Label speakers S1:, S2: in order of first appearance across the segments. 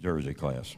S1: Jersey class.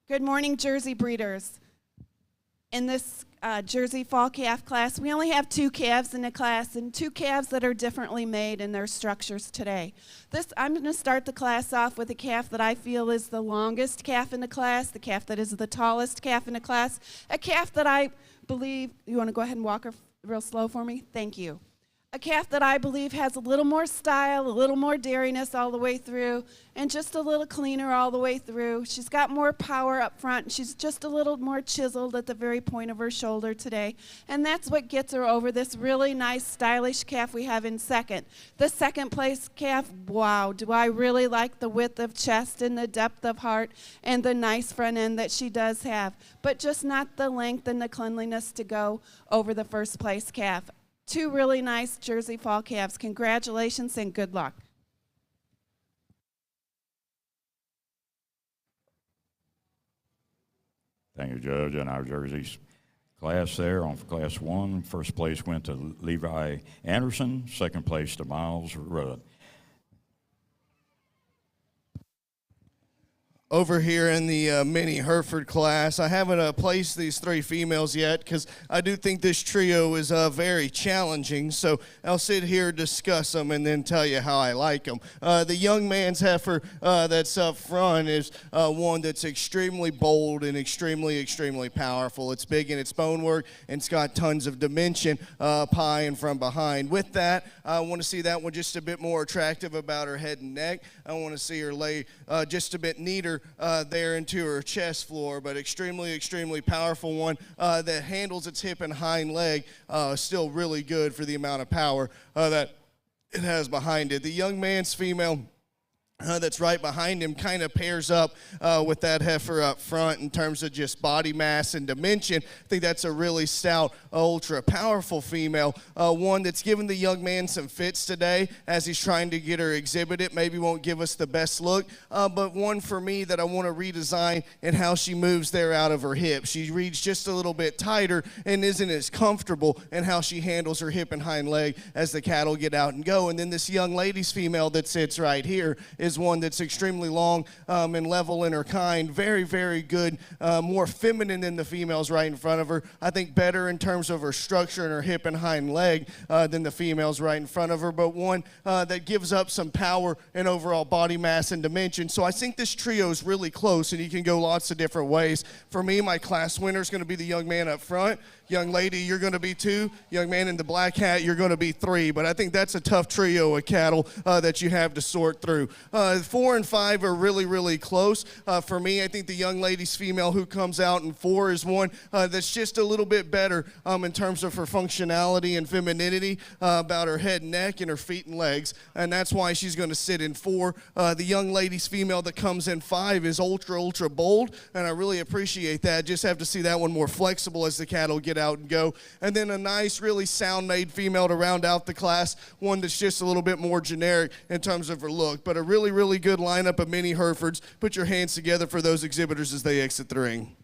S2: Good morning, Jersey breeders. In this Jersey fall calf class, we only have 2 calves in the class and 2 calves that are differently made in their structures today. I'm going to start the class off with a calf that I feel is the longest calf in the class, the calf that is the tallest calf in the class, a calf that I believe, you want to go ahead and walk her real slow for me? Thank you. A calf that I believe has a little more style, a little more dairiness all the way through, and just a little cleaner all the way through. She's got more power up front, and she's just a little more chiseled at the very point of her shoulder today. And that's what gets her over this really nice, stylish calf we have in second. The second place calf, wow, do I really like the width of chest and the depth of heart and the nice front end that she does have, but just not the length and the cleanliness to go over the first place calf. 2 really nice Jersey fall calves. Congratulations and good luck.
S1: Thank you, Judge. And our Jersey's class there on class 1, first place went to Levi Anderson, second place to Miles Rudd.
S3: Over here in the mini Hereford class, I haven't placed these 3 females yet because I do think this trio is very challenging. So I'll sit here, discuss them, and then tell you how I like them. The young man's heifer that's up front is one that's extremely bold and extremely powerful. It's big in its bone work, and it's got tons of dimension high and from behind. With that, I want to see that one just a bit more attractive about her head and neck. I want to see her lay just a bit neater there into her chest floor, but extremely powerful one that handles its hip and hind leg still really good for the amount of power that it has behind it. The young man's female that's right behind him kind of pairs up with that heifer up front in terms of just body mass and dimension. I think that's a really stout, ultra powerful female, one that's given the young man some fits today as he's trying to get her exhibited. Maybe won't give us the best look, but one for me that I want to redesign in how she moves there out of her hip. She reads just a little bit tighter and isn't as comfortable in how she handles her hip and hind leg as the cattle get out and go. And then this young lady's female that sits right here is is one that's extremely long and level in her kind. Very, very good. More feminine than the females right in front of her. I think better in terms of her structure and her hip and hind leg than the females right in front of her, but one that gives up some power and overall body mass and dimension. So I think this trio is really close, and you can go lots of different ways. For me, my class winner is going to be the young man up front. Young lady, you're going to be 2. Young man in the black hat, you're going to be 3. But I think that's a tough trio of cattle that you have to sort through. 4 and 5 are really, really close. For me, I think the young lady's female who comes out in 4 is one that's just a little bit better in terms of her functionality and femininity about her head and neck and her feet and legs. And that's why she's going to sit in 4. The young lady's female that comes in 5 is ultra, ultra bold. And I really appreciate that. Just have to see that one more flexible as the cattle get out and go. And then a nice, really sound-made female to round out the class, one that's just a little bit more generic in terms of her look. But a really, really good lineup of mini Herefords. Put your hands together for those exhibitors as they exit the ring.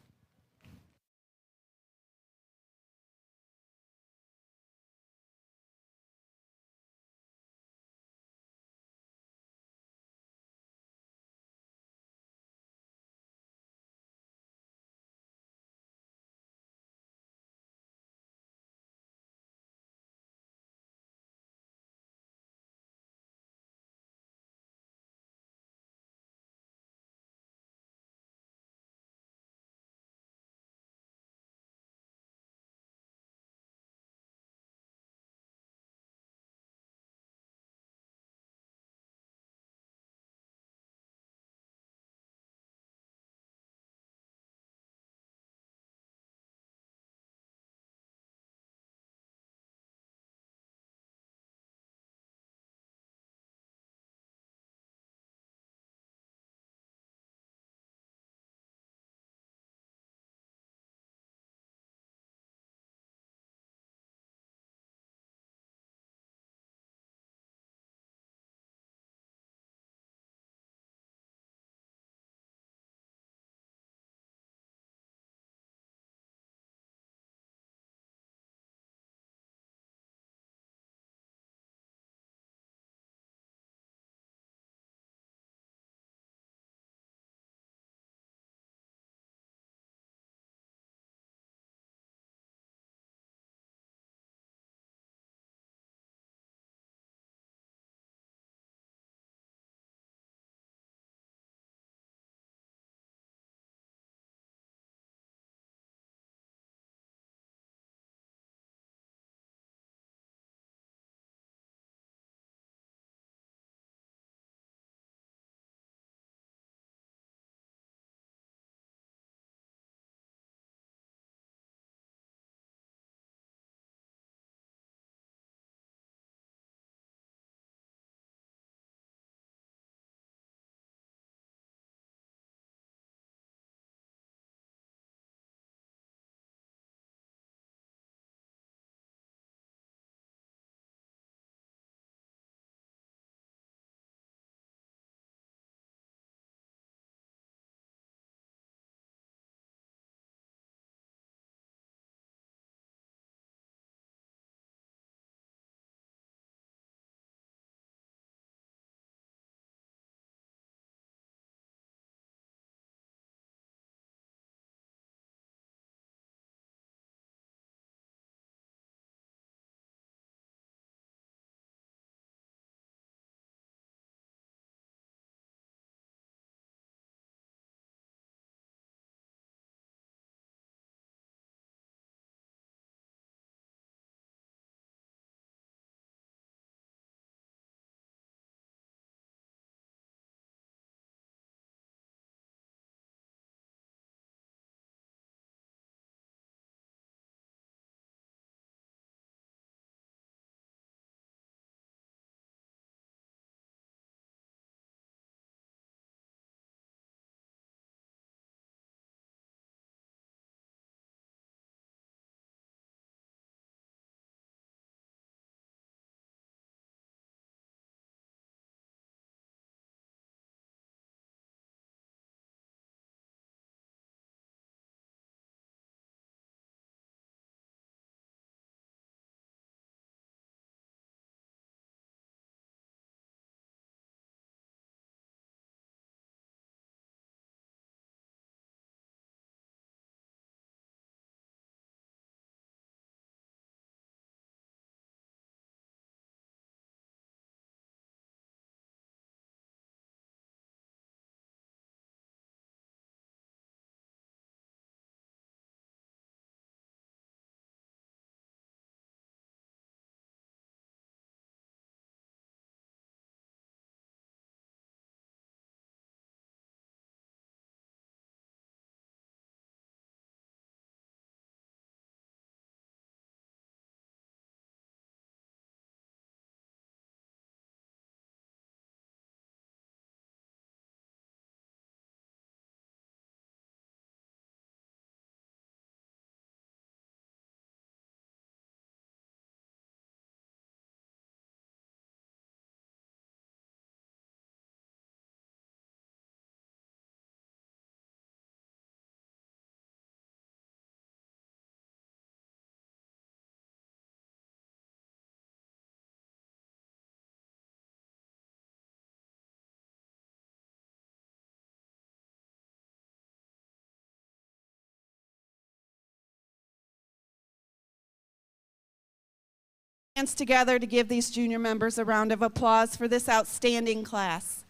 S2: Hands together to give these junior members a round of applause for this outstanding class.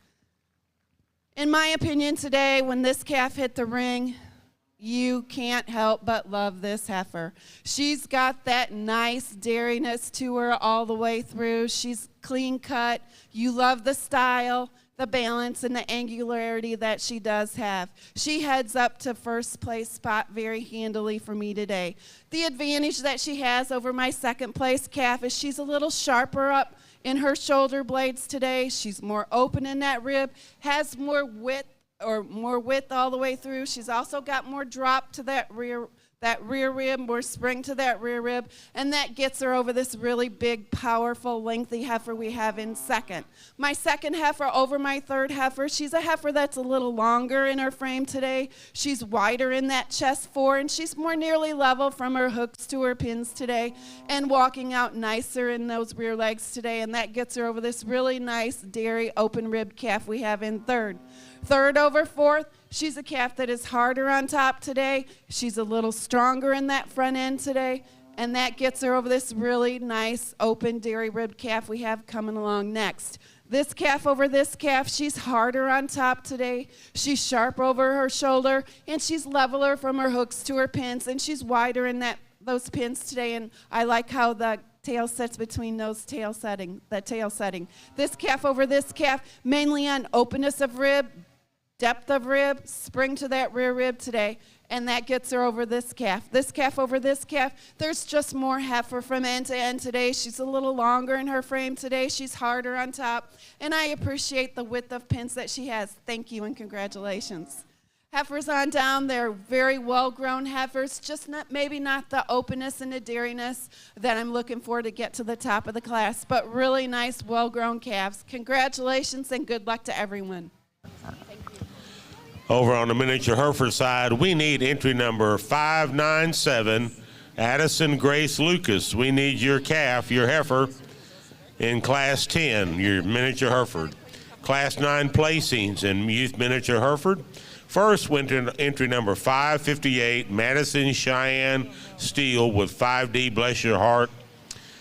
S2: In my opinion today, when this calf hit the ring, you can't help but love this heifer. She's got that nice dairiness to her all the way through. She's clean cut. You love the style, the balance, and the angularity that she does have. She heads up to first place spot very handily for me today. The advantage that she has over my second place calf is she's a little sharper up in her shoulder blades today. She's more open in that rib, has more width all the way through. She's also got more drop to that rear rib, more spring to that rear rib, and that gets her over this really big, powerful, lengthy heifer we have in second. My second heifer over my third heifer, she's a heifer that's a little longer in her frame today. She's wider in that chest fore, and she's more nearly level from her hooks to her pins today, and walking out nicer in those rear legs today, and that gets her over this really nice, dairy, open-ribbed calf we have in third. Third over fourth, she's a calf that is harder on top today. She's a little stronger in that front end today, and that gets her over this really nice open dairy ribbed calf we have coming along next. This calf over this calf, she's harder on top today. She's sharp over her shoulder, and she's leveler from her hooks to her pins, and she's wider in those pins today, and I like how the tail sets between those tail setting. This calf over this calf, mainly on openness of rib, depth of rib, spring to that rear rib today, and that gets her over this calf. This calf over this calf, there's just more heifer from end to end today. She's a little longer in her frame today. She's harder on top, and I appreciate the width of pins that she has. Thank you and congratulations. Heifers on down, they're very well-grown heifers, just maybe not the openness and the dairiness that I'm looking for to get to the top of the class, but really nice, well-grown calves. Congratulations and good luck to everyone.
S4: Over on the miniature Hereford side, we need entry number 597, Addison Grace Lucas. We need your calf, your heifer, in Class 10, your miniature Hereford. Class 9 placings in youth miniature Hereford. First went in entry number 558, Madison Cheyenne Steele with 5D Bless Your Heart.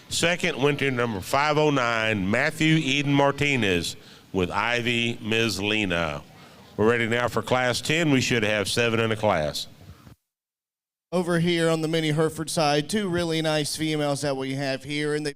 S4: Second went in number 509, Matthew Eden Martinez with Ivy Ms. Lena. We're ready now for Class 10. We should have 7 in the class.
S3: Over here on the mini Hereford side, two really nice females that we have here, and they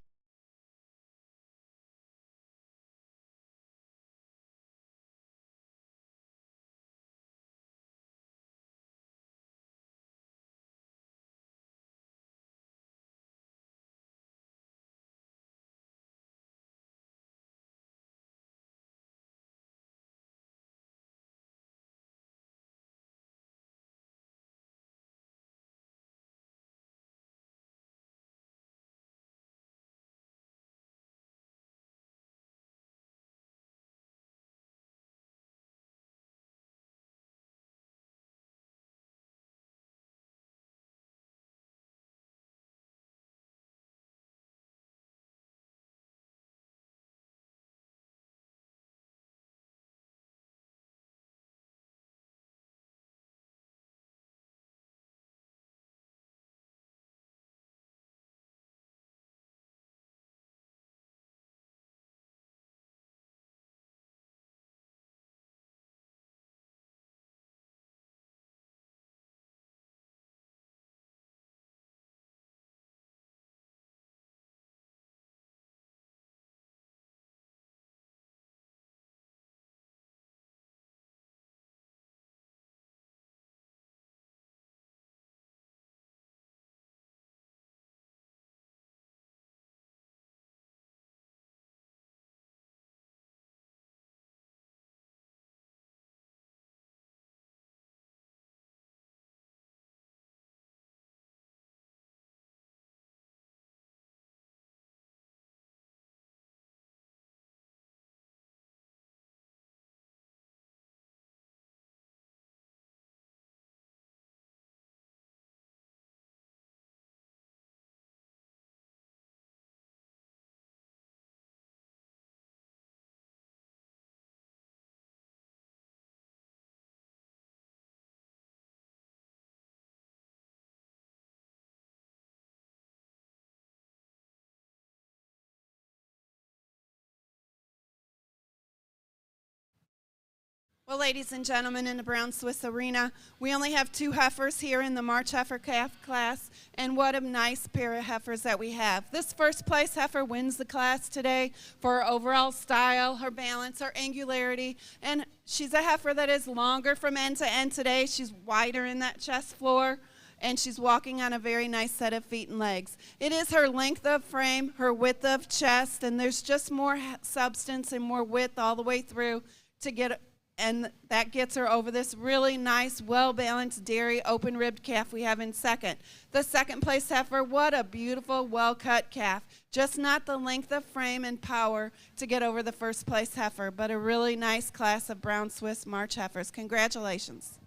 S2: Well, ladies and gentlemen, in the Brown Swiss Arena, we only have 2 heifers here in the March Heifer calf class, and what a nice pair of heifers that we have. This first place heifer wins the class today for her overall style, her balance, her angularity, and she's a heifer that is longer from end to end today. She's wider in that chest floor, and she's walking on a very nice set of feet and legs. It is her length of frame, her width of chest, and there's just more substance and more width all the way through to get, and that gets her over this really nice, well-balanced dairy open-ribbed calf we have in second. The second place heifer, what a beautiful, well-cut calf. Just not the length of frame and power to get over the first place heifer, but a really nice class of brown Swiss March heifers. Congratulations.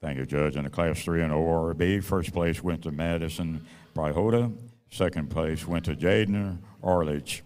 S1: Thank you, Judge. In the Class 3 in ORB, first place went to Madison Prihoda. Second place went to Jaden Arledge.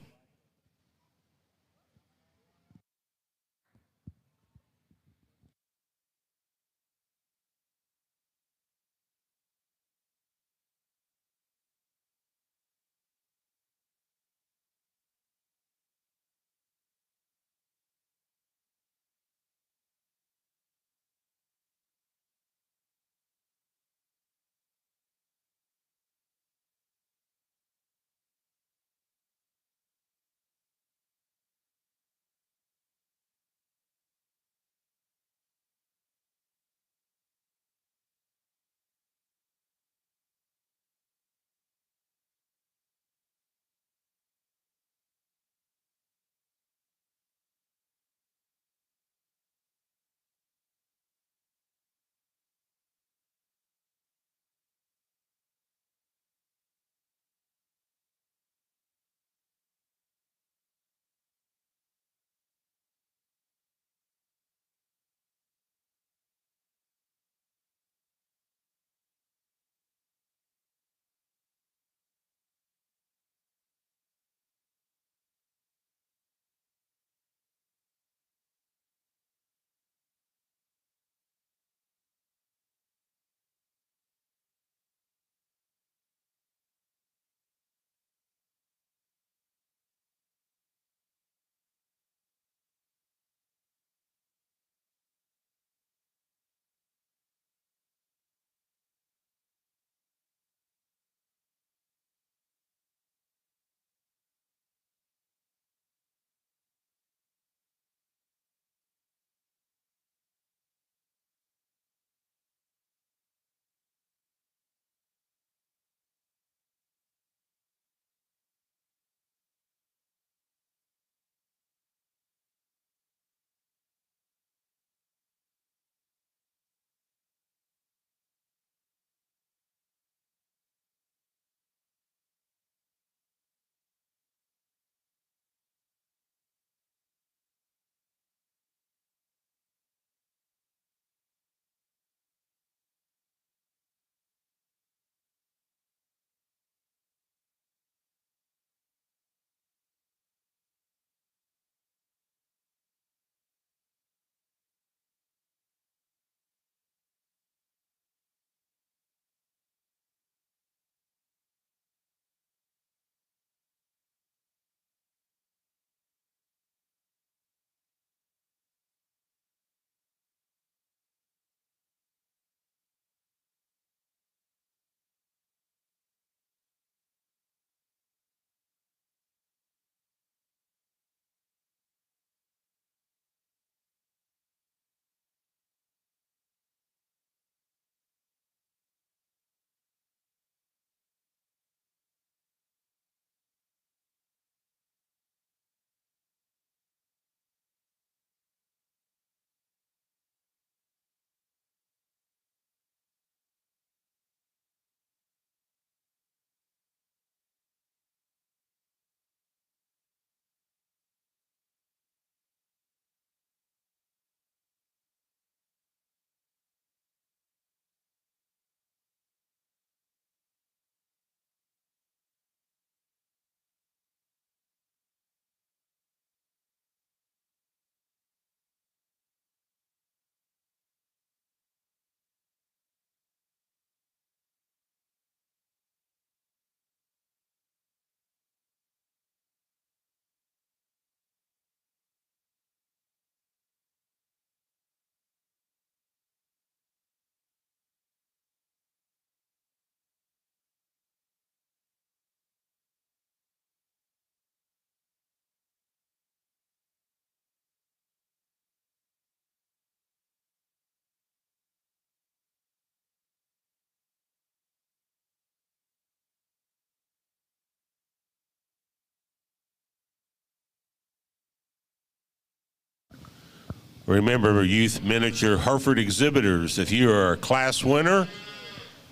S4: Remember, youth miniature Hereford exhibitors, if you are a class winner,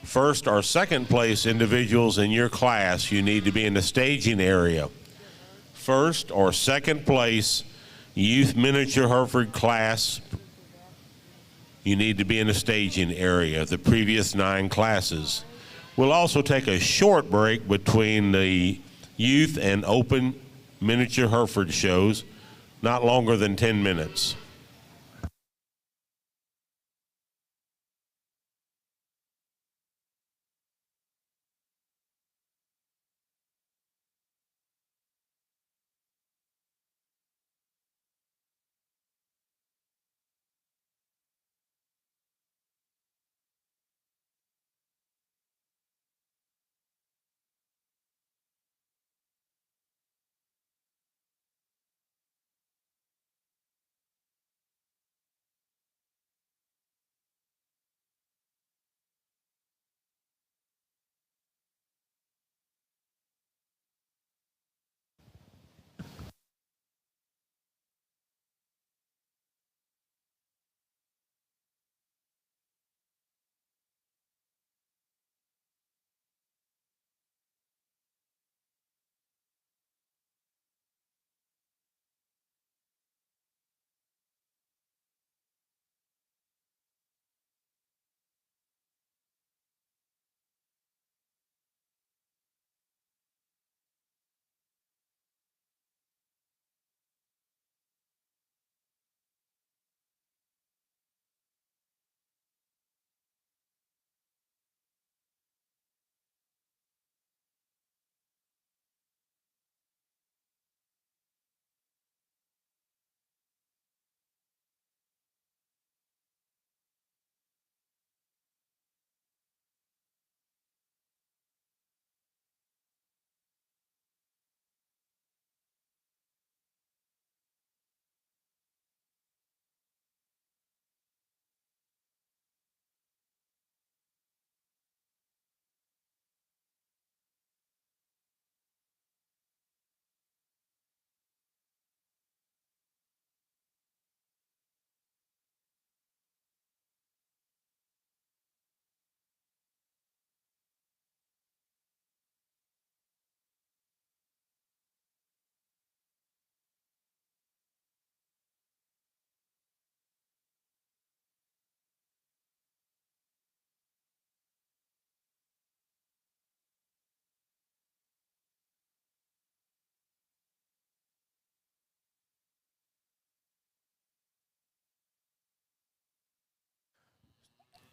S4: first or second place individuals in your class, you need to be in the staging area. First or second place youth miniature Hereford class, you need to be in the staging area, the previous 9 classes. We'll also take a short break between the youth and open miniature Hereford shows, not longer than 10 minutes.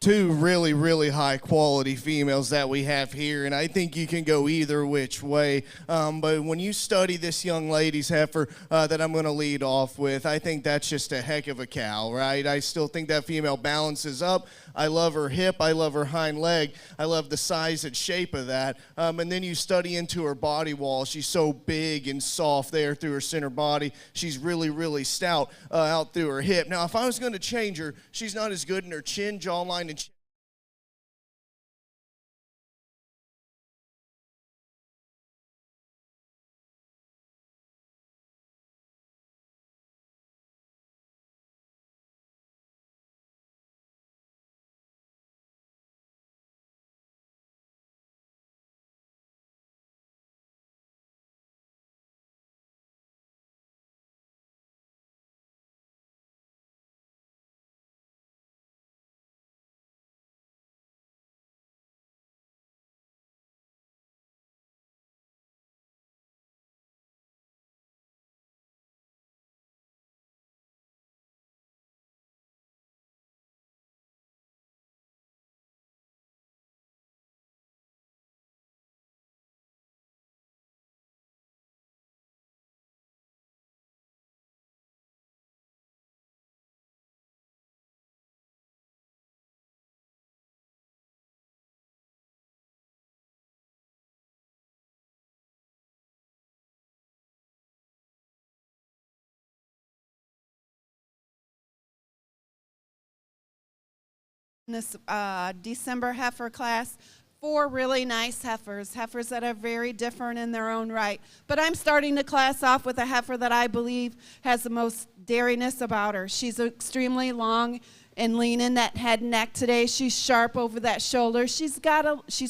S3: Two really, really high quality females that we have here, and I think you can go either which way. But when you study this young lady's heifer that I'm going to lead off with, I think that's just a heck of a cow, right? I still think that female balances up. I love her hip. I love her hind leg. I love the size and shape of that. And then you study into her body wall. She's so big and soft there through her center body. She's really, really stout out through her hip. Now, if I was going to change her, she's not as good in her chin, jawline, and chin.
S2: This December heifer class, 4 really nice heifers that are very different in their own right. But I'm starting the class off with a heifer that I believe has the most dairiness about her. She's extremely long and lean in that head and neck today. She's sharp over that shoulder. She's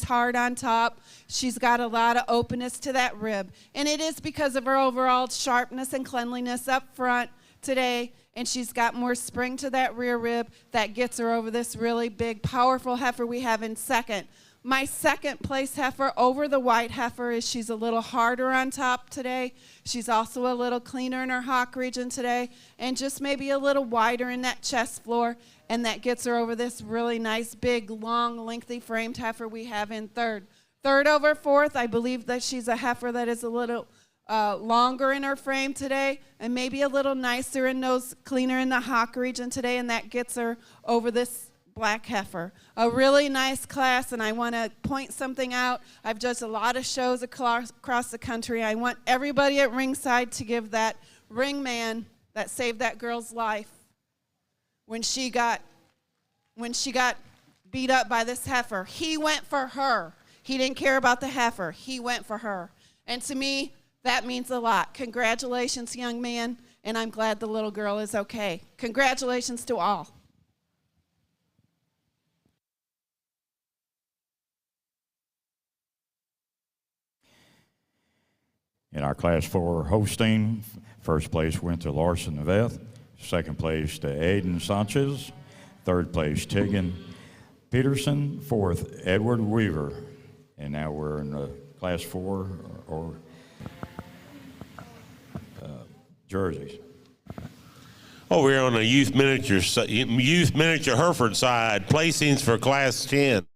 S2: hard on top. She's got a lot of openness to that rib. And it is because of her overall sharpness and cleanliness up front today. And she's got more spring to that rear rib that gets her over this really big, powerful heifer we have in second. My second place heifer over the white heifer is she's a little harder on top today. She's also a little cleaner in her hock region today and just maybe a little wider in that chest floor, and that gets her over this really nice, big, long, lengthy framed heifer we have in third. Third over fourth, I believe that she's a heifer that is a little longer in her frame today and maybe a little nicer in nose, cleaner in the hock region today, and that gets her over this black heifer. A really nice class, and I want to point something out. I've judged a lot of shows across the country. I want everybody at ringside to give that ring man that saved that girl's life when she got beat up by this heifer. He went for her. He didn't care about the heifer. He went for her. And to me, that means a lot. Congratulations, young man, and I'm glad the little girl is okay. Congratulations to all.
S1: In our Class 4 Holstein, first place went to Larson Veth, second place to Aiden Sanchez, third place Tegan Peterson, fourth Edward Weaver. And now we're in Class 4 or jerseys.
S4: Over here on the youth miniature Hereford side, placings for Class 10.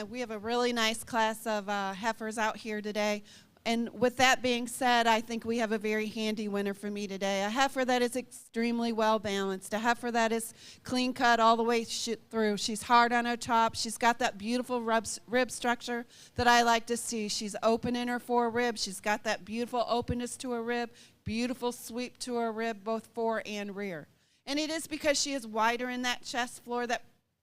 S2: We have a really nice class of heifers out here today. And with that being said, I think we have a very handy winner for me today. A heifer that is extremely well balanced. A heifer that is clean cut all the way through. She's hard on her top. She's got that beautiful rib structure that I like to see. She's open in her fore rib. She's got that beautiful openness to her rib, beautiful sweep to her rib, both fore and rear. And it is because she is wider in that chest floor that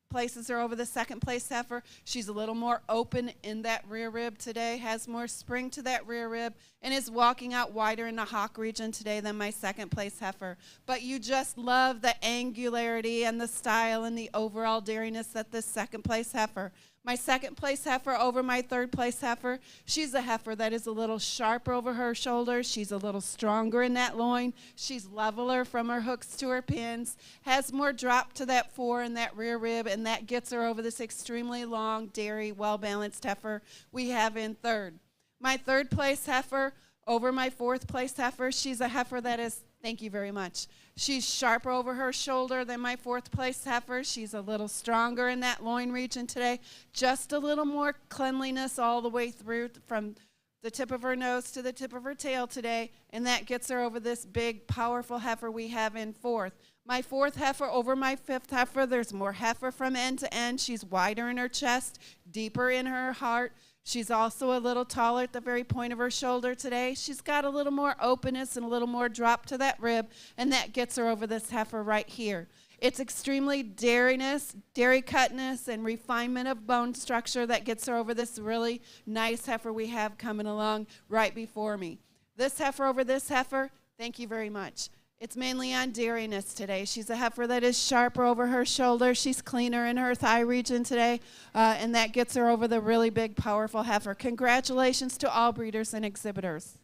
S2: places her over the second place heifer. She's a little more open in that rear rib today, has more spring to that rear rib, and is walking out wider in the hock region today than my second place heifer. But you just love the angularity and the style and the overall dairiness that this second place heifer. My second place heifer over my third place heifer, she's a heifer that is a little sharper over her shoulders. She's a little stronger in that loin. She's leveler from her hooks to her pins, has more drop to that fore and that rear rib, and that gets her over this extremely long, dairy, well-balanced heifer we have in third. My third place heifer over my fourth place heifer, she's a heifer that is, thank you very much, she's sharper over her shoulder than my fourth place heifer. She's a little stronger in that loin region today. Just a little more cleanliness all the way through from the tip of her nose to the tip of her tail today, and that gets her over this big, powerful heifer we have in fourth. My fourth heifer over my fifth heifer, there's more heifer from end to end. She's wider in her chest, deeper in her heart. She's also a little taller at the very point of her shoulder today. She's got a little more openness and a little more drop to that rib, and that gets her over this heifer right here. It's extremely dairiness, dairy cutness, and refinement of bone structure that gets her over this really nice heifer we have coming along right before me. This heifer over this heifer, thank you very much. It's mainly on dairiness today. She's a heifer that is sharper over her shoulder. She's cleaner in her thigh region today, and that gets her over the really big, powerful heifer. Congratulations to all breeders and exhibitors.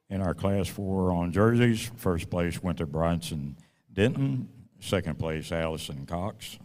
S1: In our Class 4 on jerseys, first place went to Bronson Denton, second place Allison Cox,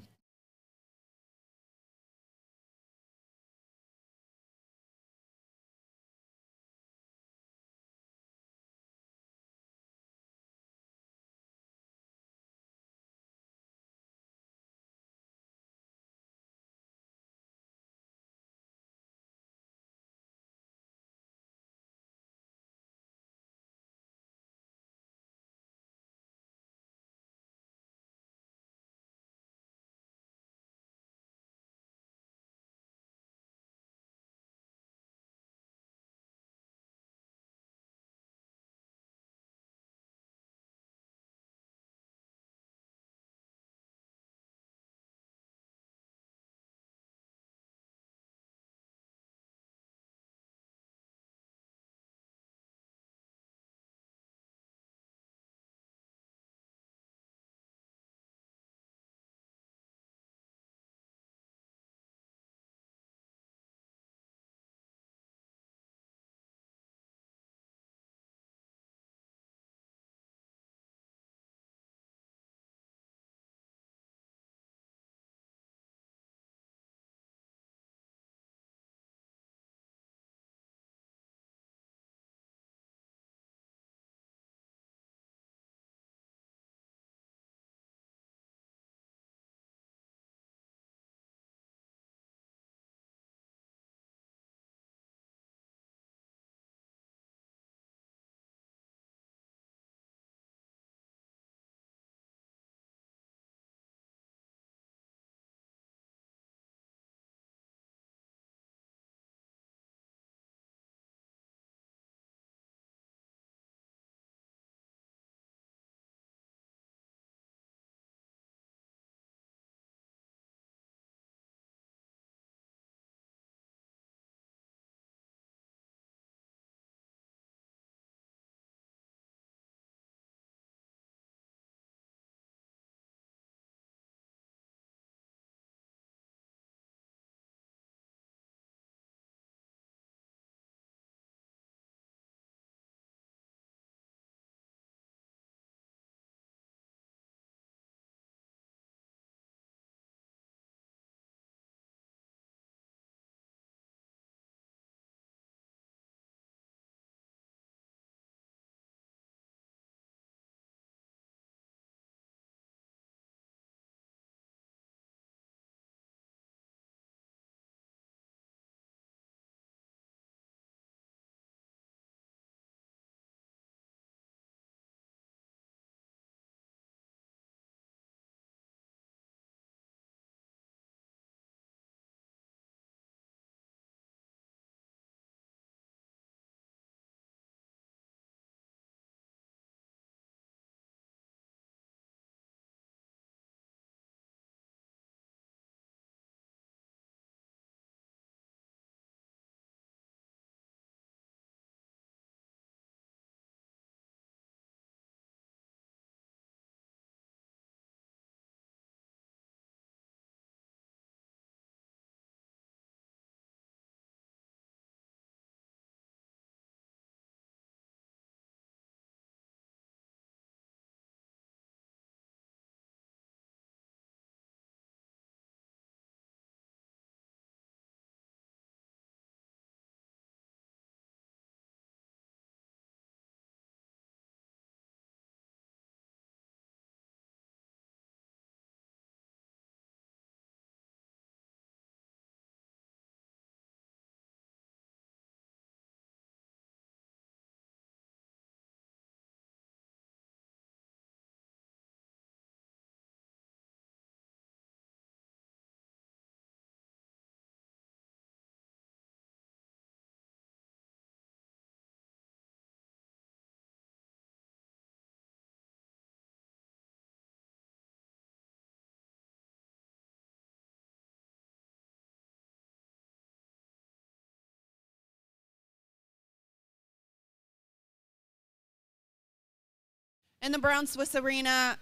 S2: In the Brown Swiss Arena,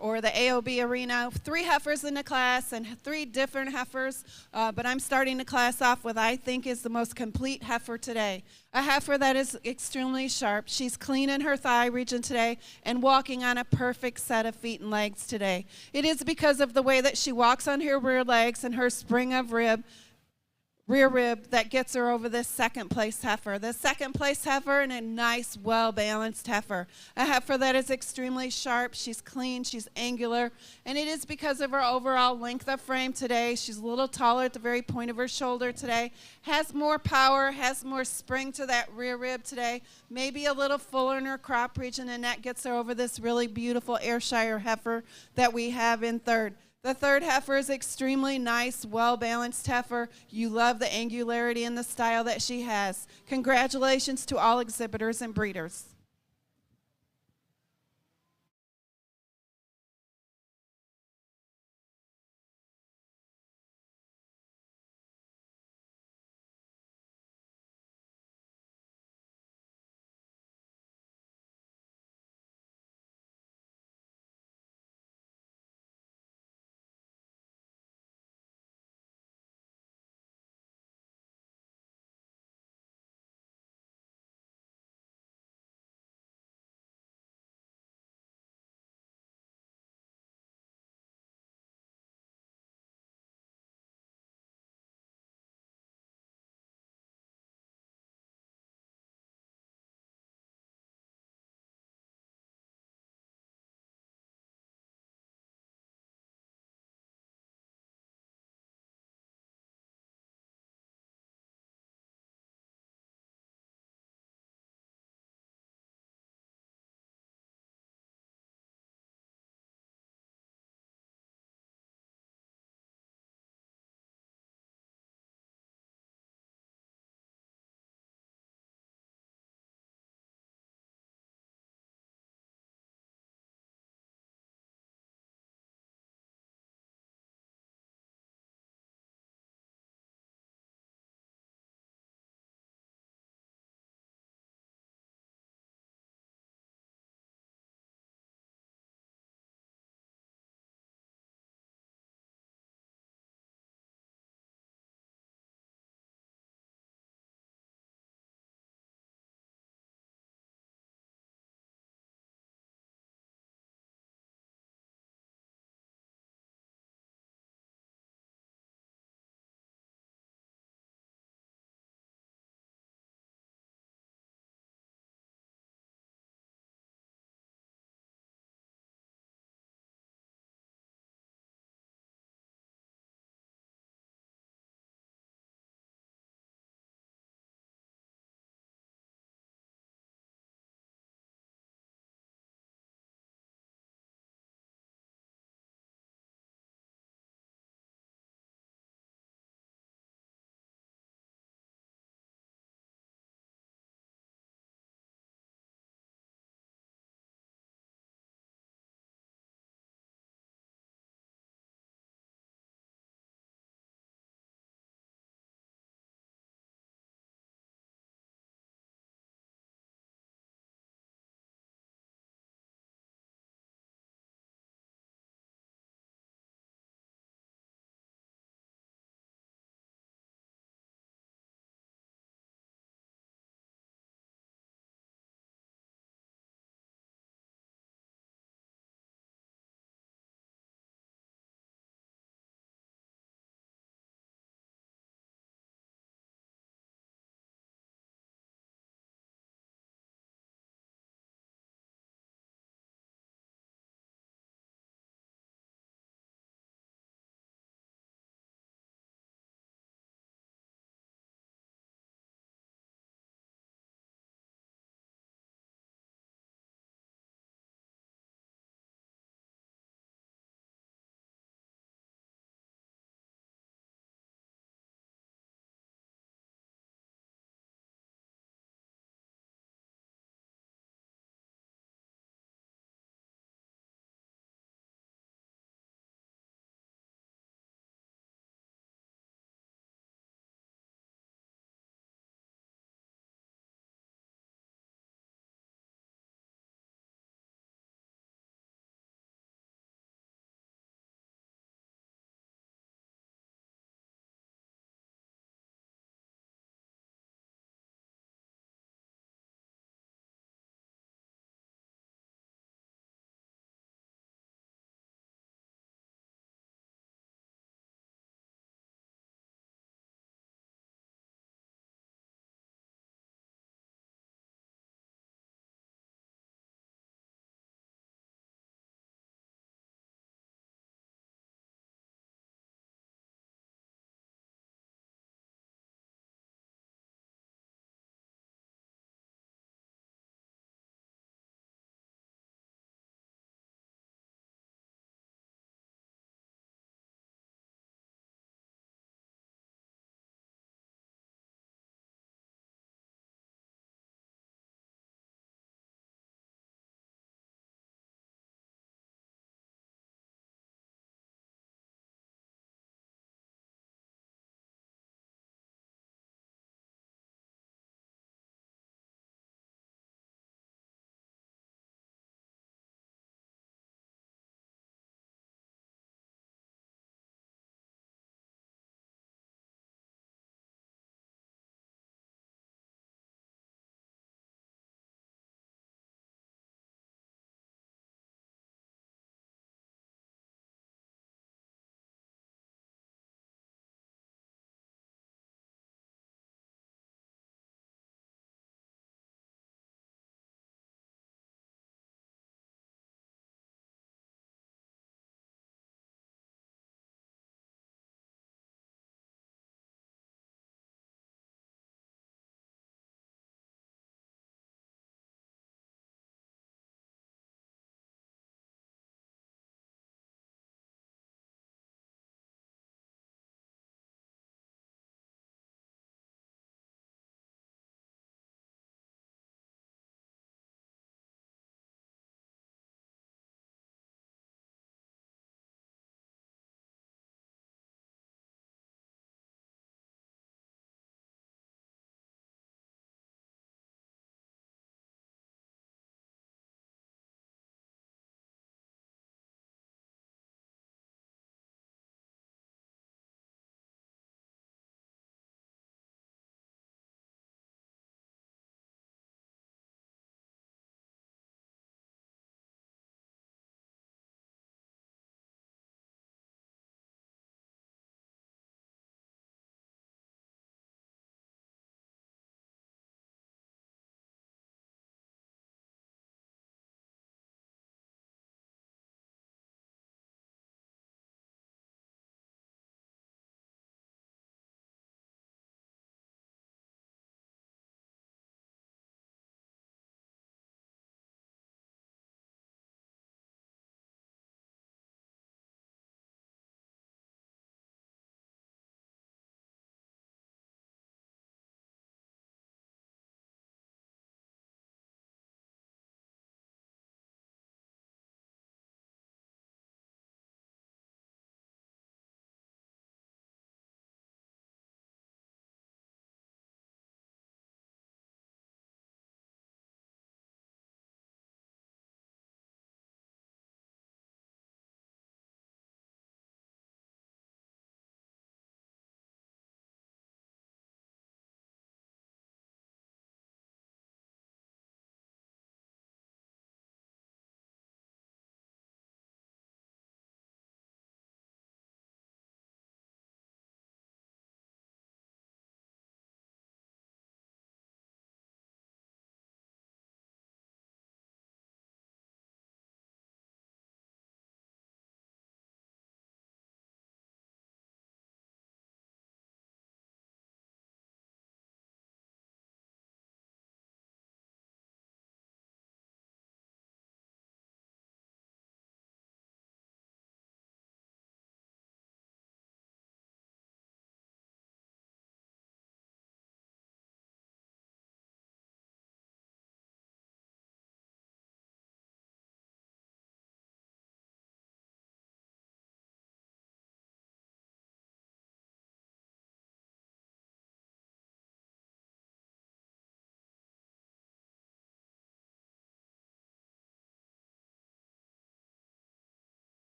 S2: or the AO&B arena, 3 heifers in the class and 3 different heifers, but I'm starting the class off with I think is the most complete heifer today. A heifer that is extremely sharp. She's clean in her thigh region today and walking on a perfect set of feet and legs today. It is because of the way that she walks on her rear legs and her spring of rear rib that gets her over this second place heifer. The second place heifer and a nice, well-balanced heifer. A heifer that is extremely sharp. She's clean, she's angular, and it is because of her overall length of frame today. She's a little taller at the very point of her shoulder today. Has more power, has more spring to that rear rib today. Maybe a little fuller in her crop region, and that gets her over this really beautiful Ayrshire heifer that we have in third. The third heifer is extremely nice, well-balanced heifer. You love the angularity and the style that she has. Congratulations to all exhibitors and breeders.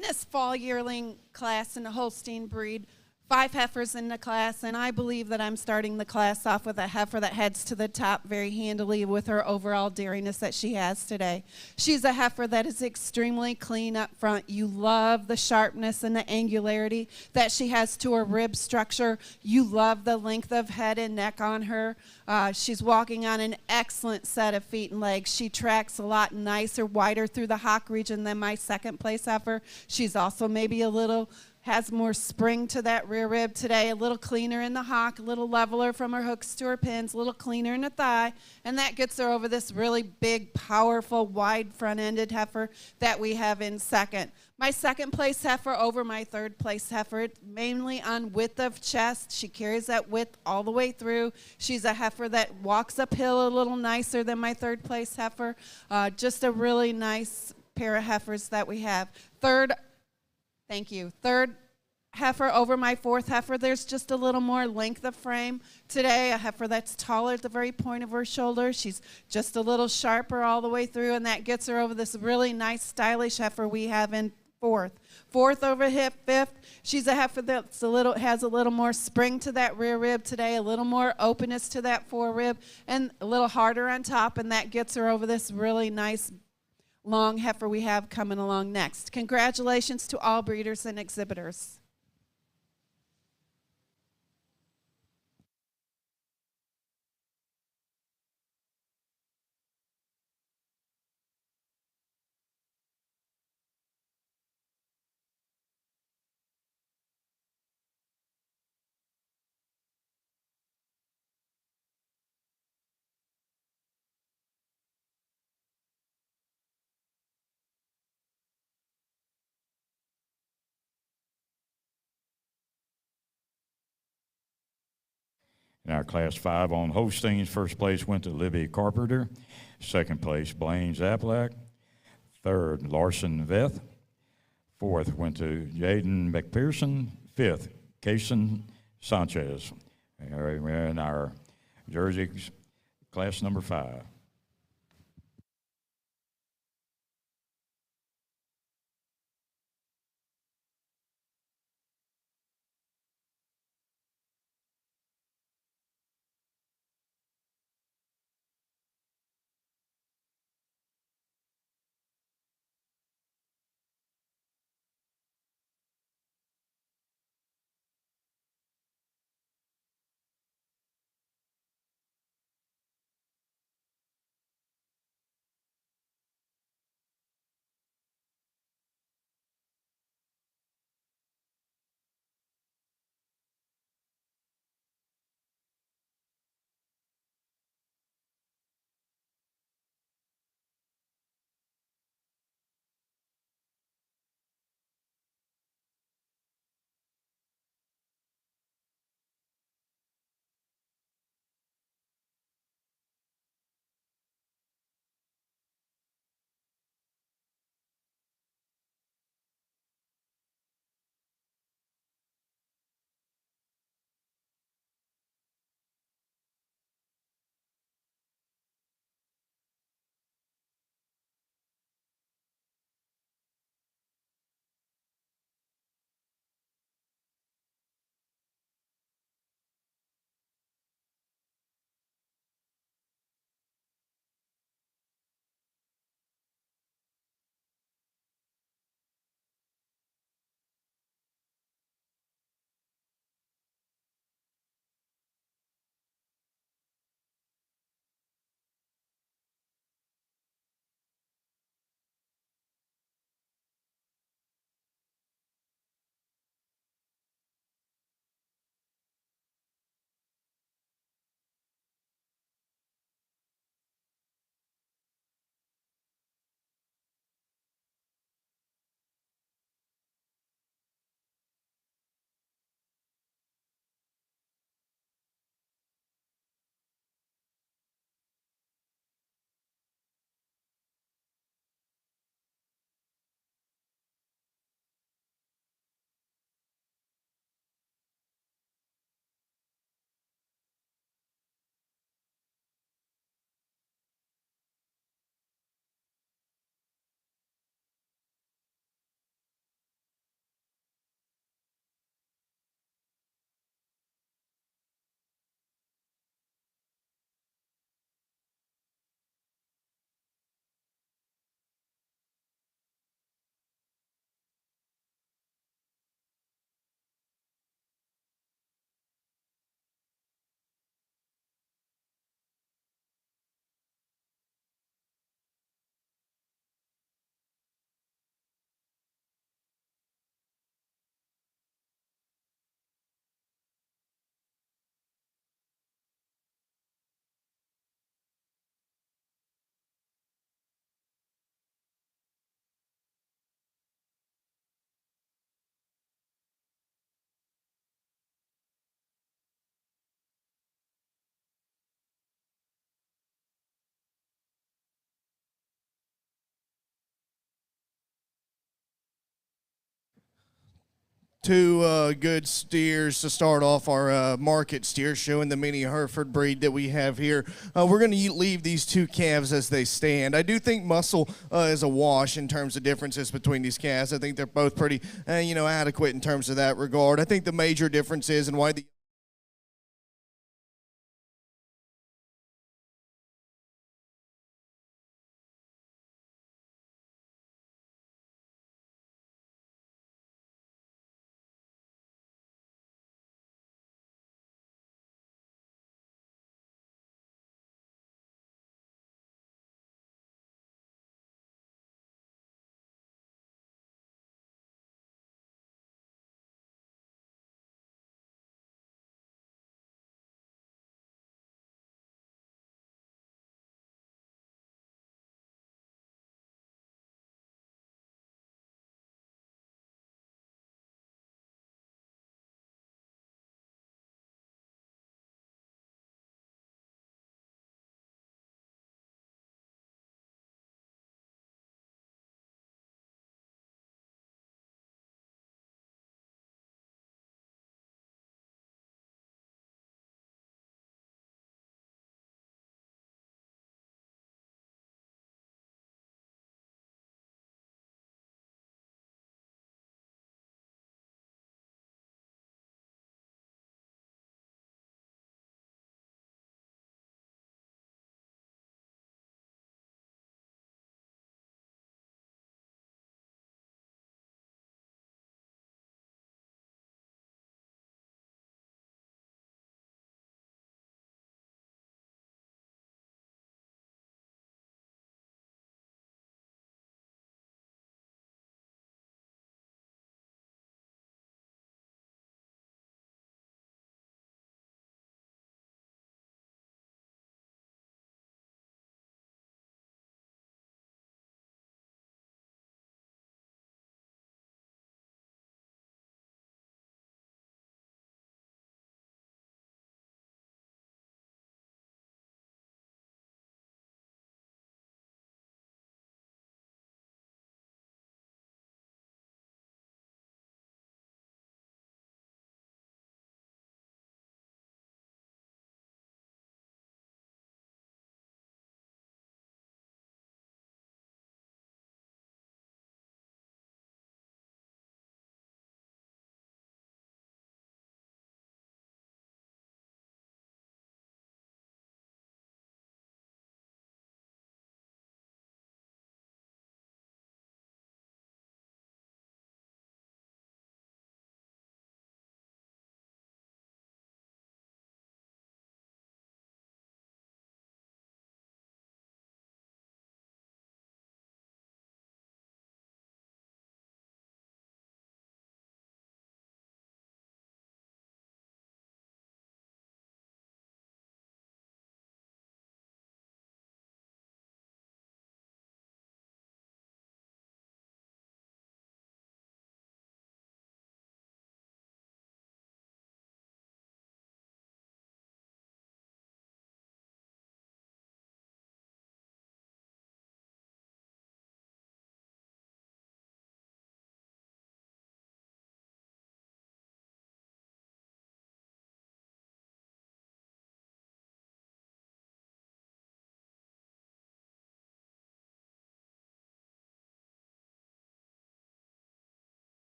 S2: This fall yearling class in the Holstein breed, 5 heifers in the class, and I believe that I'm starting the class off with a heifer that heads to the top very handily with her overall dairiness that she has today. She's a heifer that is extremely clean up front. You love the sharpness and the angularity that she has to her rib structure. You love the length of head and neck on her. She's walking on an excellent set of feet and legs. She tracks a lot nicer, wider through the hock region than my second place heifer. She's also maybe has more spring to that rear rib today, a little cleaner in the hock, a little leveler from her hooks to her pins, a little cleaner in the thigh, and that gets her over this really big, powerful, wide front-ended heifer that we have in second. My second place heifer over my third place heifer, mainly on width of chest. She carries that width all the way through. She's a heifer that walks uphill a little nicer than my third place heifer. Just a really nice pair of heifers that we have. Thank you. Third heifer over my fourth heifer, there's just a little more length of frame today. A heifer that's taller at the very point of her shoulder. She's just a little sharper all the way through, and that gets her over this really nice, stylish heifer we have in fourth. Fourth over fifth, she's a heifer that's has a little more spring to that rear rib today, a little more openness to that fore rib, and a little harder on top, and that gets her over this really nice long heifer we have coming along next. Congratulations to all breeders and exhibitors.
S1: In our Class 5 on Holsteins, first place went to Libby Carpenter. Second place, Blaine Zaplak. Third, Larson Veth. Fourth went to Jaden McPherson. Fifth, Kason Sanchez. We're in our jerseys, class number 5.
S3: two good steers to start off our market steer show in the mini Hereford breed that we have here. We're going to leave these two calves as they stand. I do think muscle is a wash in terms of differences between these calves. I think they're both pretty, adequate in terms of that regard. I think the major difference is, and why the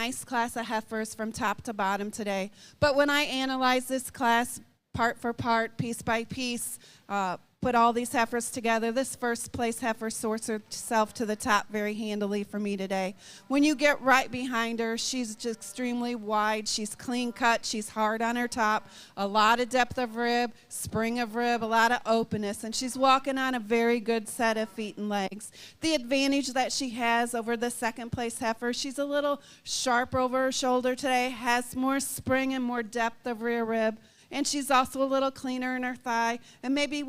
S2: nice class of heifers from top to bottom today. But when I analyze this class part for part, piece by piece, put all these heifers together, this first place heifer sorts herself to the top very handily for me today. When you get right behind her, she's just extremely wide, she's clean cut, she's hard on her top, a lot of depth of rib, spring of rib, a lot of openness, and she's walking on a very good set of feet and legs. The advantage that she has over the second place heifer, she's a little sharper over her shoulder today, has more spring and more depth of rear rib. And she's also a little cleaner in her thigh and maybe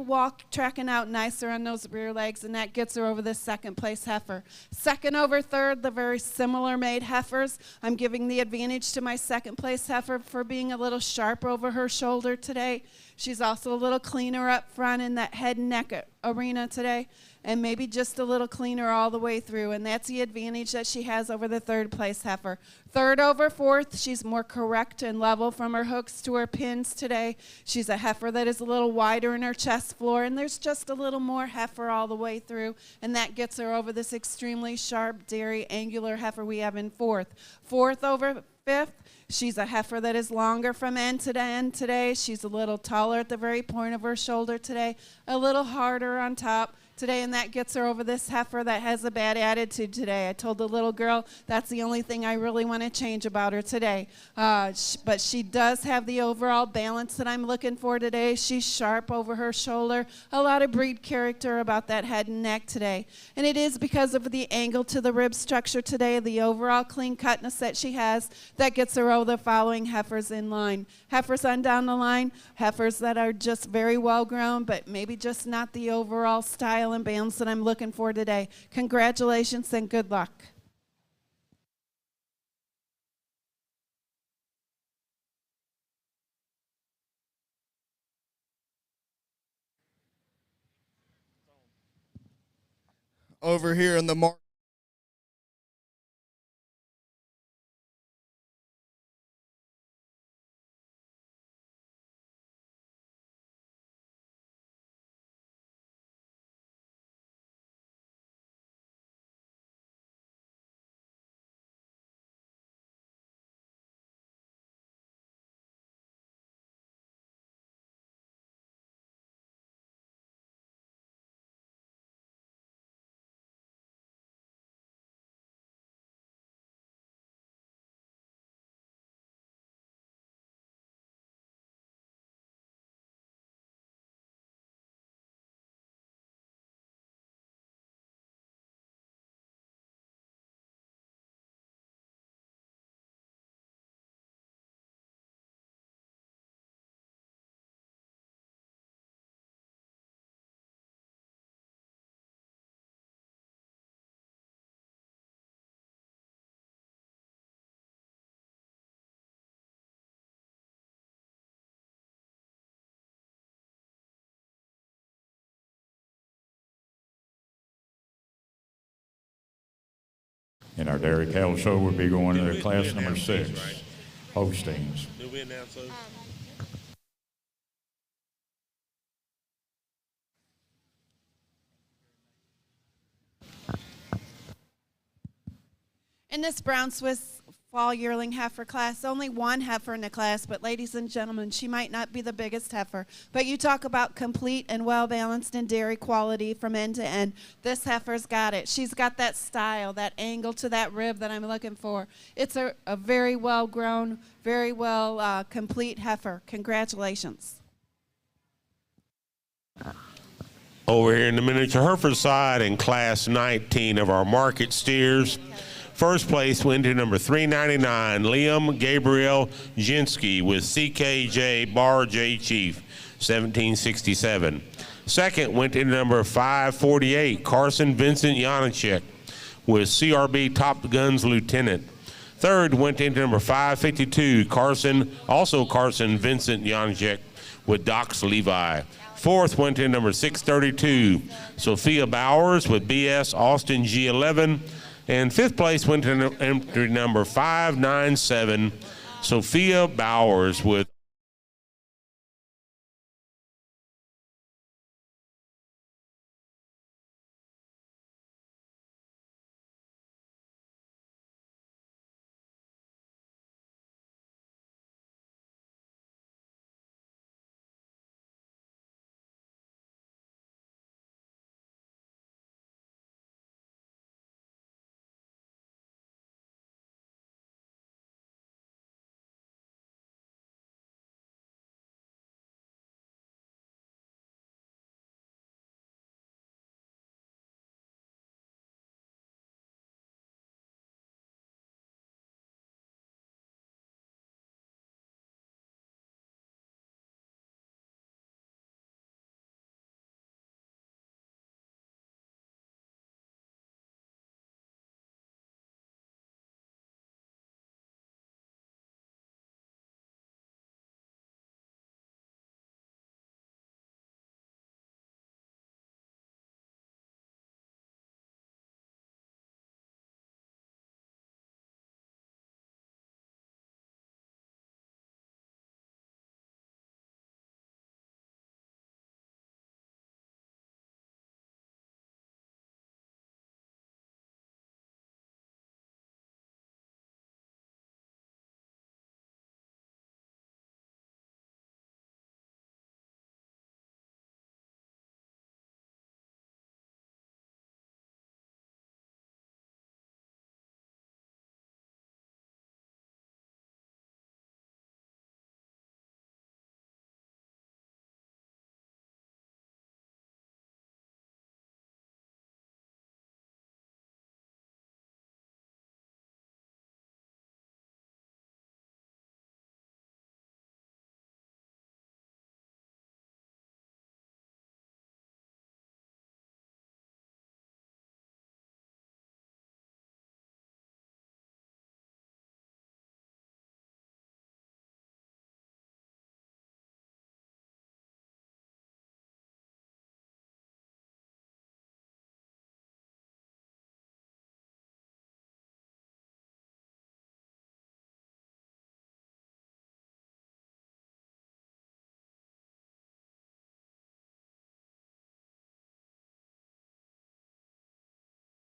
S2: tracking out nicer on those rear legs, and that gets her over the second place heifer. Second over third, the very similar made heifers. I'm giving the advantage to my second place heifer for being a little sharp over her shoulder today. She's also a little cleaner up front in that head and neck arena today, and maybe just a little cleaner all the way through, and that's the advantage that she has over the third place heifer. Third over fourth, she's more correct and level from her hooks to her pins today. She's a heifer that is a little wider in her chest floor, and there's just a little more heifer all the way through, and that gets her over this extremely sharp, dairy, angular heifer we have in fourth. Fourth over fifth, she's a heifer that is longer from end to end today. She's a little taller at the very point of her shoulder today, a little harder on top today, and that gets her over this heifer that has a bad attitude today. I told the little girl that's the only thing I really want to change about her today. But she does have the overall balance that I'm looking for today. She's sharp over her shoulder, a lot of breed character about that head and neck today. And it is because of the angle to the rib structure today, the overall clean cutness that she has, that gets her over the following heifers in line. Heifers on down the line, heifers that are just very well grown, but maybe just not the overall style and balance that I'm looking for today. Congratulations and good luck.
S3: Over here in the market.
S1: In our dairy cattle show, we'll be going to class number 6, Holsteins.
S4: Did we announce those?
S2: In this brown Swiss fall yearling heifer class, only one heifer in the class, but ladies and gentlemen, she might not be the biggest heifer, but you talk about complete and well-balanced in dairy quality from end to end. This heifer's got it. She's got that style, that angle to that rib that I'm looking for. It's a very well-grown, very well complete heifer. Congratulations.
S4: Over here in the miniature Hereford side in class 19 of our market steers, first place went to number 399, Liam Gabriel Jinsky with CKJ Bar J Chief, 1767. Second went to number 548, Carson Vincent Janacek with CRB Top Guns Lieutenant. Third went into number 552, Carson Vincent Janacek with Docs Levi. Fourth went to number 632, Sophia Bowers with BS Austin G11. And fifth place went to entry number 597, Sophia Bowers with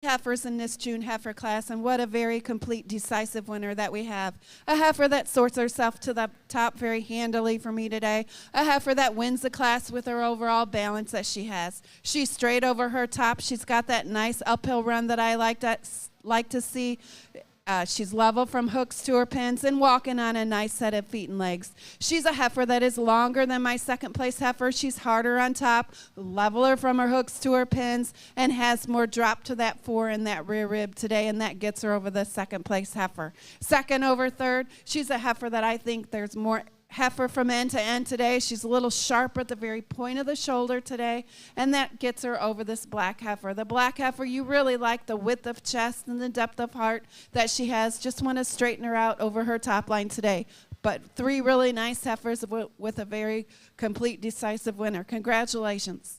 S2: Heifers in this June heifer class, and what a very complete, decisive winner that we have. A heifer that sorts herself to the top very handily for me today. A heifer that wins the class with her overall balance that she has. She's straight over her top. She's got that nice uphill run that I like to see. She's level from hooks to her pins and walking on a nice set of feet and legs. She's a heifer that is longer than my second place heifer. She's harder on top, leveler from her hooks to her pins, and has more drop to that fore and that rear rib today, and that gets her over the second place heifer. Second over third, she's a heifer that I think there's more heifer from end to end today. She's a little sharp at the very point of the shoulder today, and that gets her over this black heifer. The black heifer, you really like the width of chest and the depth of heart that she has. Just want to straighten her out over her top line today. But three really nice heifers with a very complete, decisive winner. Congratulations.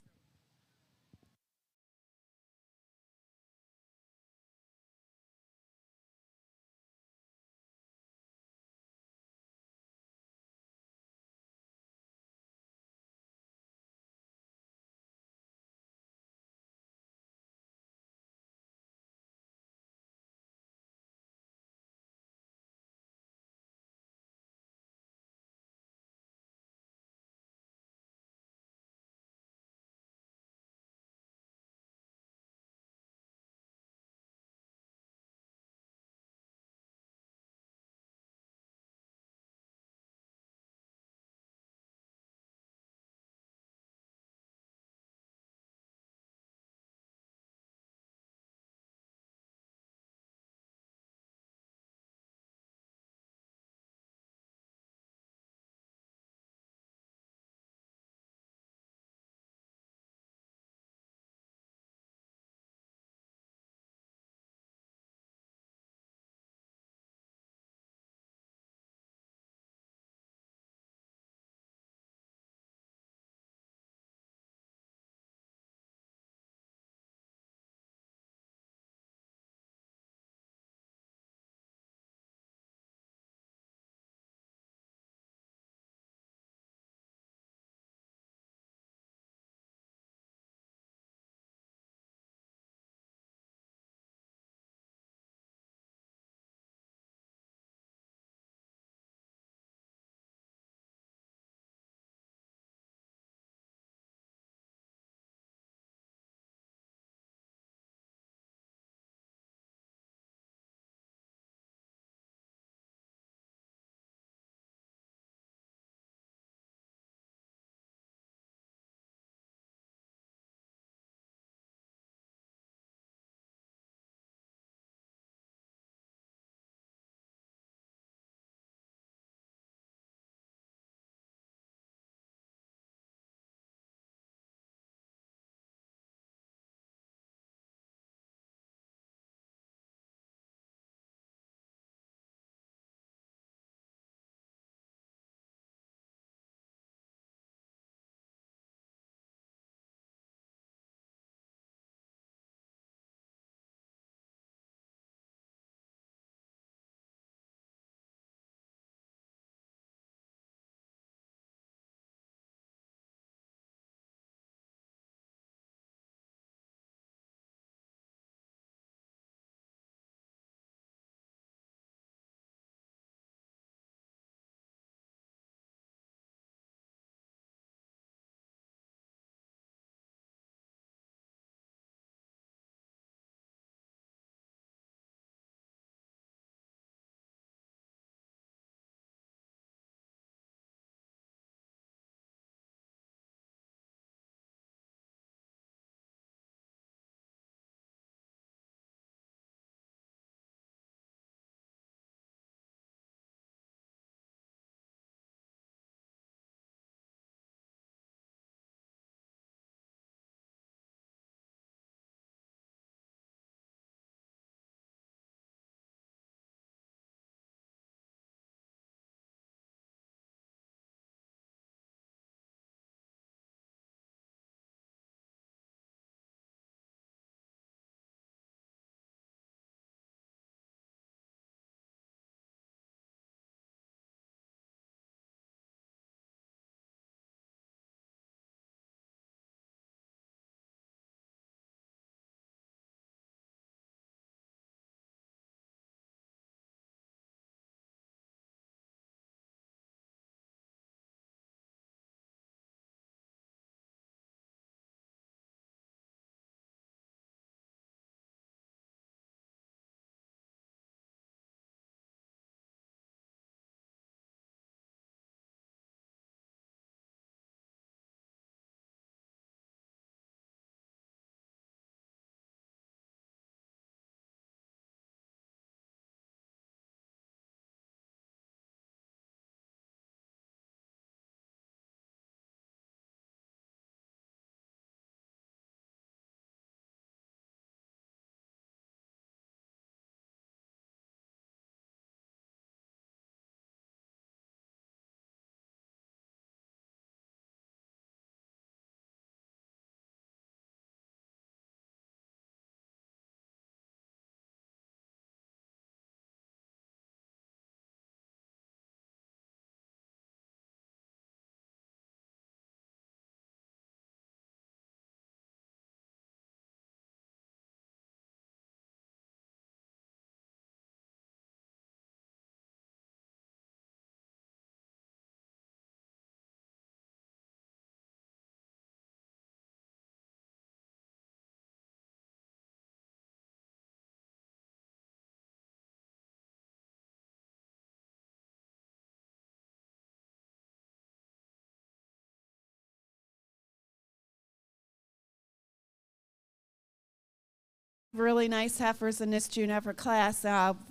S2: really nice heifers in this June heifer class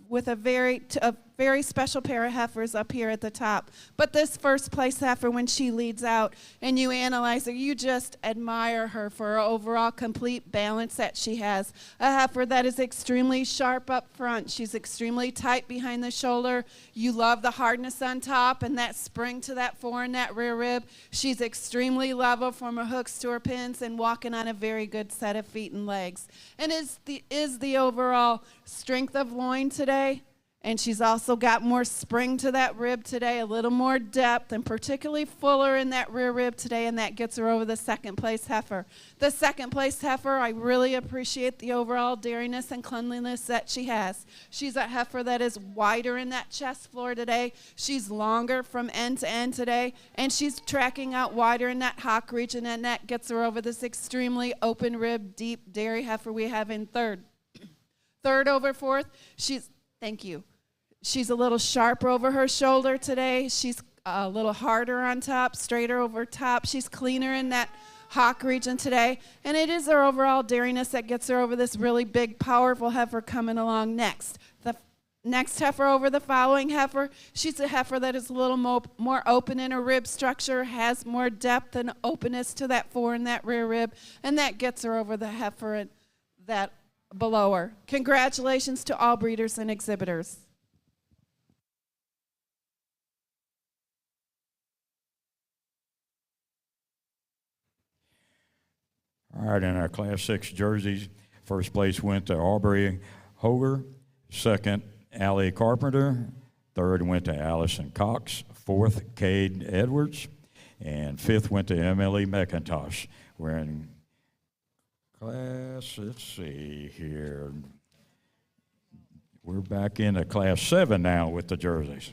S2: with a very special pair of heifers up here at the top. But this first place heifer, when she leads out and you analyze her, you just admire her for her overall complete balance that she has. A heifer that is extremely sharp up front. She's extremely tight behind the shoulder. You love the hardness on top and that spring to that fore and that rear rib. She's extremely level from her hooks to her pins and walking on a very good set of feet and legs. And is the overall strength of loin today. And she's also got more spring to that rib today, a little more depth, and particularly fuller in that rear rib today, and that gets her over the second place heifer. The second place heifer, I really appreciate the overall dairiness and cleanliness that she has. She's a heifer that is wider in that chest floor today. She's longer from end to end today, and she's tracking out wider in that hock region, and that gets her over this extremely open rib, deep dairy heifer we have in third. Third over fourth, thank you. She's a little sharper over her shoulder today. She's a little harder on top, straighter over top. She's cleaner in that hock region today. And it is her overall dairiness that gets her over this really big, powerful heifer coming along next. The next heifer over the following heifer, she's a heifer that is a little more open in her rib structure, has more depth and openness to that fore and that rear rib, and that gets her over the heifer that below her. Congratulations to all breeders and exhibitors.
S1: All right, in our Class 6 jerseys, first place went to Aubrey Hoger, second, Allie Carpenter, third went to Allison Cox, fourth, Cade Edwards, and fifth went to Emily McIntosh. We're in class, let's see here. We're back into Class 7 now with the jerseys.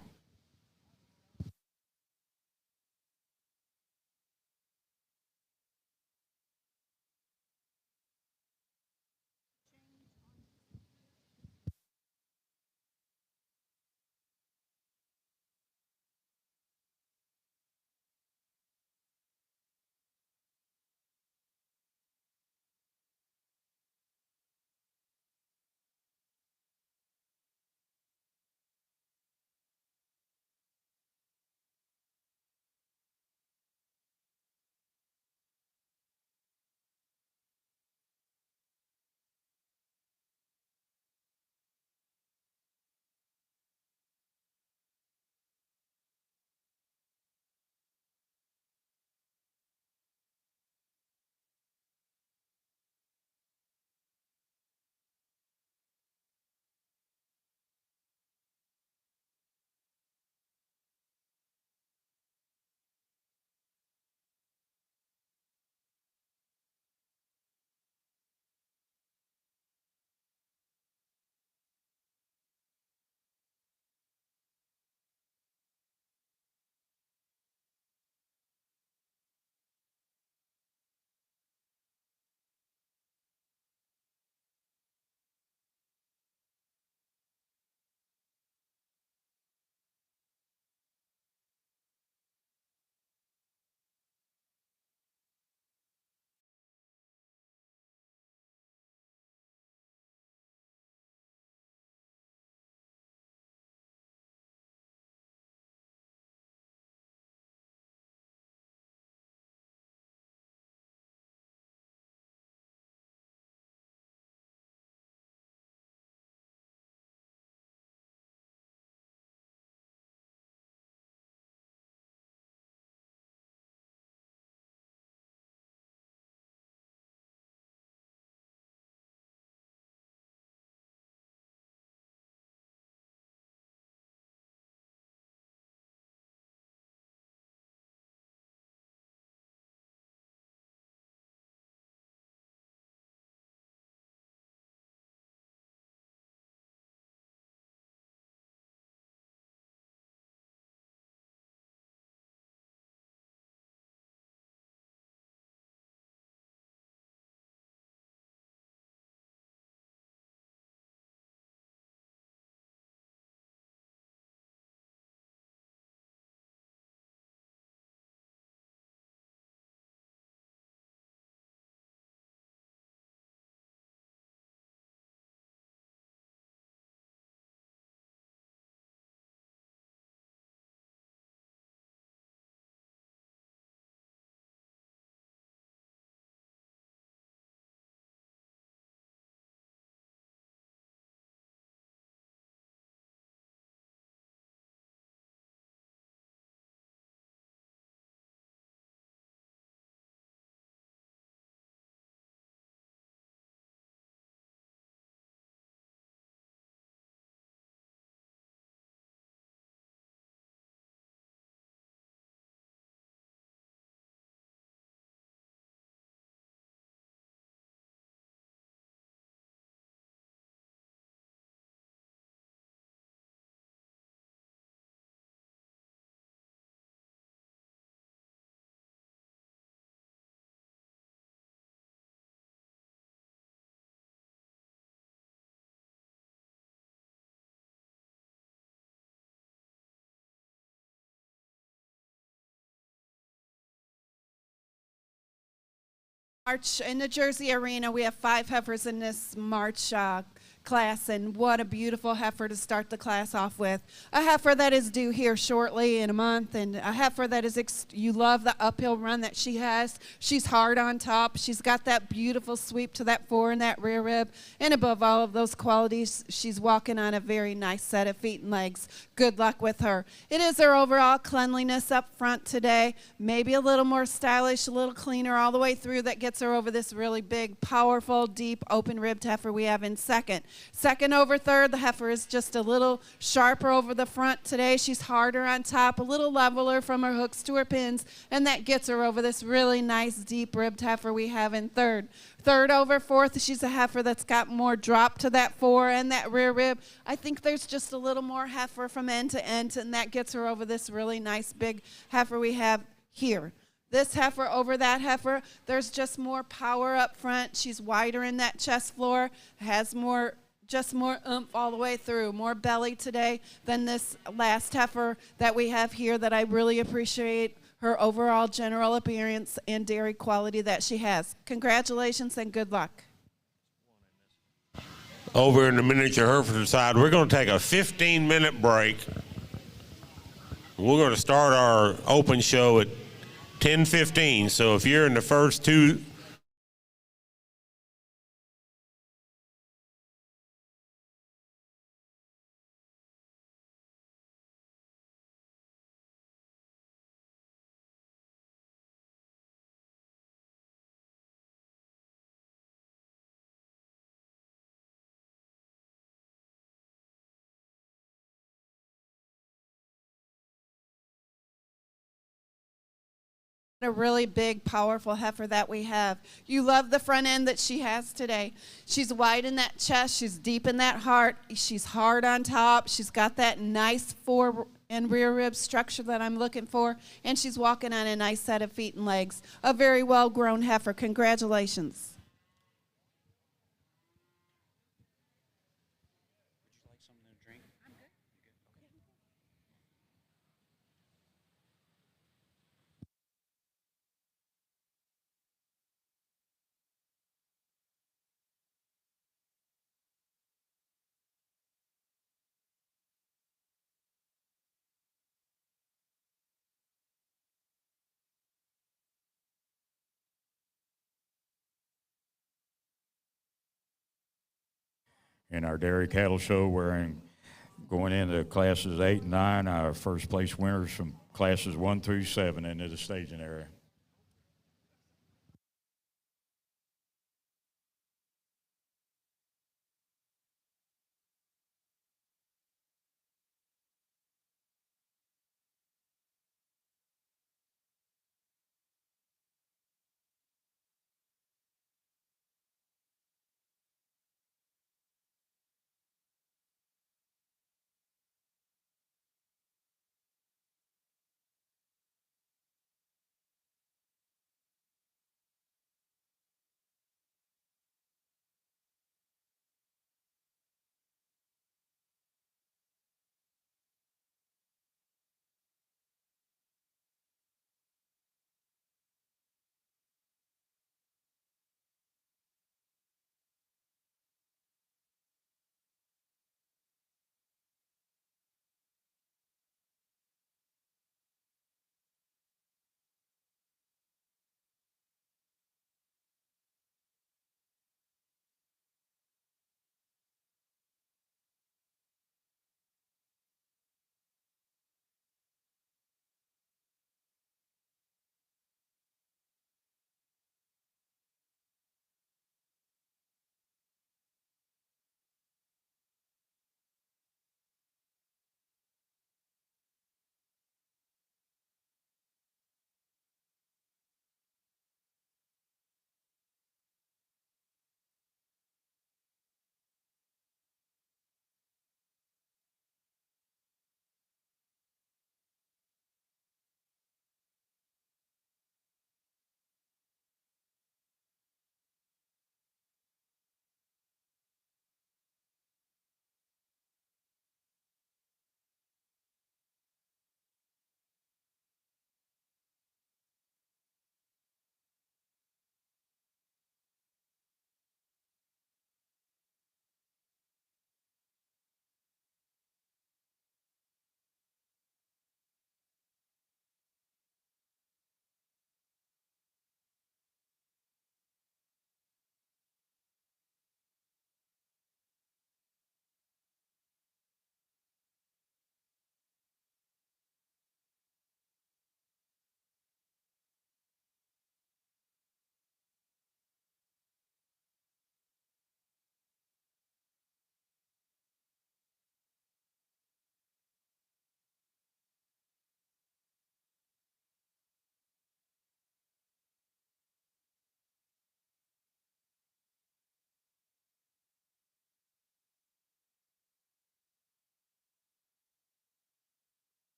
S2: March in the Jersey Arena. We have 5 heifers in this March class, and what a beautiful heifer to start the class off with. A heifer that is due here shortly in a month, and a heifer that is, you love the uphill run that she has. She's hard on top. She's got that beautiful sweep to that fore and that rear rib, and above all of those qualities, she's walking on a very nice set of feet and legs. Good luck with her. It is her overall cleanliness up front today, maybe a little more stylish, a little cleaner all the way through, that gets her over this really big, powerful, deep, open-ribbed heifer we have in second. Second over third, the heifer is just a little sharper over the front today. She's harder on top, a little leveler from her hooks to her pins, and that gets her over this really nice, deep-ribbed heifer we have in third. Third over fourth, she's a heifer that's got more drop to that fore and that rear rib. I think there's just a little more heifer from end to end, and that gets her over this really nice, big heifer we have here. This heifer over that heifer, there's just more power up front. She's wider in that chest floor, has more oomph all the way through, more belly today than this last heifer that we have here, that I really appreciate her overall general appearance and dairy quality that she has. Congratulations and good luck.
S4: Over in the miniature Hereford side, we're going to take a 15-minute break. We're going to start our open show at 10:15. So if you're in the first two
S2: A really big, powerful heifer that we have. You love the front end that she has today. She's wide in that chest. She's deep in that heart. She's hard on top. She's got that nice fore and rear rib structure that I'm looking for, and she's walking on a nice set of feet and legs. A very well-grown heifer. Congratulations.
S1: In our dairy cattle show, going into classes 8 and 9, our first place winners from classes 1 through 7 into the staging area.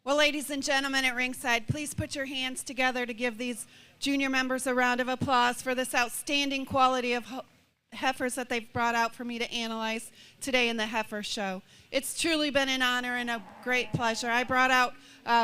S2: Well, ladies and gentlemen at ringside, please put your hands together to give these junior members a round of applause for this outstanding quality of heifers that they've brought out for me to analyze today in the Heifer Show. It's truly been an honor and a great pleasure. I brought out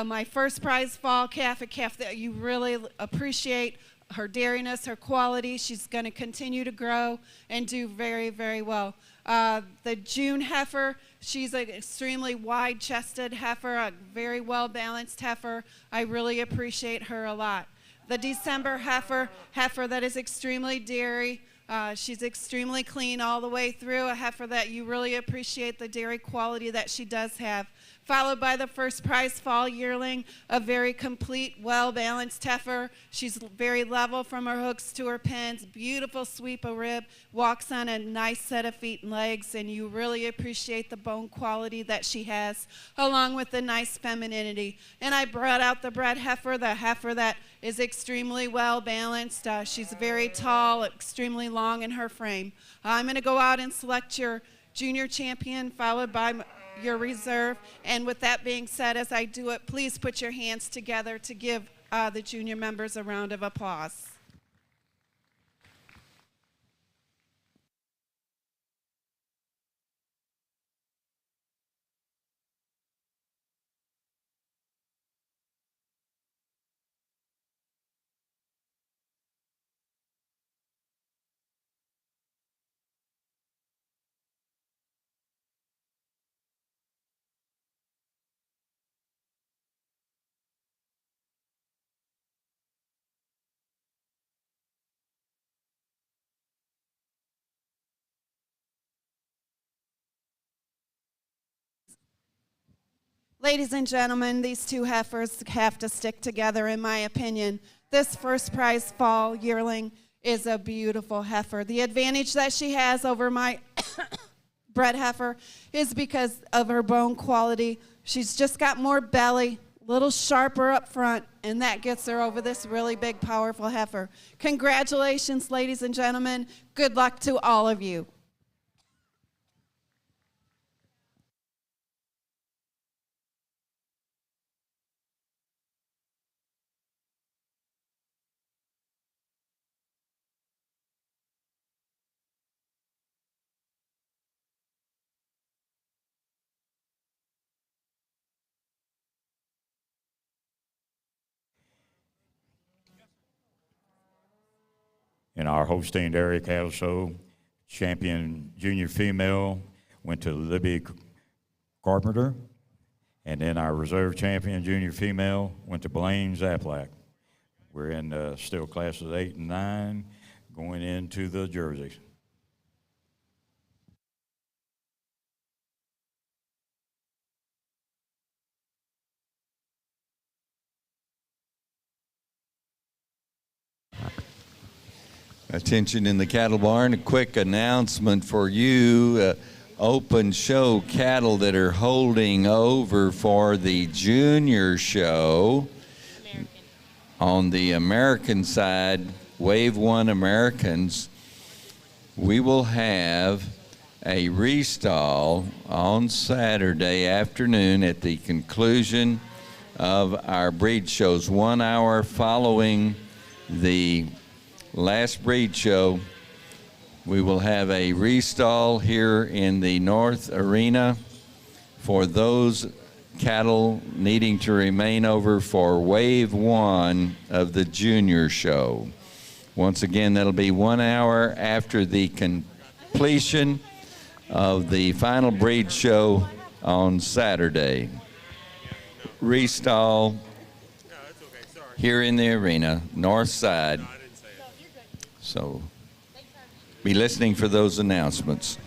S2: my first prize fall calf, a calf that you really appreciate, her dairiness, her quality. She's going to continue to grow and do very, very well. The June heifer, she's an extremely wide-chested heifer, a very well-balanced heifer. I really appreciate her a lot. The December heifer that is extremely dairy. She's extremely clean all the way through, a heifer that you really appreciate the dairy quality that she does have. Followed by the first prize fall yearling, a very complete, well-balanced heifer. She's very level from her hooks to her pins, beautiful sweep of rib, walks on a nice set of feet and legs, and you really appreciate the bone quality that she has, along with the nice femininity. And I brought out the bred heifer, the heifer that is extremely well-balanced. She's very tall, extremely long in her frame. I'm going to go out and select your junior champion, followed by your reserve. And with that being said, as I do it, please put your hands together to give the junior members a round of applause. Ladies and gentlemen, these two heifers have to stick together, in my opinion. This first prize fall yearling is a beautiful heifer. The advantage that she has over my bred heifer is because of her bone quality. She's just got more belly, a little sharper up front, and that gets her over this really big, powerful heifer. Congratulations, ladies and gentlemen. Good luck to all of you.
S1: In our Holstein Dairy Cattle Show, champion junior female went to Libby Carpenter, and then our reserve champion junior female went to Blaine Zaplak. We're in still classes 8 and 9, going into the jerseys.
S5: Attention in the cattle barn, a quick announcement for you. Open show cattle that are holding over for the junior show. On the American side, Wave 1 Americans, we will have a restall on Saturday afternoon at the conclusion of our breed shows, 1 hour following the last breed show. We will have a restall here in the North Arena for those cattle needing to remain over for Wave 1 of the junior show. Once again, that'll be 1 hour after the completion of the final breed show on Saturday. Restall here in the arena, north side. So be listening for those announcements.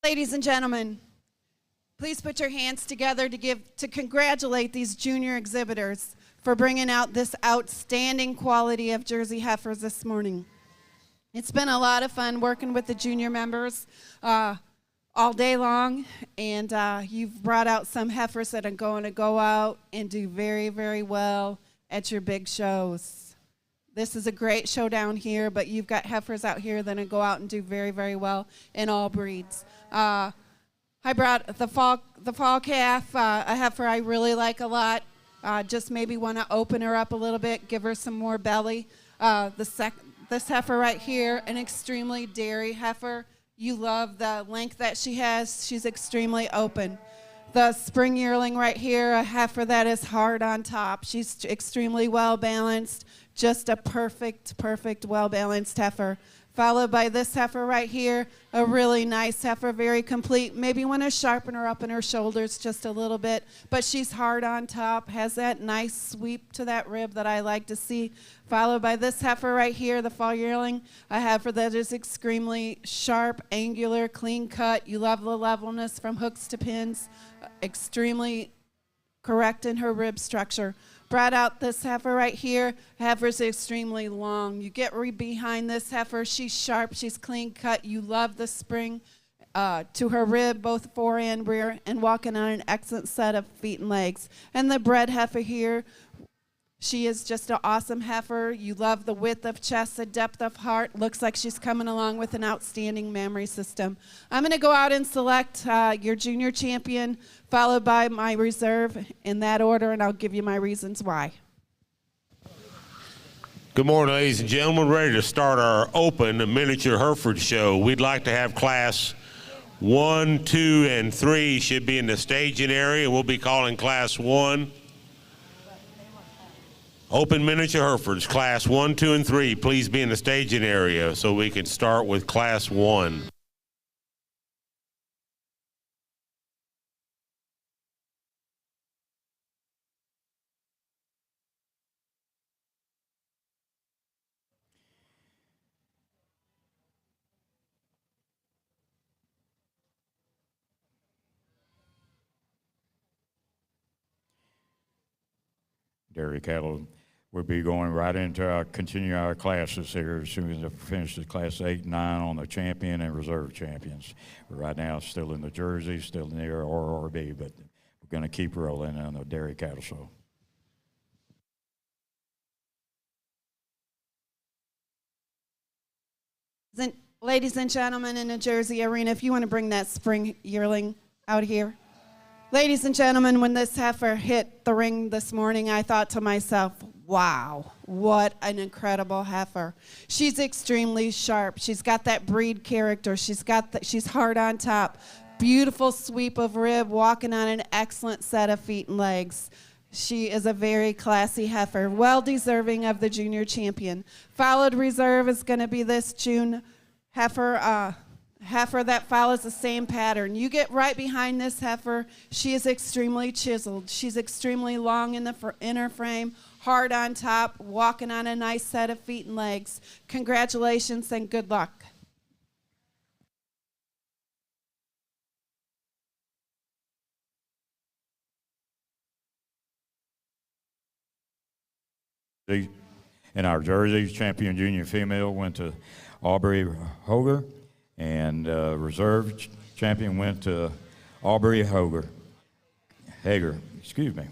S2: Ladies and gentlemen, please put your hands together to congratulate these junior exhibitors for bringing out this outstanding quality of Jersey heifers this morning. It's been a lot of fun working with the junior members all day long, and you've brought out some heifers that are going to go out and do very, very well at your big shows. This is a great show down here, but you've got heifers out here that are going to go out and do very, very well in all breeds. I brought the fall calf, a heifer I really like a lot. Just maybe want to open her up a little bit, give her some more belly. This heifer right here, an extremely dairy heifer. You love the length that she has. She's extremely open. The spring yearling right here, a heifer that is hard on top. She's extremely well balanced, just a perfect, well balanced heifer. Followed by this heifer right here, a really nice heifer, very complete. Maybe want to sharpen her up in her shoulders just a little bit, but she's hard on top, has that nice sweep to that rib that I like to see. Followed by this heifer right here, the fall yearling, a heifer that is extremely sharp, angular, clean cut. You love the levelness from hooks to pins, extremely correct in her rib structure. Brought out this heifer right here. Heifer's extremely long. You get behind this heifer. She's sharp. She's clean cut. You love the spring to her rib, both fore and rear, and walking on an excellent set of feet and legs. And the bred heifer here, she is just an awesome heifer. You love the width of chest, the depth of heart. Looks like she's coming along with an outstanding mammary system. I'm going to go out and select your junior champion, followed by my reserve in that order, and I'll give you my reasons why.
S4: Good morning, ladies and gentlemen. We're ready to start our open miniature Hereford show. We'd like to have class 1, 2, and 3 should be in the staging area. We'll be calling class 1. Open miniature Herefords, class 1, 2, and 3. Please be in the staging area so we can start with class 1.
S1: Dairy cattle. We'll be going right into continue our classes here as soon as we finish the class 8 and 9 on the champion and reserve champions. We're right now still in the Jersey, still near AO&B, but we're going to keep rolling on the dairy cattle show.
S2: Ladies and gentlemen in the Jersey arena, if you want to bring that spring yearling out here. Ladies and gentlemen, when this heifer hit the ring this morning, I thought to myself, wow, what an incredible heifer. She's extremely sharp. She's got that breed character. She's hard on top. Beautiful sweep of rib, walking on an excellent set of feet and legs. She is a very classy heifer, well deserving of the junior champion. Followed reserve is going to be this June heifer that follows the same pattern. You get right behind this heifer. She is extremely chiseled. She's extremely long in the inner frame, hard on top, walking on a nice set of feet and legs. Congratulations and good luck.
S1: In our Jersey, champion junior female went to Aubrey Hoger. And reserve champion went to Aubrey Hager. Excuse me.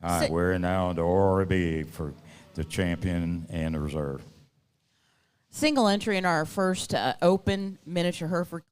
S1: All right, we're now into AO&B for the champion and the reserve.
S6: Single entry in our first open miniature Hereford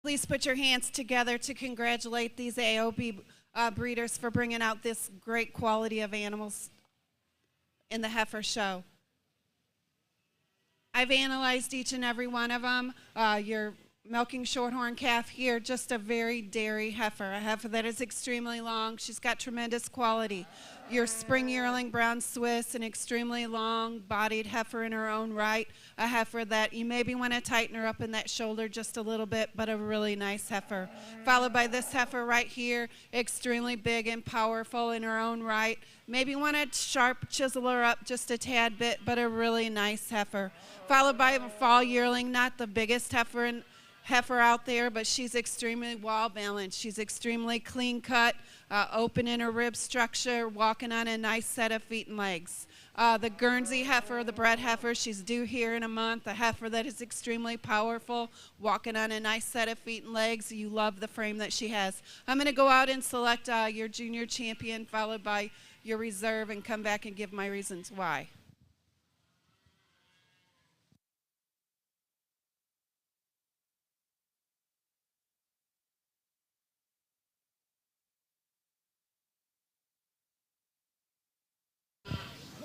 S2: Please put your hands together to congratulate these AO&B breeders for bringing out this great quality of animals in the heifer show. I've analyzed each and every one of them. Your milking shorthorn calf here, just a very dairy heifer, a heifer that is extremely long. She's got tremendous quality. Your spring yearling brown Swiss, an extremely long-bodied heifer in her own right, a heifer that you maybe want to tighten her up in that shoulder just a little bit, but a really nice heifer. Followed by this heifer right here, extremely big and powerful in her own right. Maybe want to sharp chisel her up just a tad bit, but a really nice heifer. Followed by a fall yearling, not the biggest heifer out there, but she's extremely well balanced. She's extremely clean cut, open in her rib structure, walking on a nice set of feet and legs. The Guernsey heifer, the bred heifer, she's due here in a month, a heifer that is extremely powerful, walking on a nice set of feet and legs. You love the frame that she has. I'm going to go out and select your junior champion, followed by your reserve, and come back and give my reasons why.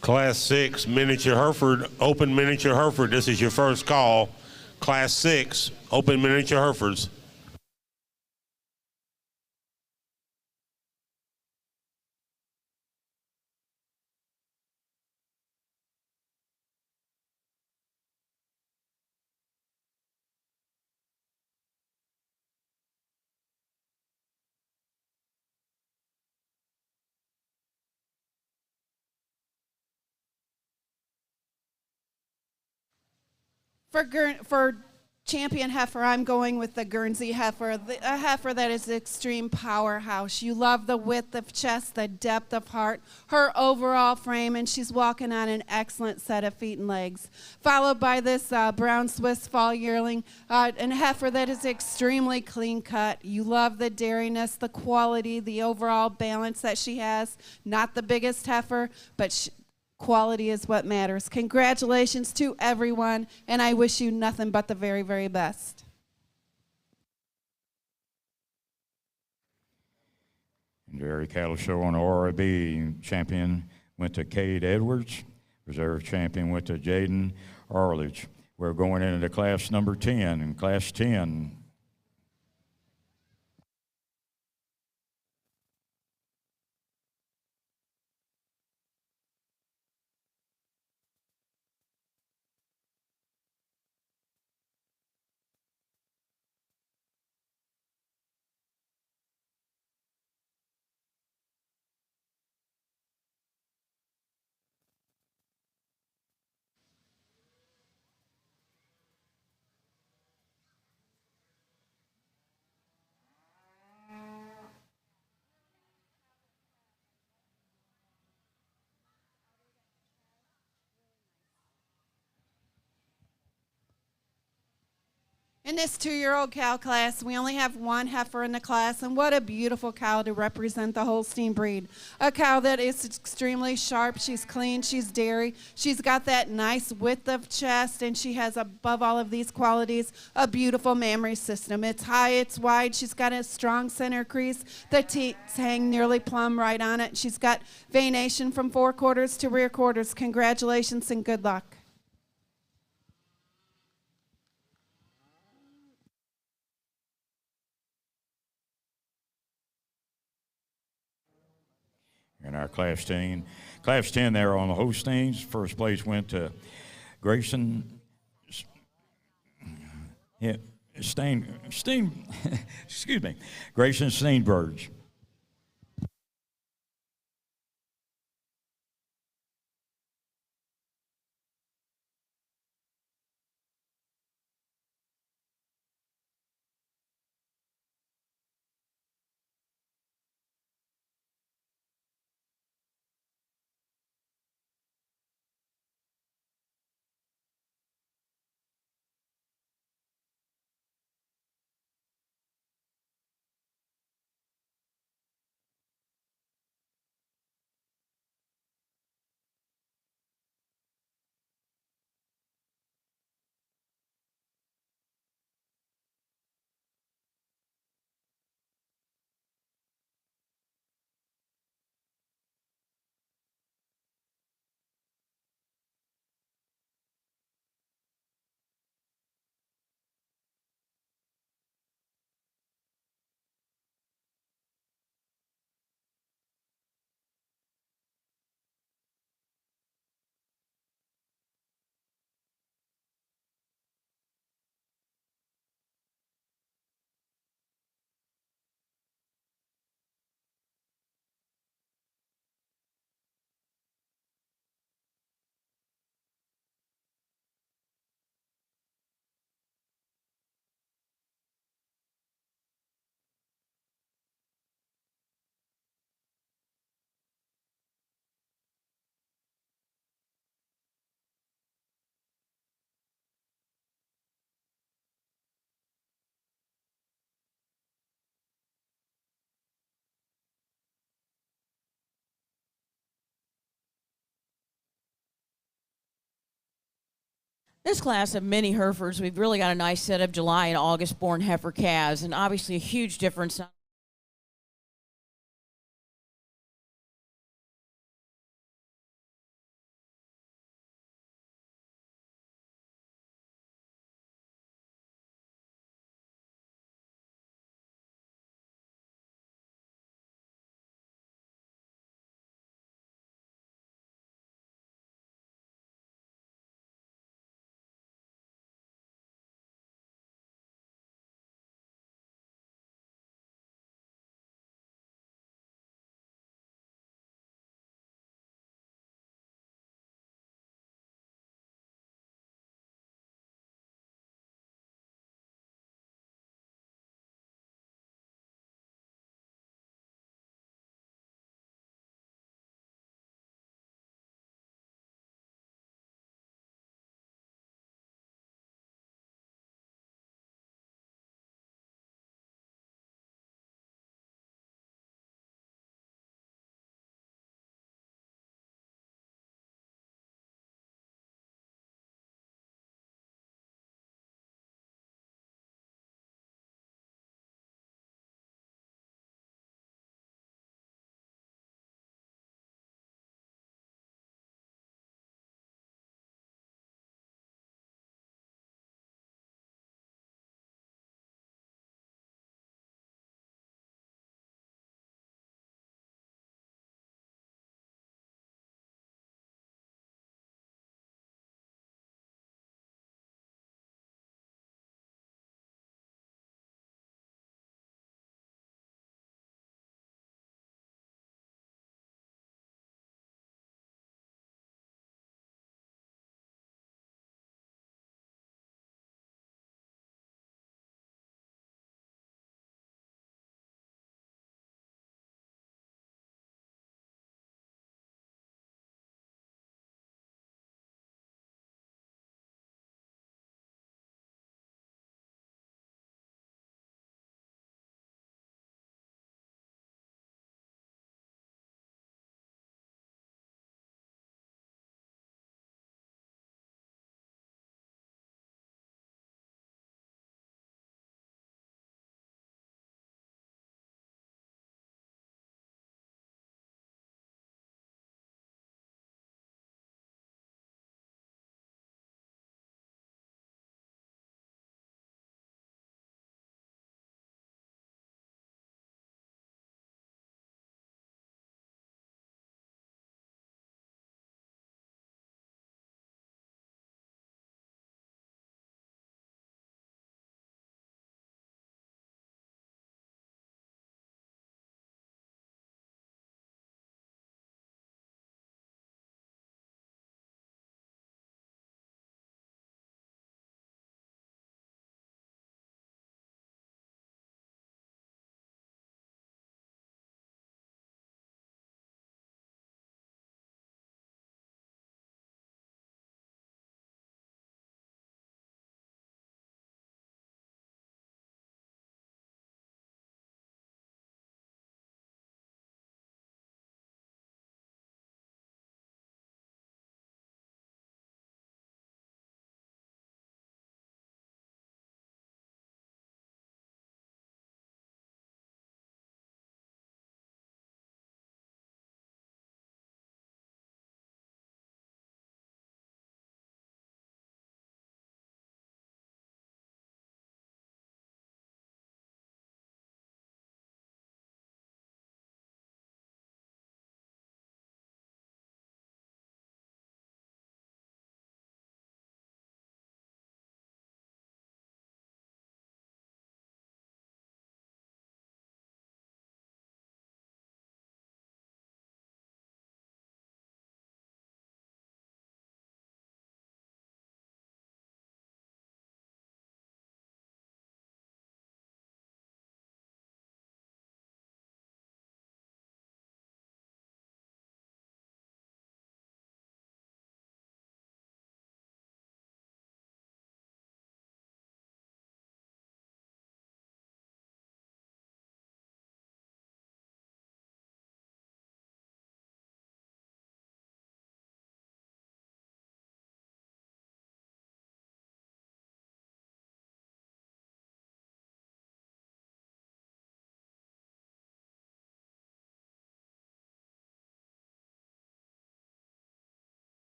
S4: Class 6 miniature Hereford, open miniature Hereford. This is your first call. Class 6 open miniature Herefords.
S2: For champion heifer, I'm going with the Guernsey heifer, a heifer that is an extreme powerhouse. You love the width of chest, the depth of heart, her overall frame, and she's walking on an excellent set of feet and legs. Followed by this brown Swiss fall yearling, a heifer that is extremely clean cut. You love the dairiness, the quality, the overall balance that she has. Not the biggest heifer, but quality is what matters. Congratulations to everyone, and I wish you nothing but the very, very best.
S1: Dairy Cattle Show on AO&B champion went to Cade Edwards. Reserve champion went to Jaden Arledge. We're going into class number 10. In class 10,
S2: In this 2-year-old cow class, we only have one heifer in the class, and what a beautiful cow to represent the Holstein breed. A cow that is extremely sharp, she's clean, she's dairy, she's got that nice width of chest, and she has, above all of these qualities, a beautiful mammary system. It's high, it's wide, she's got a strong center crease, the teats hang nearly plumb right on it. She's got venation from forequarters to rear quarters. Congratulations and good luck.
S1: in our class 10. Class 10 there on the Holsteins. First place went to Grayson excuse me, Grayson Steinberg.
S6: This class of mini Herefords, we've really got a nice set of July and August born heifer calves, and obviously a huge difference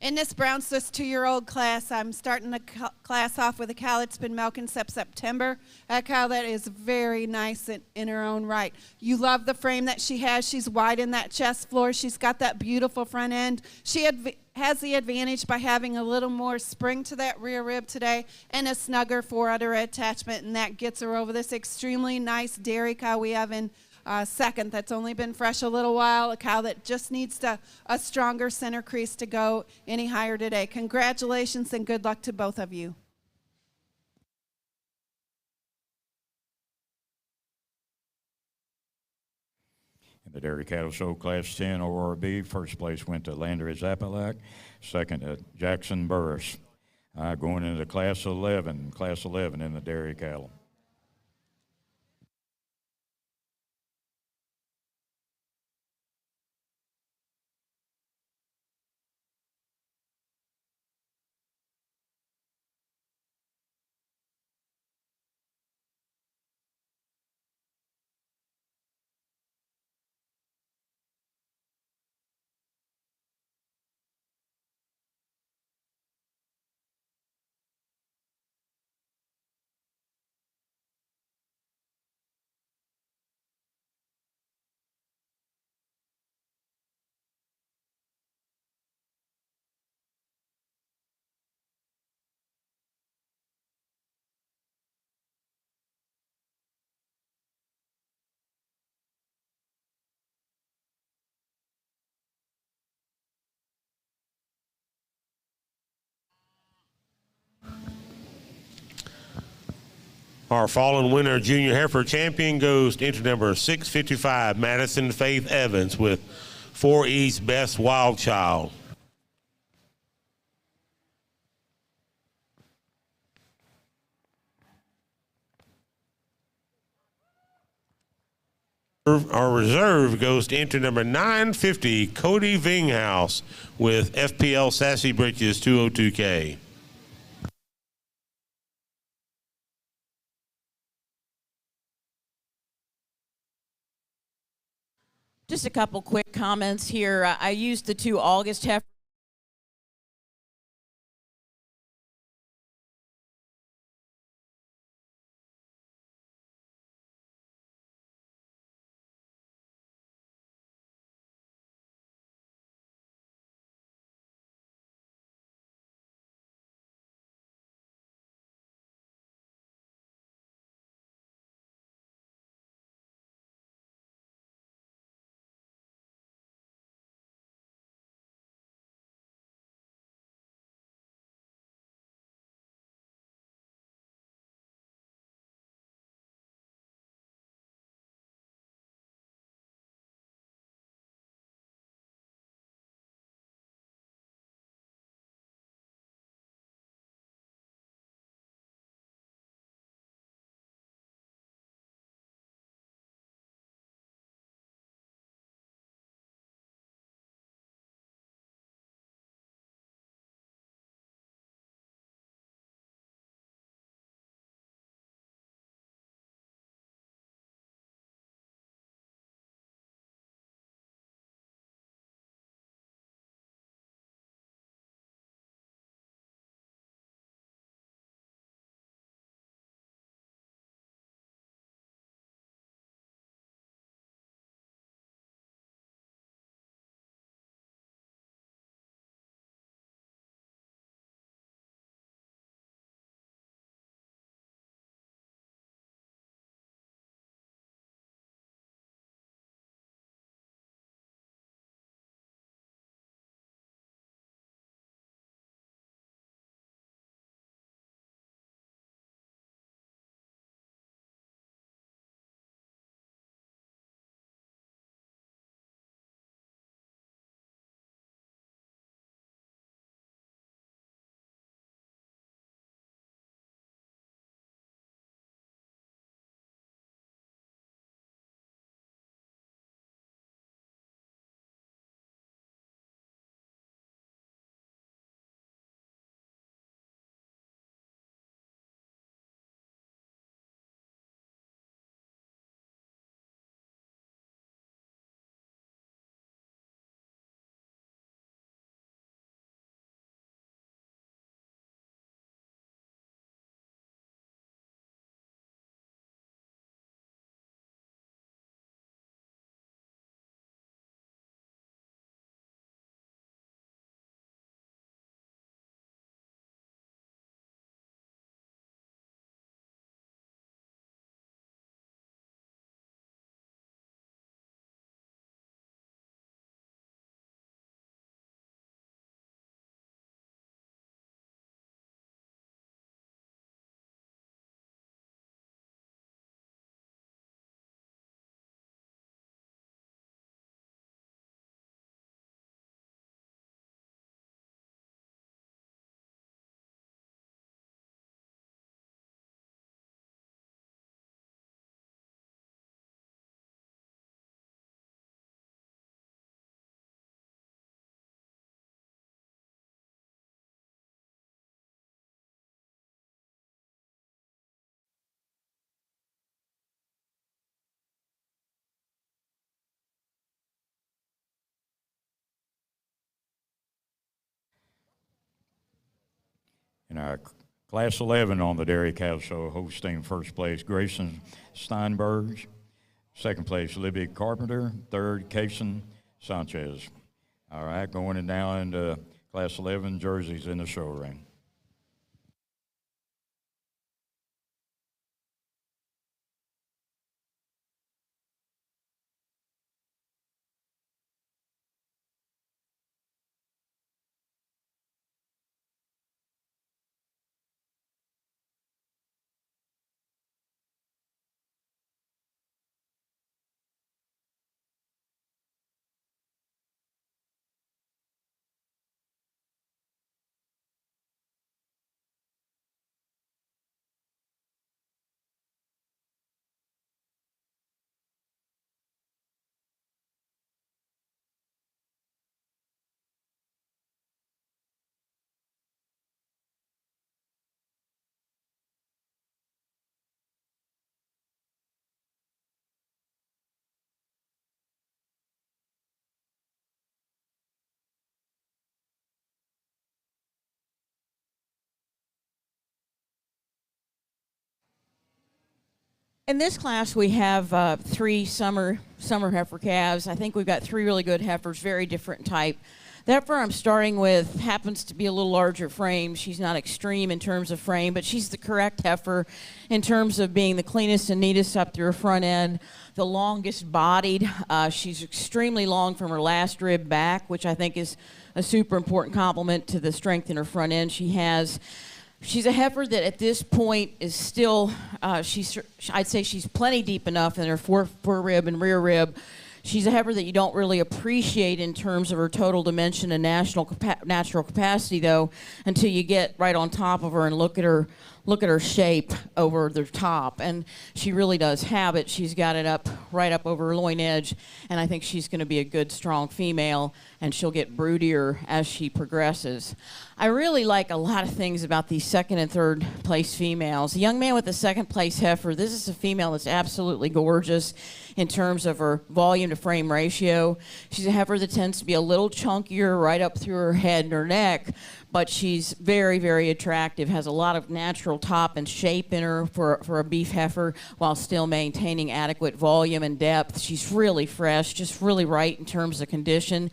S2: In this brown Swiss 2-year-old class, I'm starting the class off with a cow that's been milking since September. A cow that is very nice in her own right. You love the frame that she has. She's wide in that chest floor. She's got that beautiful front end. She has the advantage by having a little more spring to that rear rib today and a snugger forudder attachment, and that gets her over this extremely nice dairy cow we have in second that's only been fresh a little while, a cow that just needs a stronger center crease to go any higher today. Congratulations and good luck to both of you.
S1: In the Dairy Cattle Show Class 10 ORB, first place went to Landry Zapalak, second to Jackson Burris. Going into Class 11 in the Dairy Cattle.
S4: Our fallen winner junior heifer champion goes to entry number 655, Madison Faith Evans, with 4 East Best Wild Child. Our reserve goes to entry number 950, Cody Vinghouse, with FPL Sassy Britches 202K.
S6: Just a couple quick comments here. I used the 2 August heifers.
S1: In our Class 11 on the Dairy Cow Show, Holstein first place, Grayson Steinberg. Second place, Libby Carpenter. Third, Kason Sanchez. All right, going in now into Class 11 jerseys in the show ring.
S6: In this class, we have three summer heifer calves. I think we've got three really good heifers, very different type. The heifer I'm starting with happens to be a little larger frame. She's not extreme in terms of frame, but she's the correct heifer in terms of being the cleanest and neatest up through her front end, the longest bodied. She's extremely long from her last rib back, which I think is a super important complement to the strength in her front end she has. She's a heifer that at this point is still, I'd say she's plenty deep enough in her fore rib and rear rib. She's a heifer that you don't really appreciate in terms of her total dimension and natural capacity, though, until you get right on top of her and look at her shape over the top. And she really does have it. She's got it up right up over her loin edge, and I think she's going to be a good, strong female, and she'll get broodier as she progresses. I really like a lot of things about these second and third place females. The young man with the second place heifer, this is a female that's absolutely gorgeous in terms of her volume to frame ratio. She's a heifer that tends to be a little chunkier right up through her head and her neck, but she's very, very attractive, has a lot of natural top and shape in her for a beef heifer while still maintaining adequate volume and depth. She's really fresh, just really right in terms of condition.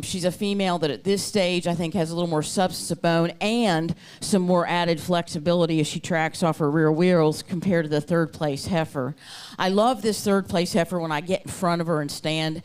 S6: She's a female that at this stage I think has a little more substance of bone and some more added flexibility as she tracks off her rear wheels compared to the third place heifer. I love this third place heifer when I get in front of her and stand.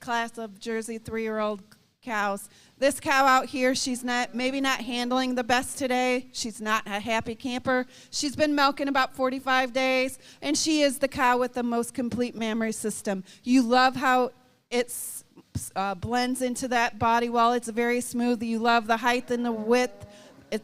S2: class of Jersey 3-year-old cows. This cow out here, she's maybe not handling the best today. She's not a happy camper. She's been milking about 45 days, and she is the cow with the most complete mammary system. You love how it blends into that body wall. It's very smooth. You love the height and the width.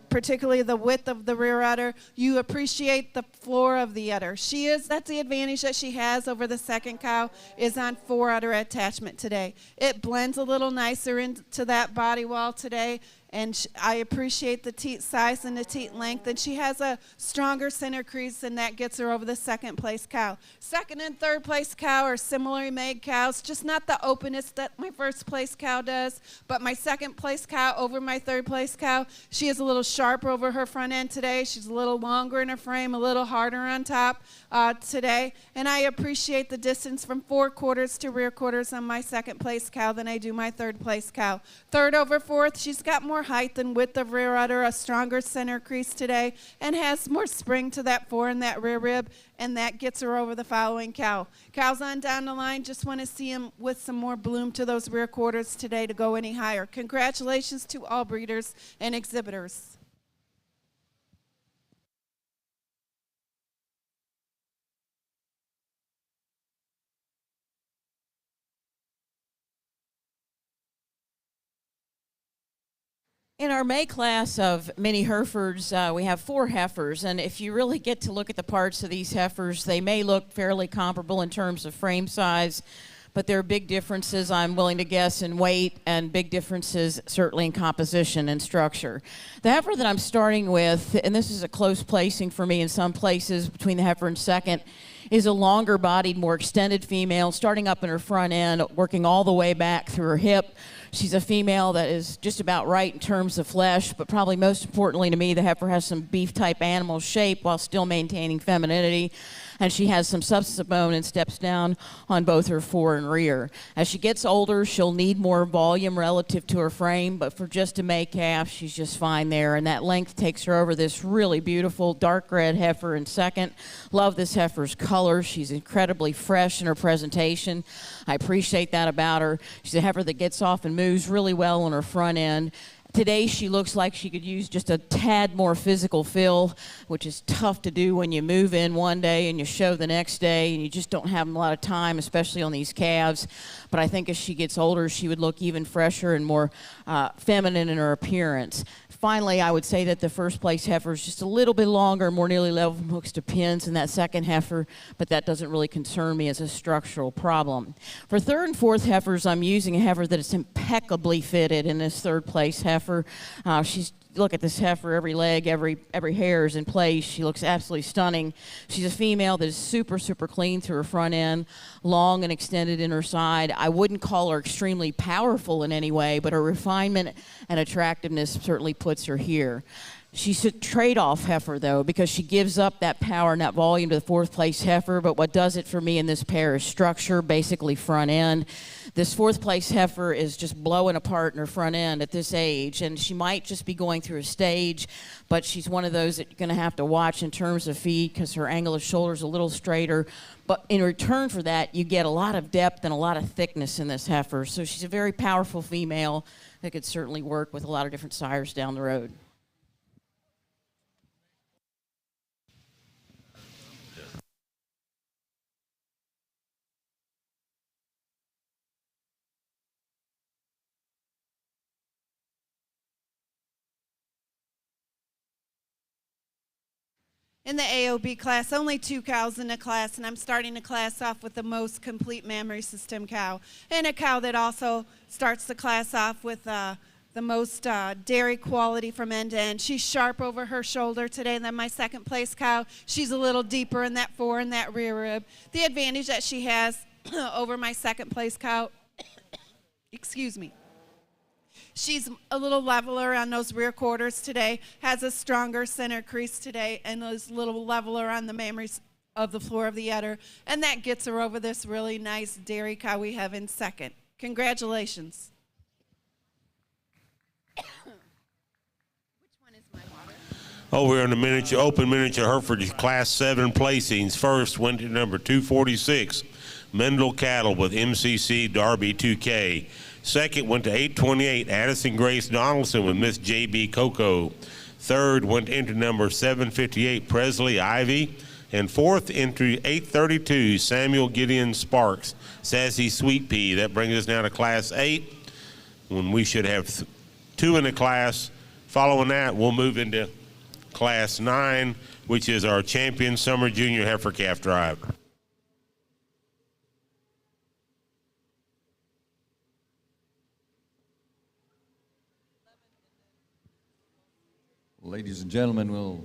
S2: Particularly the width of the rear udder. You appreciate the floor of the udder. That's the advantage that she has over the second cow, is on 4 udder attachment today. It blends a little nicer into that body wall today, and I appreciate the teat size and the teat length, and she has a stronger center crease, and that gets her over the second place cow. Second and third place cow are similarly made cows, just not the openness that my first place cow does, but my second place cow over my third place cow, she is a little sharper over her front end today. She's a little longer in her frame, a little harder on top today, and I appreciate the distance from fore quarters to rear quarters on my second place cow than I do my third place cow. Third over fourth, she's got more height and width of rear udder, a stronger center crease today, and has more spring to that fore and that rear rib, and that gets her over the following cow. Cows on down the line, just want to see them with some more bloom to those rear quarters today to go any higher. Congratulations to all breeders and exhibitors.
S6: In our May class of mini Herefords, we have 4 Heifers, and if you really get to look at the parts of these Heifers, they may look fairly comparable in terms of frame size, but there are big differences, I'm willing to guess, in weight, and big differences certainly in composition and structure. The Heifer that I'm starting with, and this is a close placing for me in some places between the Heifer and second, is a longer bodied, more extended female, starting up in her front end, working all the way back through her hip. She's a female that is just about right in terms of flesh, but probably most importantly to me, the Heifer has some beef-type animal shape while still maintaining femininity, and she has some substance of bone and steps down on both her fore and rear. As she gets older, she'll need more volume relative to her frame, but for just a May calf, she's just fine there, and that length takes her over this really beautiful dark red Heifer in second. Love this Heifer's color. She's incredibly fresh in her presentation. I appreciate that about her. She's a Heifer that gets off and moves really well on her front end. Today she looks like she could use just a tad more physical fill, which is tough to do when you move in one day and you show the next day and you just don't have a lot of time, especially on these calves. But I think as she gets older, she would look even fresher and more feminine in her appearance. Finally, I would say that the first place Heifer is just a little bit longer, more nearly level from hooks to pins than that second Heifer, but that doesn't really concern me as a structural problem. For third and fourth Heifers, I'm using a Heifer that is impeccably fitted in this third place Heifer. Look at this Heifer, every leg, every hair is in place. She looks absolutely stunning. She's a female that is super, super clean through her front end, long and extended in her side. I wouldn't call her extremely powerful in any way, but her refinement and attractiveness certainly puts her here. She's a trade-off Heifer, though, because she gives up that power and that volume to the fourth place Heifer, but what does it for me in this pair is structure, basically front end. This fourth place Heifer is just blowing apart in her front end at this age, and she might just be going through a stage, but she's one of those that you're going to have to watch in terms of feed because her angle of shoulder is a little straighter. But in return for that, you get a lot of depth and a lot of thickness in this Heifer. So she's a very powerful female that could certainly work with a lot of different sires down the road.
S2: In the AO&B class, only 2 cows in the class, and I'm starting the class off with the most complete mammary system cow. And a cow that also starts the class off with the most dairy quality from end to end. She's sharp over her shoulder today, and then my second place cow, she's a little deeper in that fore and that rear rib. The advantage that she has over my second place cow, excuse me, she's a little leveler on those rear quarters today, has a stronger center crease today, and is a little leveler on the mammaries of the floor of the udder, and that gets her over this really nice dairy cow we have in second. Congratulations. Which one is my water?
S4: Over in the open miniature Hereford Class 7 placings. First went to number 246, Mendel Cattle with MCC Darby 2K. Second went to 828 Addison Grace Donaldson with Miss JB Coco. Third went to entry number 758 Presley Ivy. And fourth entry 832 Samuel Gideon Sparks Sassy Sweet Pea. That brings us now to Class 8, when we should have two in the class. Following that, we'll move into Class 9, which is our champion summer junior heifer calf drive.
S5: Ladies and gentlemen, we'll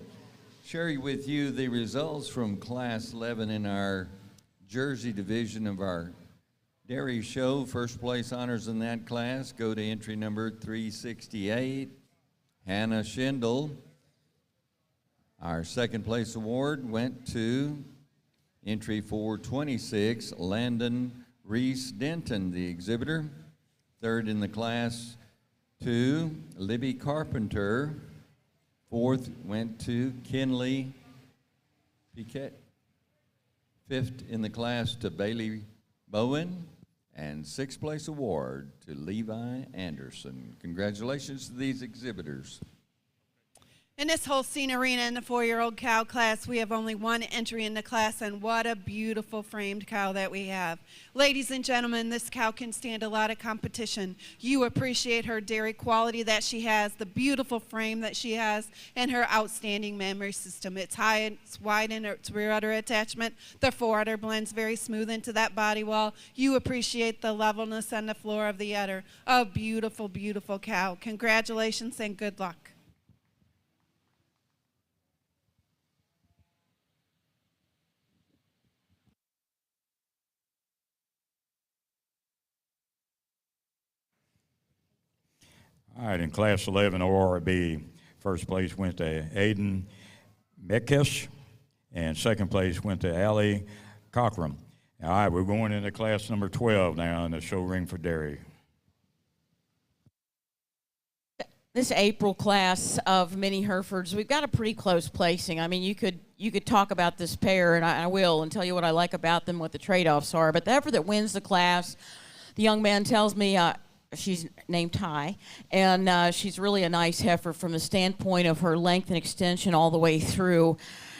S5: share with you the results from Class 11 in our Jersey division of our dairy show. First place honors in that class go to entry number 368, Hannah Schindel. Our second place award went to entry 426, Landon Reese Denton, the exhibitor. Third in the class to Libby Carpenter. Fourth went to Kinley Piquet. Fifth in the class to Bailey Bowen. And sixth place award to Levi Anderson. Congratulations to these exhibitors.
S2: In this Holstein arena in the 4-year-old cow class, we have only one entry in the class, and what a beautiful framed cow that we have. Ladies and gentlemen, this cow can stand a lot of competition. You appreciate her dairy quality that she has, the beautiful frame that she has, and her outstanding memory system. It's high, it's wide in its rear udder attachment. The fore udder blends very smooth into that body wall. You appreciate the levelness on the floor of the udder. A beautiful, beautiful cow. Congratulations and good luck.
S1: All right, in Class 11 ORB, first place went to Aiden Mekish, and second place went to Allie Cochran. All right, we're going into class number 12 now in the show ring for dairy.
S6: This April class of mini Herefords, we've got a pretty close placing. I mean, you could talk about this pair, and I will, and tell you what I like about them, what the trade-offs are. But the heifer that wins the class, the young man tells me she's named Ty, and she's really a nice heifer from the standpoint of her length and extension all the way through.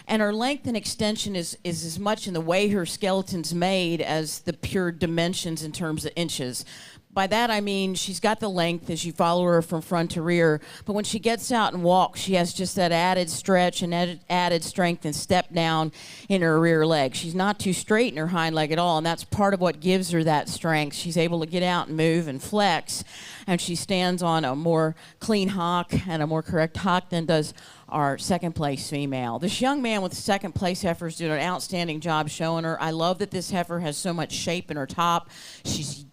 S6: And her length and extension is as much in the way her skeleton's made as the pure dimensions in terms of inches. By that I mean she's got the length as you follow her from front to rear, but when she gets out and walks, she has just that added stretch and added strength and step down in her rear leg. She's not too straight in her hind leg at all, and that's part of what gives her that strength. She's able to get out and move and flex, and she stands on a more clean hock and a more correct hock than does our second place female. This young man with the second place heifer is doing an outstanding job showing her. I love that this heifer has so much shape in her top. She's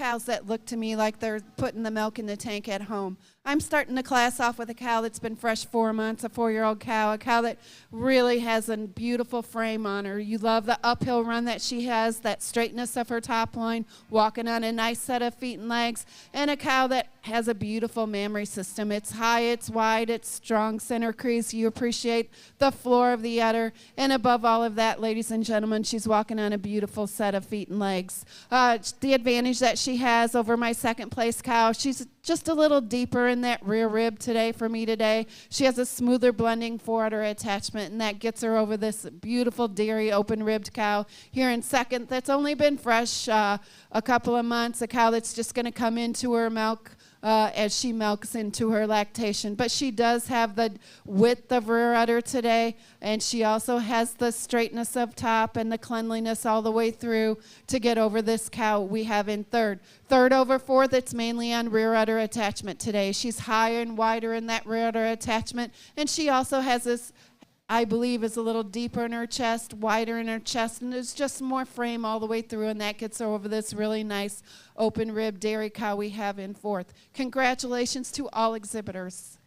S2: cows that look to me like they're putting the milk in the tank at home. I'm starting the class off with a cow that's been fresh 4 months, a 4-year-old cow, a cow that really has a beautiful frame on her. You love the uphill run that she has, that straightness of her top line, walking on a nice set of feet and legs, and a cow that has a beautiful mammary system. It's high, it's wide, it's strong center crease. You appreciate the floor of the udder, and above all of that, ladies and gentlemen, she's walking on a beautiful set of feet and legs. The advantage that she has over my second place cow, she's just a little deeper in that rear rib today for me today. She has a smoother blending forudder attachment, and that gets her over this beautiful dairy open-ribbed cow here in second that's only been fresh a couple of months, a cow that's just going to come into her milk as she milks into her lactation. But she does have the width of rear udder today, and she also has the straightness of top and the cleanliness all the way through to get over this cow we have in third. Third over fourth, it's mainly on rear udder attachment today. She's higher and wider in that rear udder attachment, and she also has this, I believe, is a little deeper in her chest, wider in her chest, and there's just more frame all the way through, and that gets her over this really nice open rib dairy cow we have in fourth. Congratulations to all exhibitors.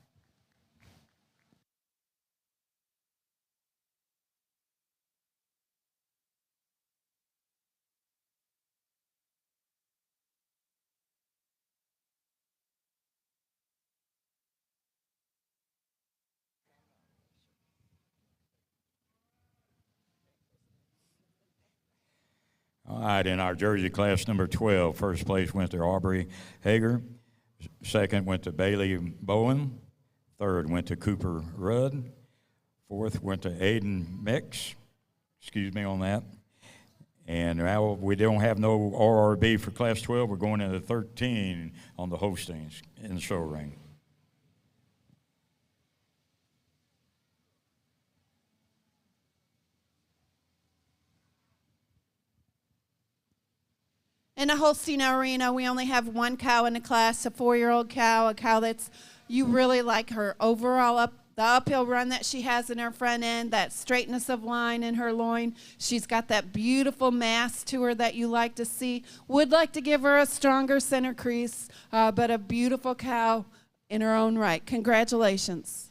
S1: All right, in our Jersey class number 12, first place went to Aubrey Hager. Second went to Bailey Bowen. Third went to Cooper Rudd. Fourth went to Aiden Mix. Excuse me on that. And now we don't have no RRB for class 12. We're going into 13 on the Holsteins in the show ring.
S2: In the Holstein arena, we only have one cow in the class, a 4-year-old cow, a cow that's, you really like her overall the uphill run that she has in her front end, that straightness of line in her loin. She's got that beautiful mass to her that you like to see. Would like to give her a stronger center crease, but a beautiful cow in her own right. Congratulations.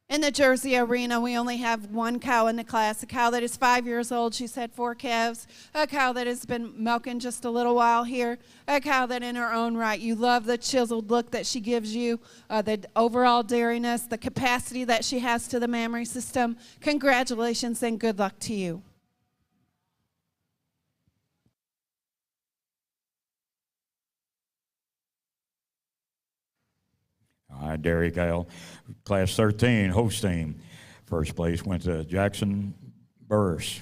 S2: In the Jersey arena, we only have one cow in the class, a cow that is 5 years old. She's had 4 calves, a cow that has been milking just a little while here, a cow that in her own right, you love the chiseled look that she gives you, the overall dairiness, the capacity that she has to the mammary system. Congratulations and good luck to you.
S1: All right, dairy cow, class 13, Holstein. First place went to Jackson Burris.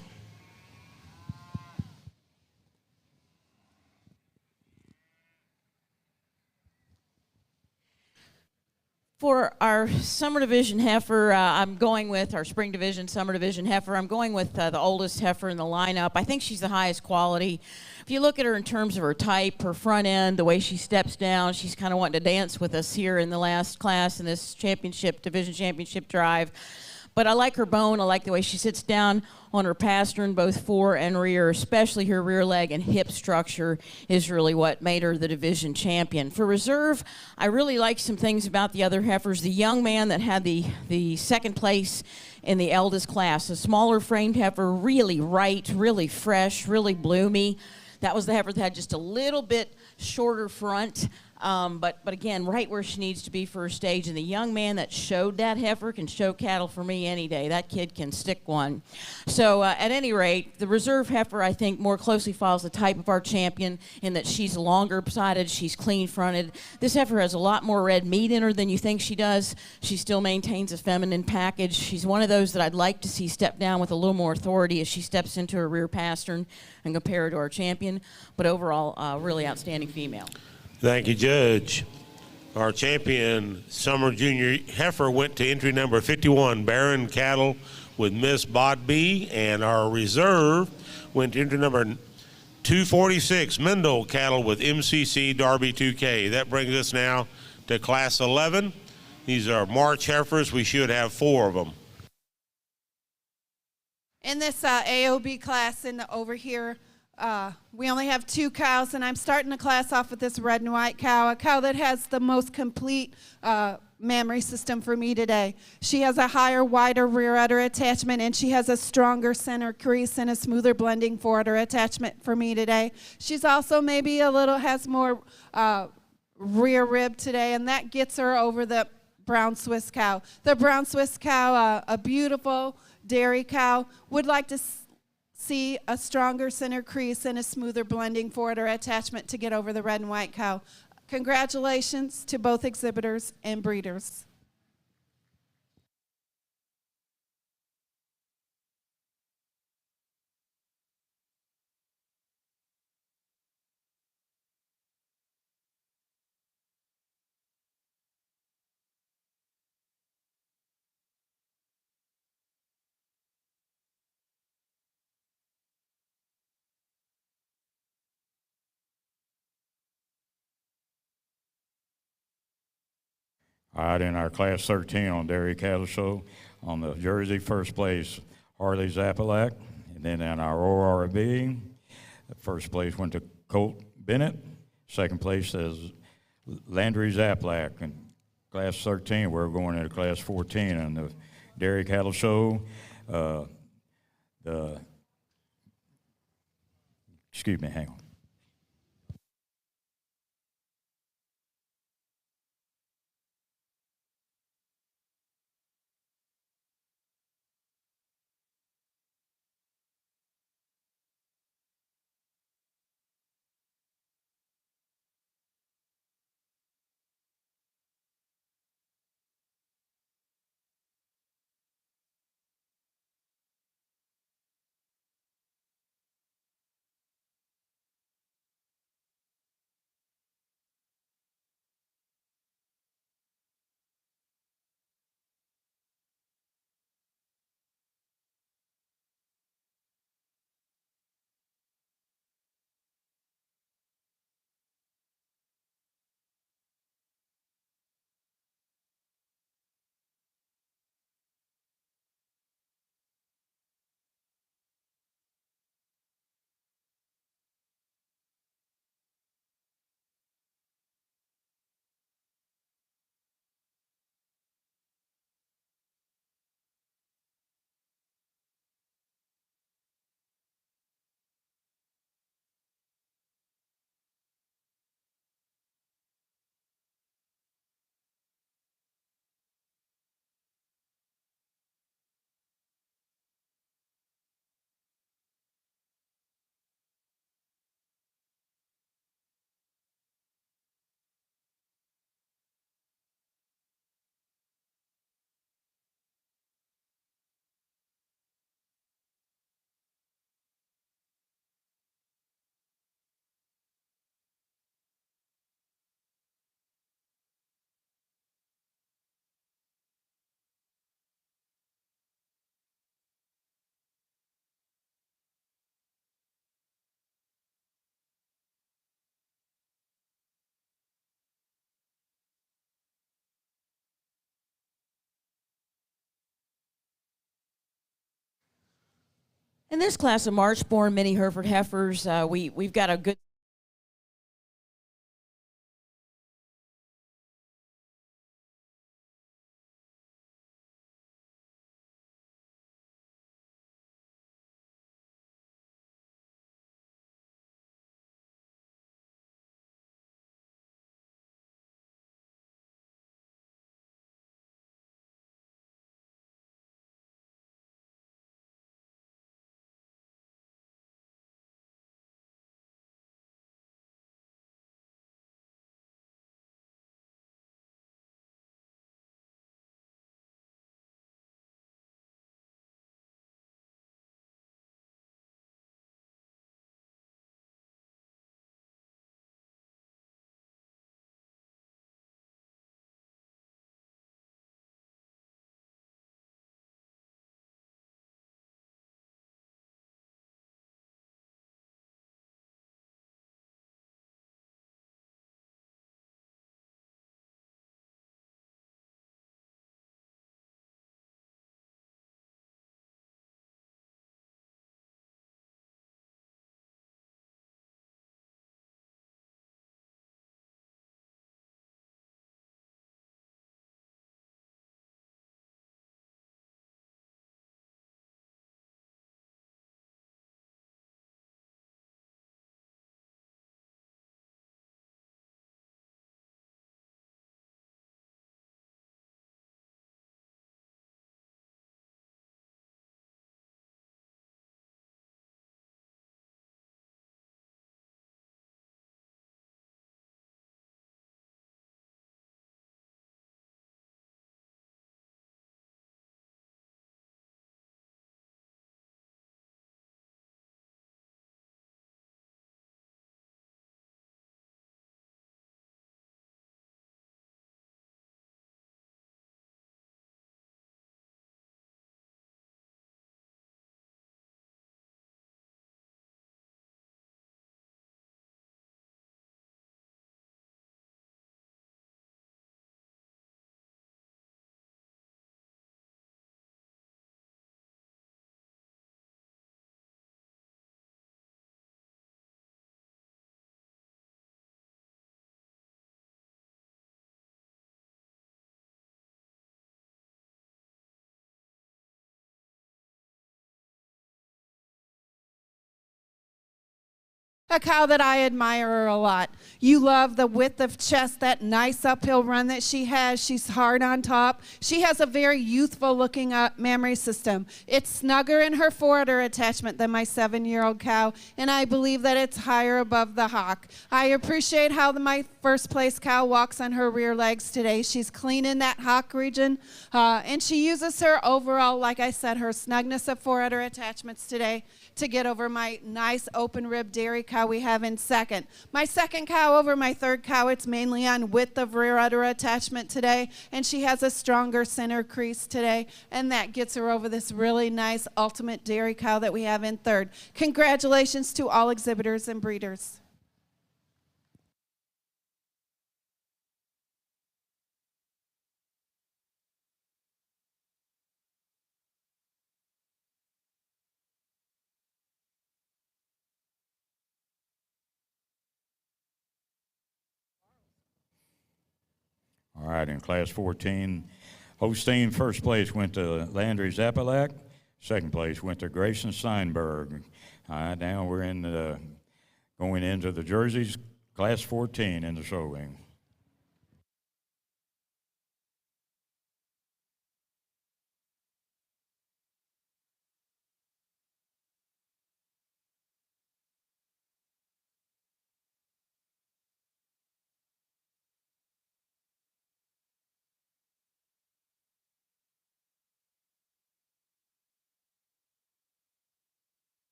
S6: For our summer division heifer, I'm going with our spring division, summer division heifer. I'm going with the oldest heifer in the lineup. I think she's the highest quality. If you look at her in terms of her type, her front end, the way she steps down, she's kind of wanting to dance with us here in the last class in this championship, division championship drive. But I like her bone. I like the way she sits down on her pastern, both fore and rear, especially her rear leg and hip structure is really what made her the division champion. For reserve, I really like some things about the other heifers. The young man that had the second place in the eldest class, a smaller framed heifer, really right, really fresh, really bloomy. That was the heifer that had just a little bit shorter front. But again, right where she needs to be for her stage. And the young man that showed that heifer can show cattle for me any day. That kid can stick one. So at any rate, the reserve heifer, I think, more closely follows the type of our champion in that she's longer-sided, she's clean-fronted. This heifer has a lot more red meat in her than you think she does. She still maintains a feminine package. She's one of those that I'd like to see step down with a little more authority as she steps into her rear pastern and compare her to our champion. But overall, really outstanding female.
S4: Thank you, Judge. Our champion, Summer Junior Heifer, went to entry number 51, Barron Cattle with Miss Bodby, and our reserve went to entry number 246, Mendel Cattle with MCC Darby 2K. That brings us now to Class 11. These are March heifers. We should have 4 of them.
S2: In this AO&B class over here, we only have 2 cows, and I'm starting the class off with this red and white cow, a cow that has the most complete mammary system for me today. She has a higher, wider rear udder attachment, and she has a stronger center crease and a smoother blending forudder attachment for me today. She's also maybe has more rear rib today, and that gets her over the brown Swiss cow. The brown Swiss cow, a beautiful dairy cow, would like to see a stronger center crease and a smoother blending forudder attachment to get over the red and white cow. Congratulations to both exhibitors and breeders.
S1: All right, in our Class 13 on Dairy Cattle Show, on the Jersey, first place, Harley Zapalak. And then in our ORB, first place went to Colt Bennett. Second place is Landry Zaplak. In Class 13, we're going into Class 14 on the Dairy Cattle Show. Excuse me, hang on.
S6: In this class of March-born mini Hereford heifers, we've got a good
S2: a cow that I admire a lot. You love the width of chest, that nice uphill run that she has. She's hard on top. She has a very youthful looking mammary system. It's snugger in her forudder attachment than my 7-year-old cow, and I believe that it's higher above the hock. I appreciate how my first place cow walks on her rear legs today. She's clean in that hock region, and she uses her overall, like I said, her snugness of forudder attachments today to get over my nice open rib dairy cow we have in second. My second cow over my third cow, it's mainly on width of rear udder attachment today, and she has a stronger center crease today, and that gets her over this really nice ultimate dairy cow that we have in third. Congratulations to all exhibitors and breeders.
S1: All right, in Class 14, Holstein first place went to Landry Zapalak. Second place went to Grayson Steinberg. All right, now we're going into the jerseys, Class 14 in the show ring.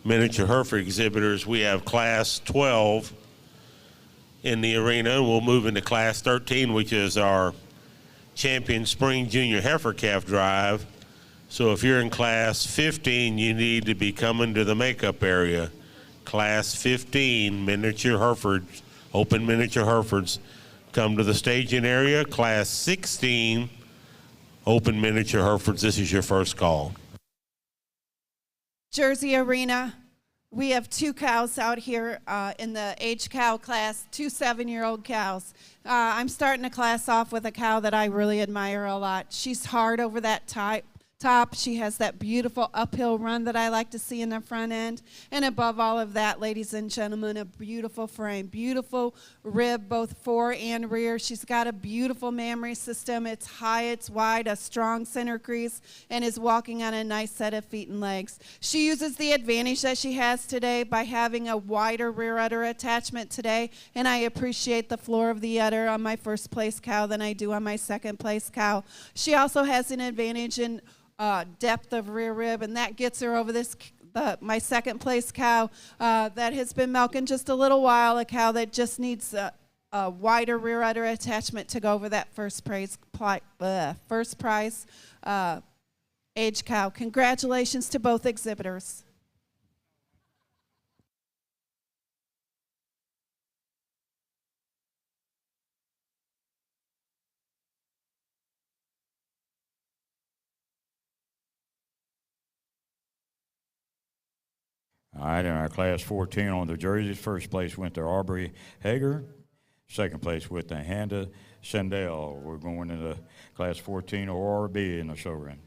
S4: Miniature Hereford exhibitors, we have Class 12 in the arena. We'll move into Class 13, which is our Champion Spring Junior Heifer Calf Drive. So if you're in Class 15, you need to be coming to the makeup area. Class 15, Miniature Herefords, open Miniature Herefords, come to the staging area. Class 16, open Miniature Herefords, this is your first call.
S2: Jersey Arena, we have 2 cows out here in the age cow class, 2 7-year-old cows. I'm starting the class off with a cow that I really admire a lot. She's hard over that top. She has that beautiful uphill run that I like to see in the front end. And above all of that, ladies and gentlemen, a beautiful frame, beautiful rib, both fore and rear. She's got a beautiful mammary system. It's high, it's wide, a strong center crease, and is walking on a nice set of feet and legs. She uses the advantage that she has today by having a wider rear udder attachment today, and I appreciate the floor of the udder on my first place cow than I do on my second place cow. She also has an advantage in depth of rear rib, and that gets her over this my second place cow that has been milking just a little while, a cow that just needs a wider rear udder attachment to go over that first prize age cow. Congratulations to both exhibitors.
S1: All right, in our Class 14 on the jerseys, first place went to Aubrey Hager. Second place went to Handa Sendell. We're going into Class 14 AO&B in the show ring.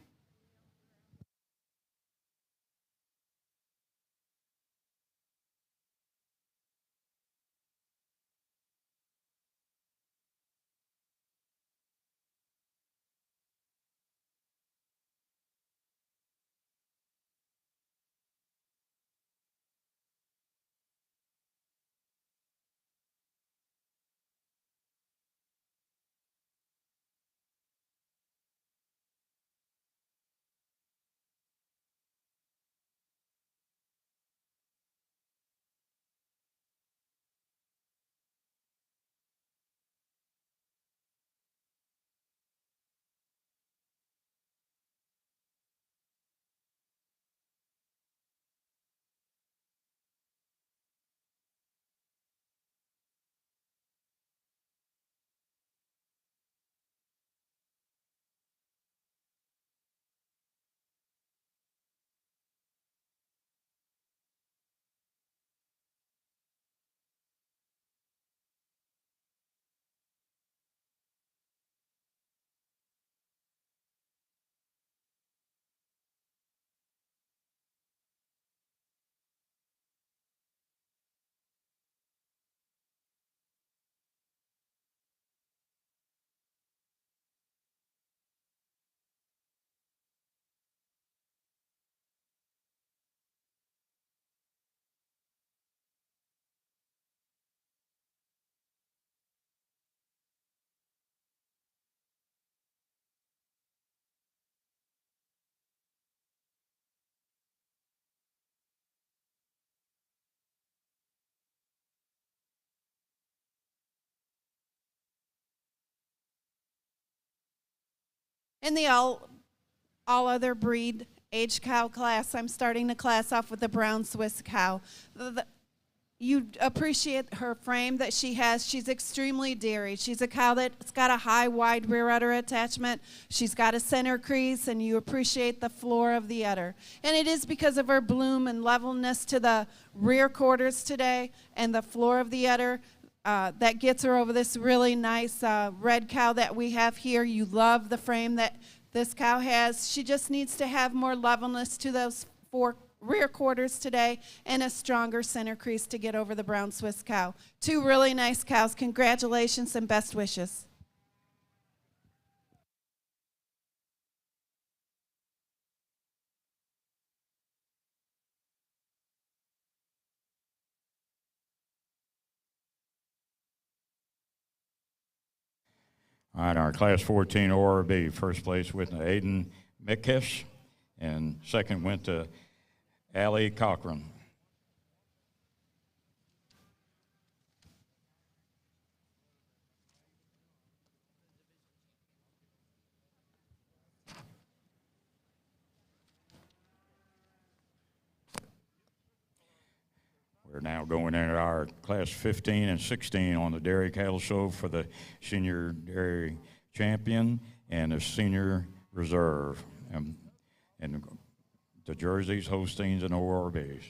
S2: In the all other breed age cow class, I'm starting the class off with the brown Swiss cow. You appreciate her frame that she has. She's extremely dairy. She's a cow that's got a high, wide rear udder attachment. She's got a center crease, and you appreciate the floor of the udder. And it is because of her bloom and levelness to the rear quarters today and the floor of the udder that gets her over this really nice red cow that we have here. You love the frame that this cow has. She just needs to have more levelness to those four rear quarters today and a stronger center crease to get over the brown Swiss cow. Two really nice cows. Congratulations and best wishes.
S1: All right, our Class 14 ORB, first place went to Aiden Mikesh, and second went to Allie Cochran. We're now going into our Class 15 and 16 on the Dairy Cattle Show for the Senior Dairy Champion and the Senior Reserve, and the Jerseys, Holsteins, and ORBs.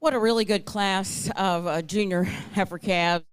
S6: What a really good class of junior heifer calves.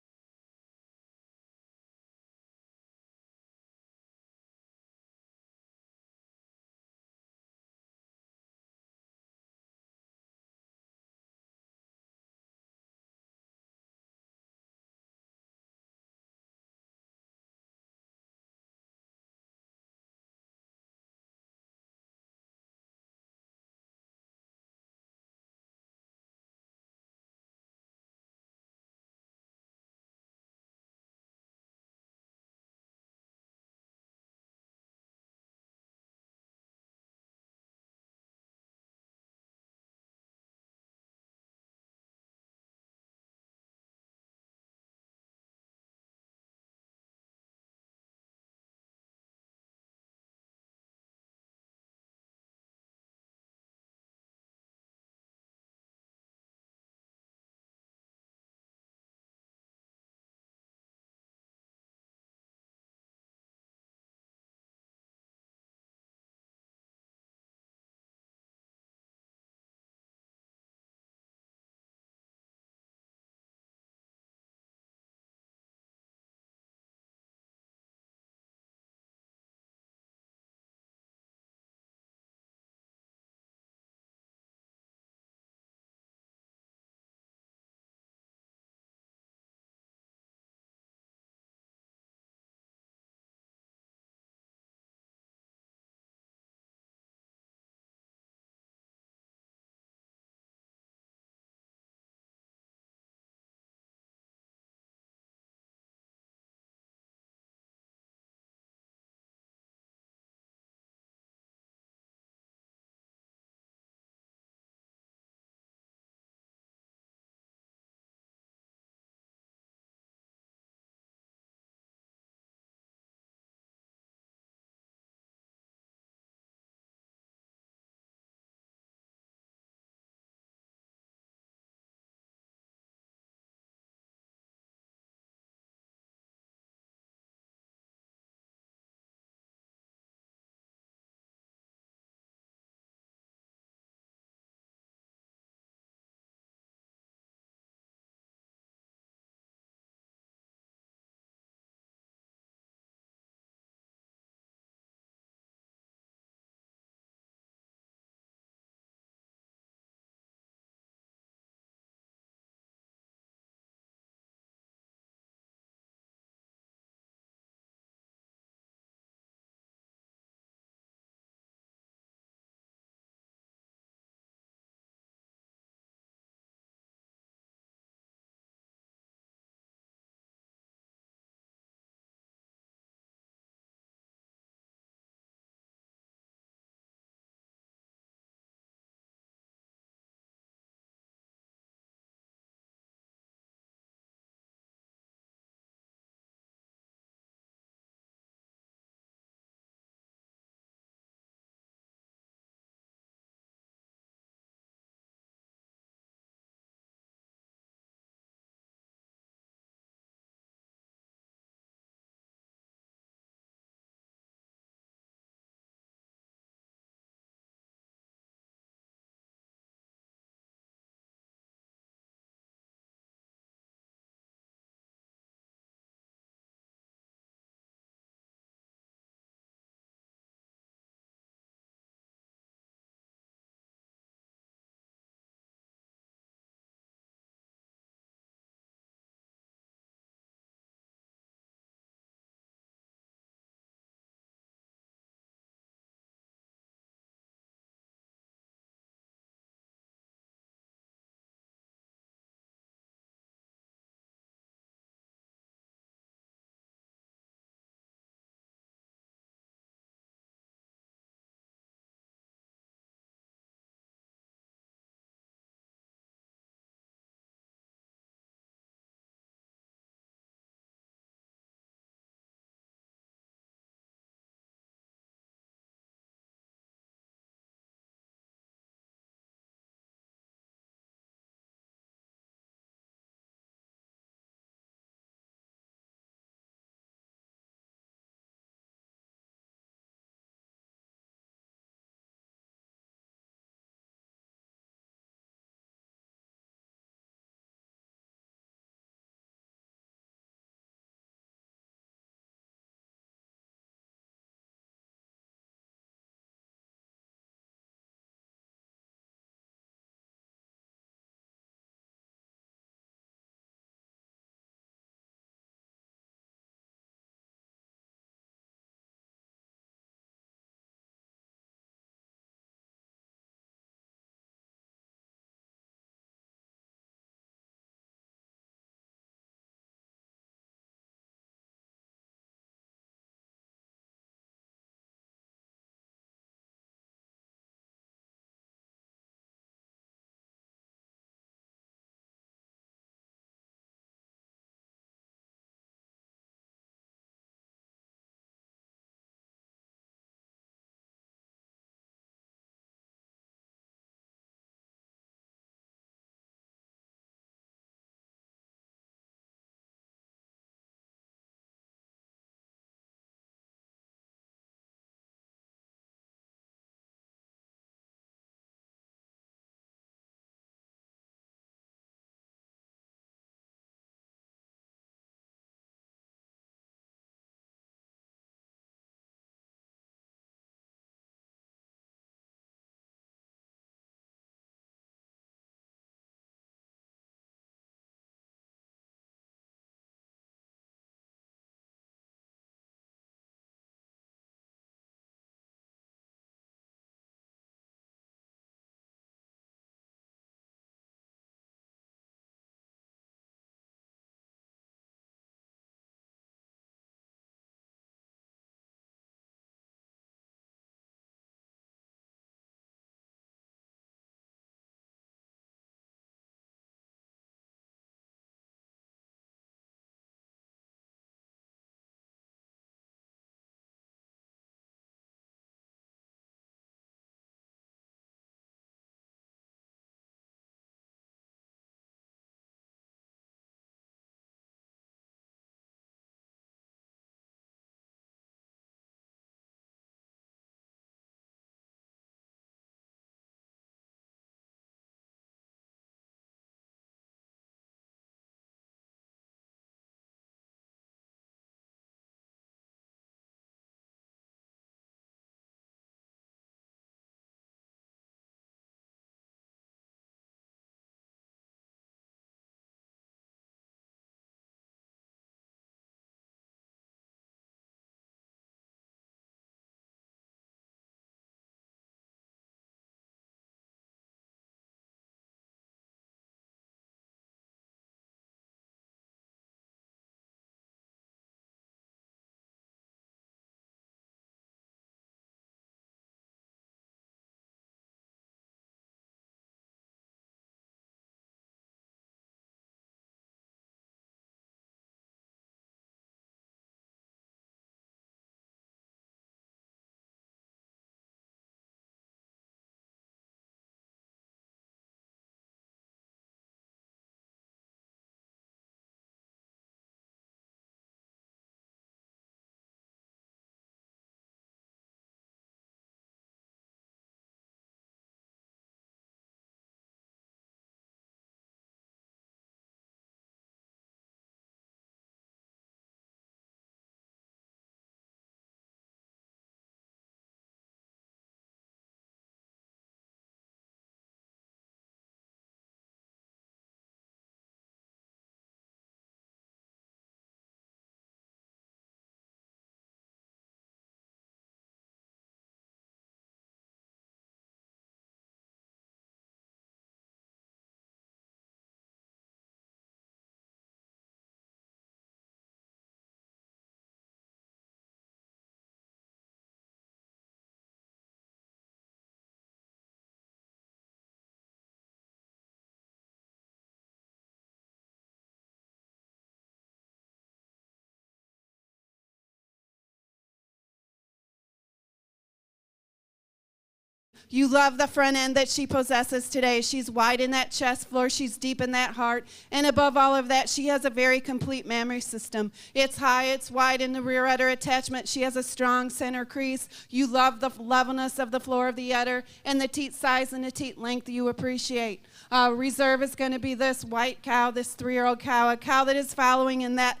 S2: You love the front end that she possesses today. She's wide in that chest floor. She's deep in that heart. And above all of that, she has a very complete mammary system. It's high, it's wide in the rear udder attachment. She has a strong center crease. You love the levelness of the floor of the udder and the teat size and the teat length you appreciate. Reserve is going to be this white cow, this 3-year-old cow, a cow that is following in that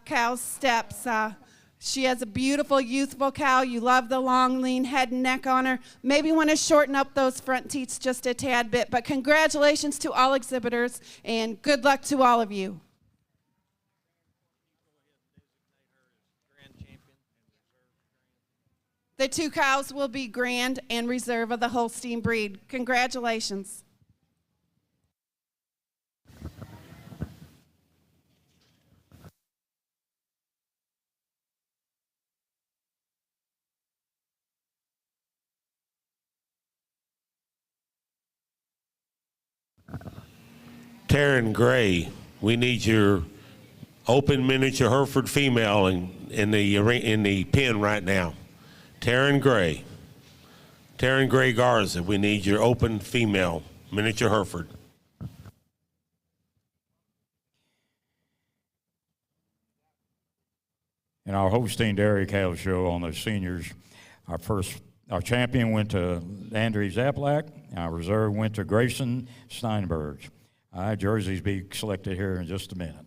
S2: cow's steps. She has a beautiful, youthful cow. You love the long, lean head and neck on her. Maybe want to shorten up those front teats just a tad bit. But congratulations to all exhibitors, and good luck to all of you. The 2 cows will be Grand and Reserve of the Holstein breed. Congratulations.
S4: Taryn Gray, we need your open miniature Hereford female in the pen right now. Taryn Gray Garza, we need your open female miniature Hereford.
S1: In our Holstein Dairy Cattle Show on the seniors, our champion went to Landry Zaplak. Our reserve went to Grayson Steinberg. Jerseys be selected here in just a minute.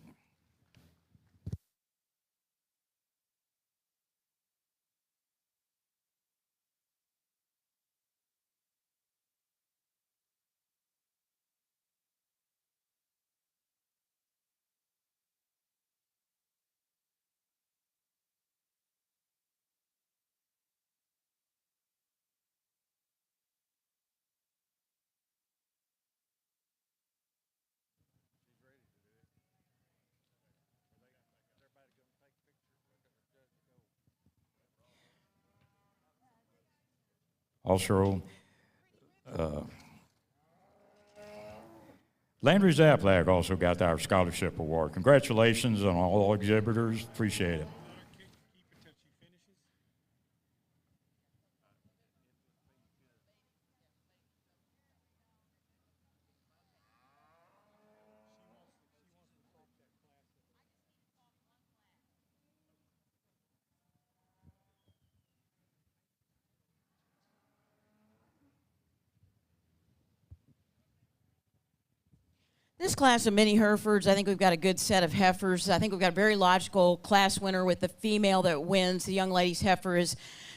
S1: Also, Landry Zaplak also got our scholarship award. Congratulations on all exhibitors. Appreciate it.
S6: This class of mini Herefords, I think we've got a good set of Heifers. I think we've got a very logical class winner with the female that wins. The young lady's heifer is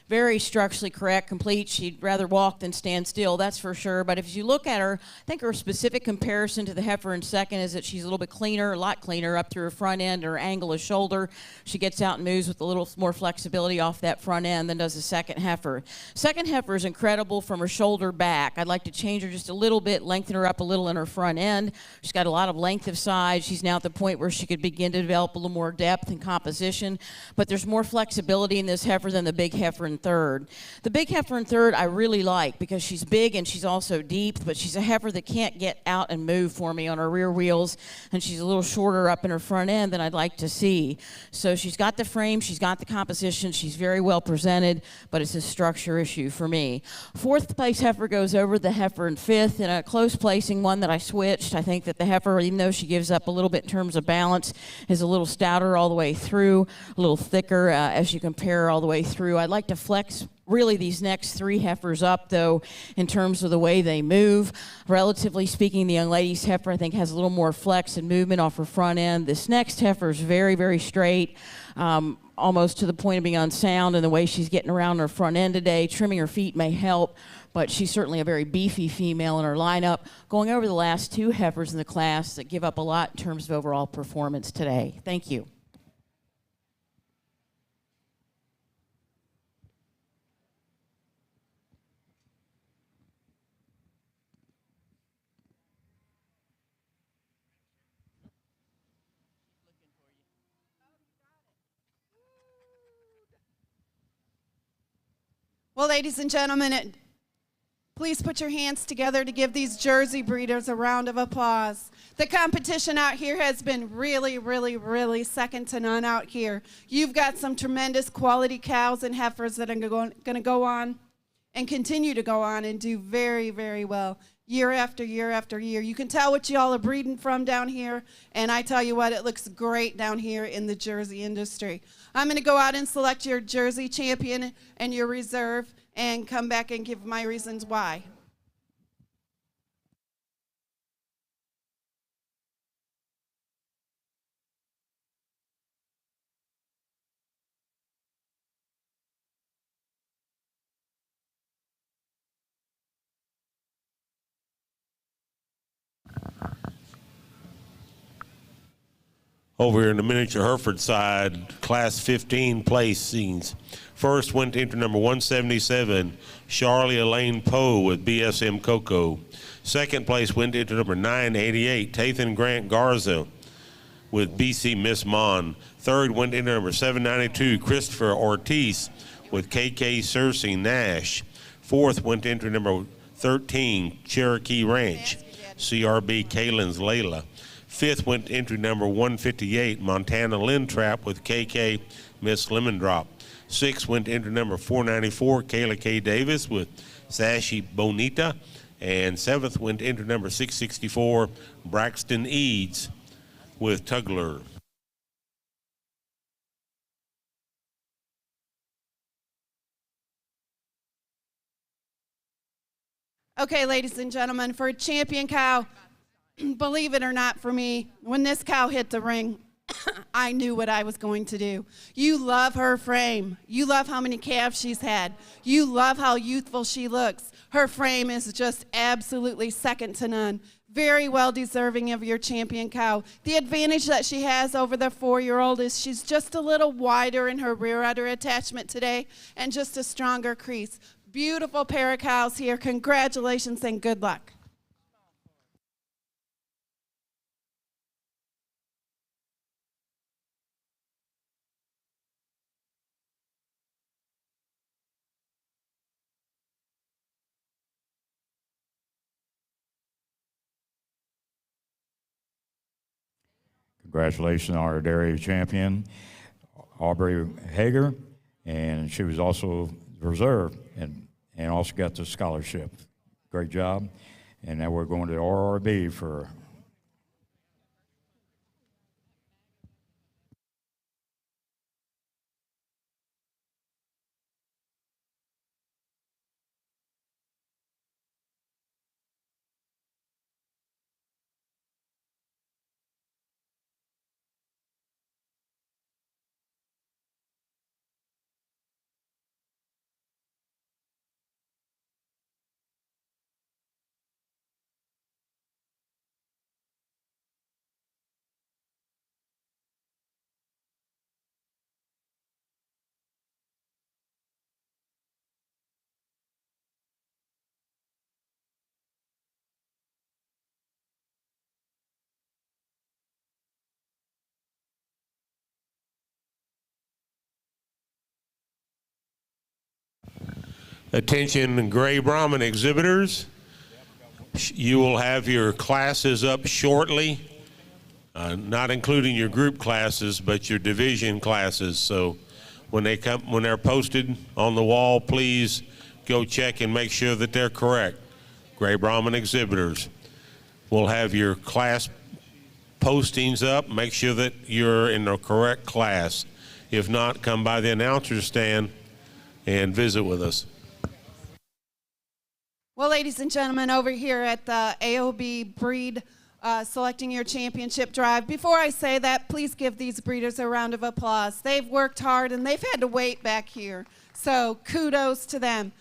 S6: very structurally correct, complete. She'd rather walk than stand still, that's for sure. But if you look at her, I think her specific comparison to the heifer in second is that she's a little bit cleaner, a lot cleaner up through her front end, her angle of shoulder. She gets out and moves with a little more flexibility off that front end than does the second heifer. Second heifer is incredible from her shoulder back. I'd like to change her just a little bit, lengthen her up a little in her front end. She's got a lot of length of side. She's now at the point where she could begin to develop a little more depth and composition. But there's more flexibility in this heifer than the big heifer in third. The big heifer in third I really like because she's big and she's also deep, but she's a heifer that can't get out and move for me on her rear wheels, and she's a little shorter up in her front end than I'd like to see. So she's got the frame, she's got the composition, she's very well presented, but it's a structure issue for me. Fourth place heifer goes over the heifer in fifth. In a close placing one that I switched, I think that the heifer, even though she gives up a little bit in terms of balance, is a little stouter all the way through, a little thicker as you compare all the way through. I'd like to flex really these next three heifers up, though, in terms of the way they move. Relatively speaking, the young lady's heifer, I think, has a little more flex and movement off her front end. This next heifer is very, very straight, almost to the point of being unsound in the way she's getting around her front end today. Trimming her feet may help, but she's certainly a very beefy female in her lineup. Going over the last two heifers in the class that give up a lot in terms of overall performance today. Thank you.
S2: Well, ladies and gentlemen, please put your hands together to give these Jersey breeders a round of applause. The competition out here has been really, really, really second to none out here. You've got some tremendous quality cows and heifers that are going to go on and continue to go on and do very, very well year after year after year. You can tell what y'all are breeding from down here, and I tell you what, it looks great down here in the Jersey industry. I'm going to go out and select your Jersey champion and your reserve and come back and give my reasons why.
S4: Over here in the miniature Hereford side, Class 15 placings. First went to entry number 177, Charlie Elaine Poe with BSM Coco. Second place went to entry number 988, Tathan Grant Garza with BC Miss Mon. Third went to entry number 792, Christopher Ortiz with KK Cersei Nash. Fourth went to entry number 13, Cherokee Ranch, CRB Kalen's Layla. Fifth went to entry number 158, Montana Lynn Trap with KK Miss Lemon Drop. Sixth went to entry number 494, Kayla K. Davis with Sashi Bonita. And seventh went to entry number 664, Braxton Eads with Tugler.
S2: Okay, ladies and gentlemen, for a champion cow, believe it or not, for me, when this cow hit the ring, I knew what I was going to do. You love her frame. You love how many calves she's had. You love how youthful she looks. Her frame is just absolutely second to none. Very well deserving of your champion cow. The advantage that she has over the 4-year-old is she's just a little wider in her rear udder attachment today and just a stronger crease. Beautiful pair of cows here. Congratulations and good luck.
S1: Congratulations on our dairy champion, Aubrey Hager, and she was also reserve and also got the scholarship. Great job. And now we're going to RRB for
S4: Attention Gray Brahmin exhibitors, you will have your classes up shortly, not including your group classes, but your division classes. So when they're posted on the wall, please go check and make sure that they're correct. Gray Brahmin exhibitors will have your class postings up. Make sure that you're in the correct class. If not, come by the announcer's stand and visit with us.
S2: Well, ladies and gentlemen, over here at the AO&B breed selecting your championship drive, before I say that, please give these breeders a round of applause. They've worked hard and they've had to wait back here. So kudos to them.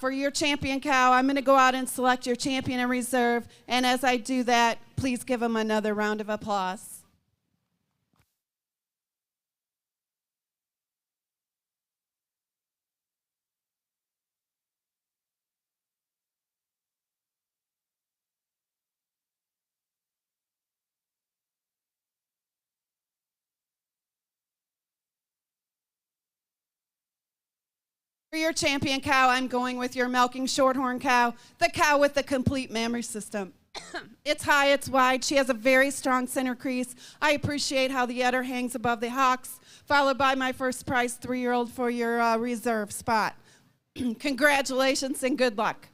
S2: For your champion cow, I'm going to go out and select your champion and reserve. And as I do that, please give them another round of applause. For your champion cow, I'm going with your milking shorthorn cow, the cow with the complete mammary system. It's high, it's wide. She has a very strong center crease. I appreciate how the udder hangs above the hocks, followed by my first prize 3-year-old for your reserve spot. Congratulations and good luck.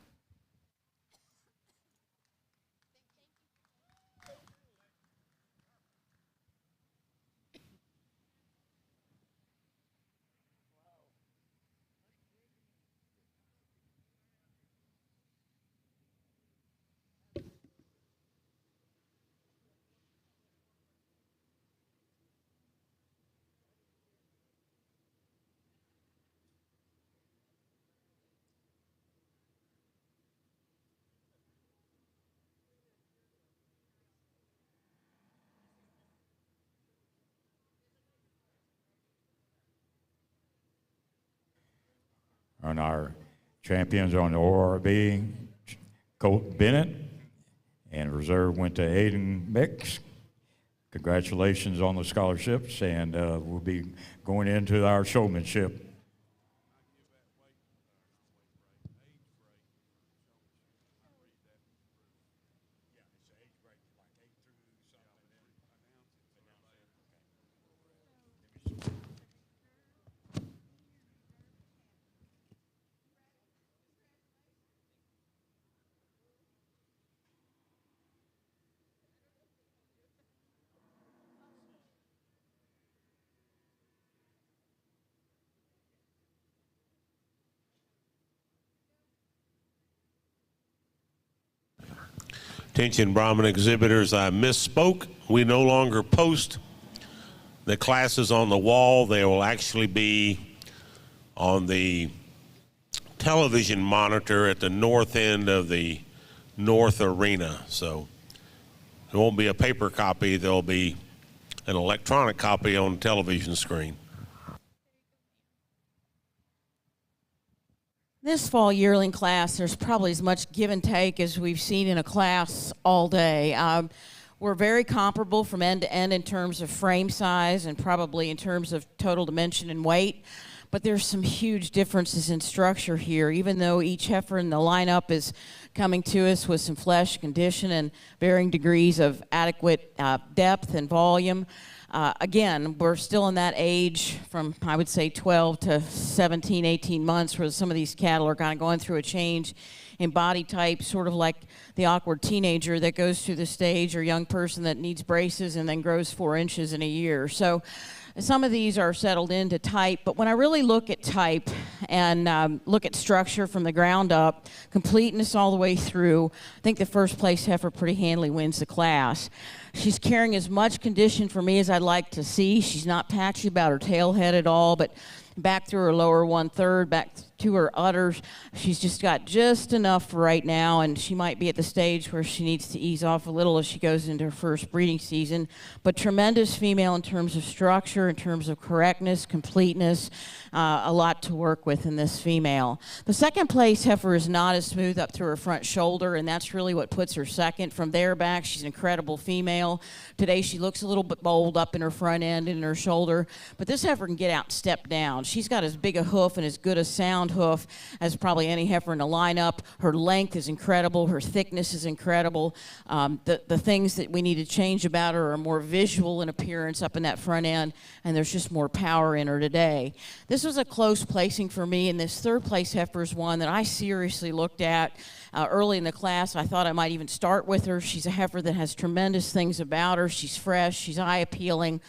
S1: And our champions on the ORB, Colt Bennett, and reserve went to Aiden Mix. Congratulations on the scholarships, and we'll be going into our showmanship.
S4: Attention Brahmin exhibitors, I misspoke. We no longer post the classes on the wall. They will actually be on the television monitor at the north end of the north arena. So it won't be a paper copy. There'll be an electronic copy on the television screen.
S6: This fall yearling class, there's probably as much give and take as we've seen in a class all day. We're very comparable from end to end in terms of frame size and probably in terms of total dimension and weight, but there's some huge differences in structure here. Even though each heifer in the lineup is coming to us with some flesh condition and varying degrees of adequate depth and volume, again, we're still in that age from, I would say, 12 to 17, 18 months where some of these cattle are kind of going through a change in body type, sort of like the awkward teenager that goes through the stage or young person that needs braces and then grows 4 inches in a year. So some of these are settled into type, but when I really look at type and look at structure from the ground up, completeness all the way through, I think the first place heifer pretty handily wins the class. She's carrying as much condition for me as I'd like to see. She's not patchy about her tail head at all, but back through her lower 1/3, back to her udders, she's just got just enough for right now, and she might be at the stage where she needs to ease off a little as she goes into her first breeding season. But tremendous female in terms of structure, in terms of correctness, completeness, a lot to work with in this female. The second place heifer is not as smooth up through her front shoulder, and that's really what puts her second. From there back, she's an incredible female. Today she looks a little bit bold up in her front end and in her shoulder, but this heifer can get out and step down. She's got as big a hoof and as good a sound hoof as probably any heifer in the lineup. Her length is incredible. Her thickness is incredible. The things that we need to change about her are more visual in appearance up in that front end, and there's just more power in her today. This was a close placing for me, and this third place heifer is one that I seriously looked at early in the class. I thought I might even start with her. She's a heifer that has tremendous things about her. She's fresh. She's eye appealing.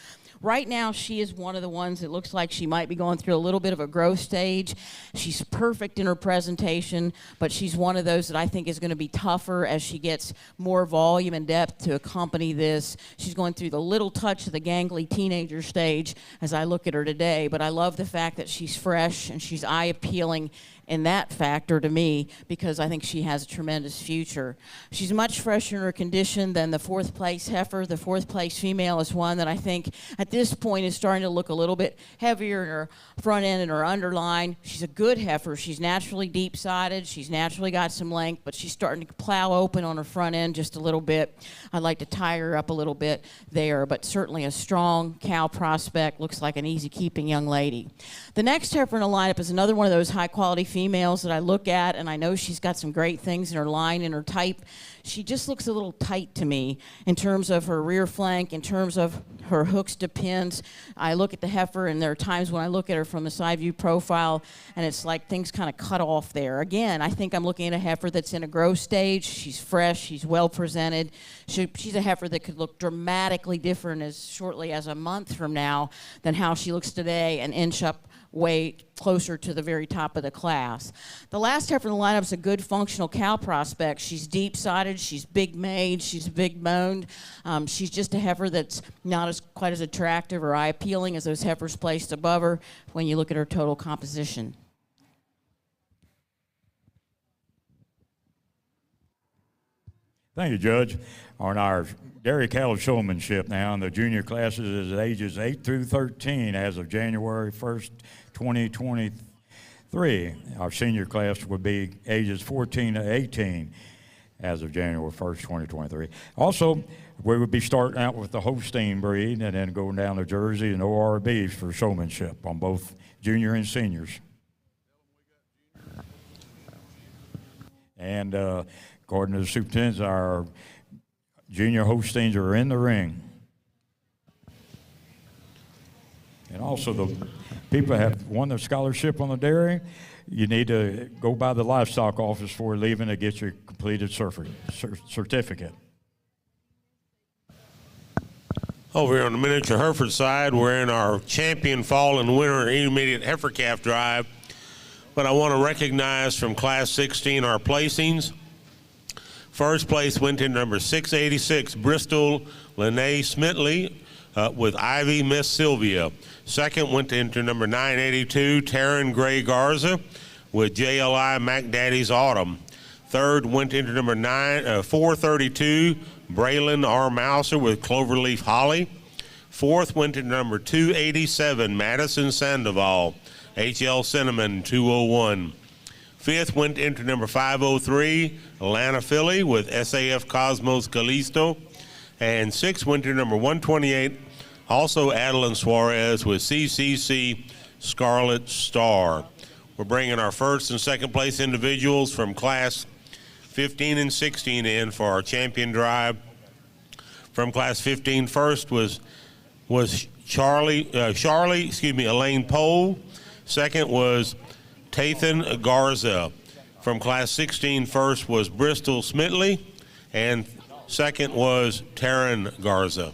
S6: Right now, she is one of the ones that looks like she might be going through a little bit of a growth stage. She's perfect in her presentation, but she's one of those that I think is going to be tougher as she gets more volume and depth to accompany this. She's going through the little touch of the gangly teenager stage as I look at her today, but I love the fact that she's fresh and she's eye appealing in that factor to me, because I think she has a tremendous future. She's much fresher in her condition than the fourth place heifer. The fourth place female is one that I think at this point is starting to look a little bit heavier in her front end and her underline. She's a good heifer. She's naturally deep-sided. She's naturally got some length, but she's starting to plow open on her front end just a little bit. I'd like to tie her up a little bit there, but certainly a strong cow prospect. Looks like an easy-keeping young lady. The next heifer in the lineup is another one of those high-quality females that I look at, and I know she's got some great things in her line and her type. she just looks a little tight to me in terms of her rear flank, in terms of her hooks to pins. I look at the heifer, and there are times when I look at her from the side view profile, and it's like things kind of cut off there. Again, I think I'm looking at a heifer that's in a growth stage. She's fresh. She's well presented. She's a heifer that could look dramatically different as shortly as a month from now than how she looks today, and inch up way closer to the very top of the class. The last heifer in the lineup is a good functional cow prospect. She's deep-sided, she's big-made, she's big-boned. She's just a heifer that's not quite as attractive or eye-appealing as those heifers placed above her when you look at her total composition.
S1: Thank you, Judge. On our dairy cattle showmanship now, in the junior classes is ages 8 through 13 as of January 1st, 2023. Our senior class would be ages 14 to 18 as of January 1st, 2023. Also, we would be starting out with the Holstein breed and then going down to Jersey and ORBs for showmanship on both junior and seniors. And according to the superintendents, our junior Holsteins are in the ring. And also, the people that have won the scholarship on the dairy, you need to go by the livestock office before leaving to get your completed certificate.
S4: Over here on the miniature Hereford side, we're in our champion fall and winter intermediate heifer calf drive. But I want to recognize from Class 16 our placings. First place went to number 686, Bristol Lene Smitley with Ivy Miss Sylvia. Second went into number 982, Taryn Gray Garza with JLI MacDaddy's Autumn. Third went into number 432, Braylon R. Mouser with Cloverleaf Holly. Fourth went to number 287, Madison Sandoval, HL Cinnamon 201. Fifth went into number 503, Atlanta Philly with SAF Cosmos Callisto. And sixth went to number 128, also Adeline Suarez with CCC Scarlet Star. We're bringing our first and second place individuals from Class 15 and 16 in for our champion drive. From Class 15 first was Elaine Pohl. Second was Tathan Garza. From Class 16 first was Bristol Smitley, and second was Taryn Garza.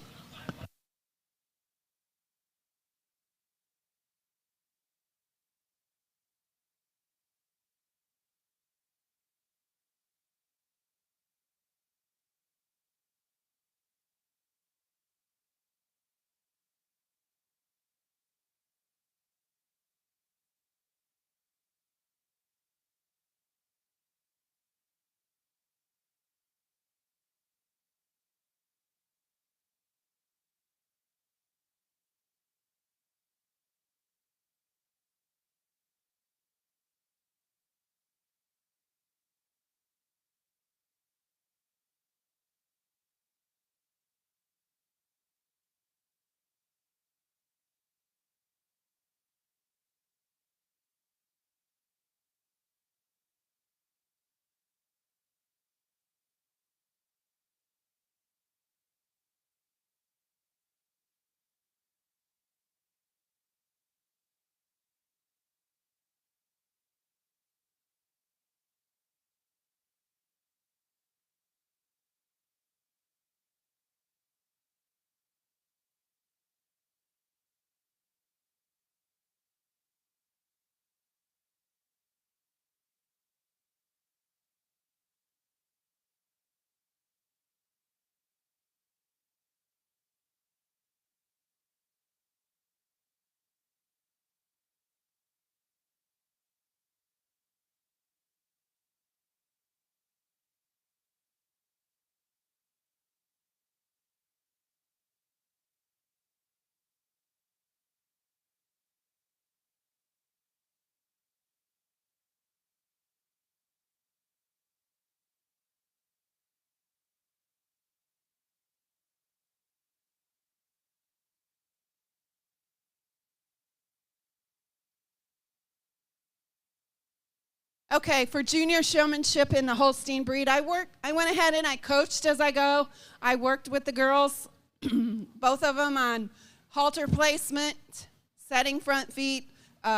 S2: Okay, for junior showmanship in the Holstein breed, I went ahead and I coached as I go. I worked with the girls, both of them, on halter placement, setting front feet,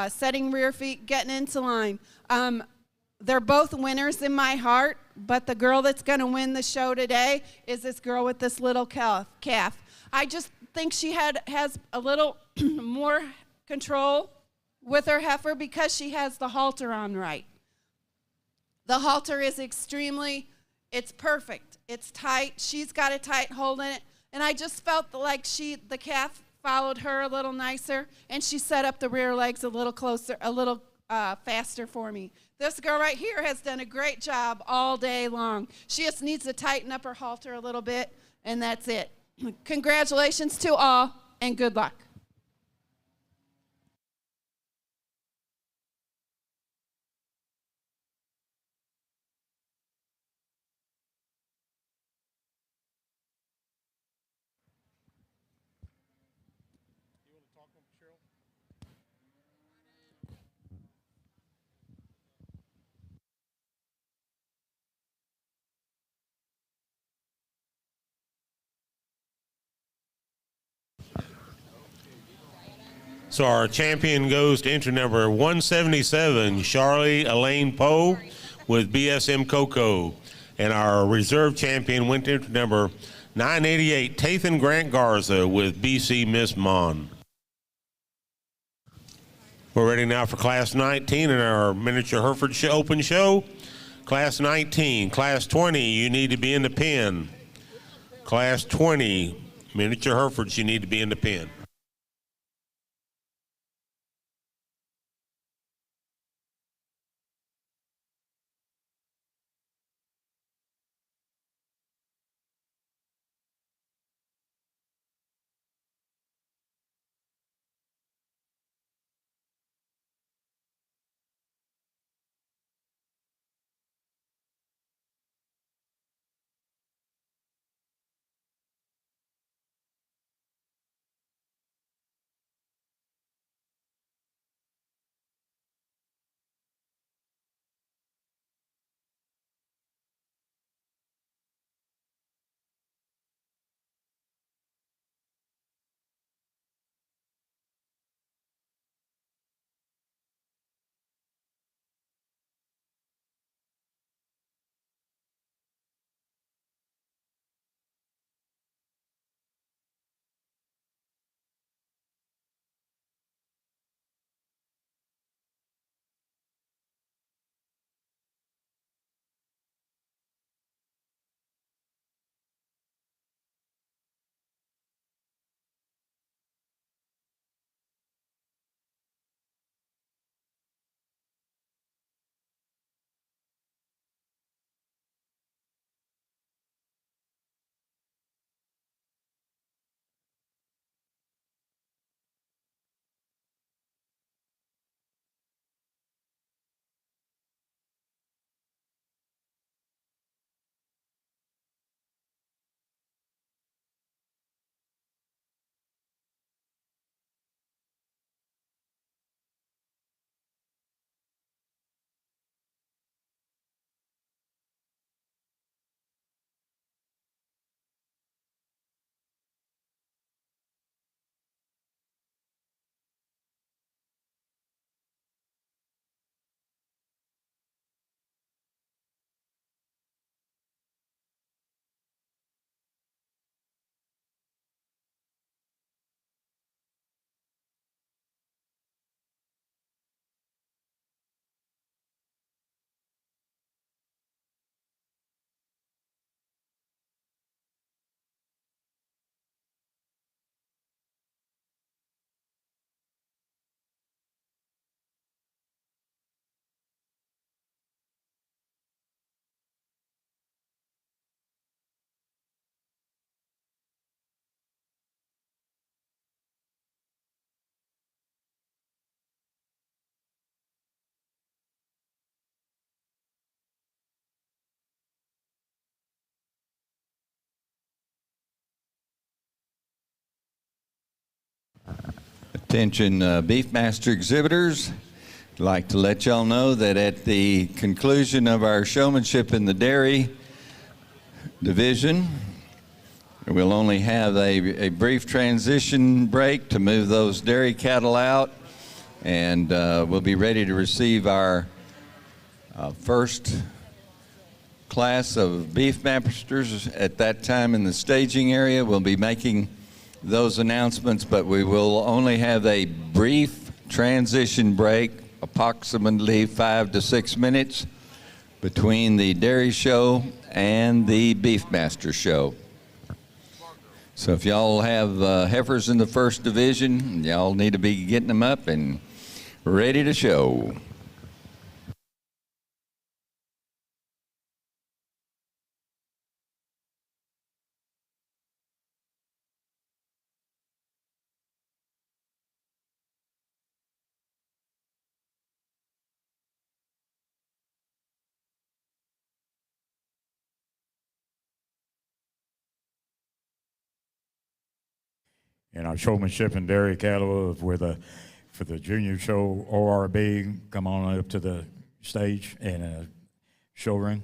S2: setting rear feet, getting into line. They're both winners in my heart, but the girl that's going to win the show today is this girl with this little calf. I just think she has a little more control with her heifer because she has the halter on right. The halter is it's perfect. It's tight. She's got a tight hold in it. And I just felt like the calf followed her a little nicer, and she set up the rear legs a little closer, a little faster for me. This girl right here has done a great job all day long. She just needs to tighten up her halter a little bit, and that's it. Congratulations to all, and good luck.
S4: So our champion goes to entry number 177, Charlie Elaine Poe with BSM Coco. And our reserve champion went to entry number 988, Tathan Grant Garza with BC Miss Mon. We're ready now for Class 19 in our miniature Hereford open show. Class 19, Class 20, you need to be in the pen. Class 20, miniature Herefords, you need to be in the pen.
S5: Attention Beefmaster exhibitors. I'd like to let y'all know that at the conclusion of our showmanship in the dairy division, we'll only have a brief transition break to move those dairy cattle out, and we'll be ready to receive our first class of beef masters at that time in the staging area. We'll be making those announcements, but we will only have a brief transition break, approximately 5 to 6 minutes, between the dairy show and the beef master show. So if y'all have heifers in the first division, y'all need to be getting them up and ready to show.
S1: And our showmanship and dairy cattle for the junior show ORB, come on up to the stage and show ring.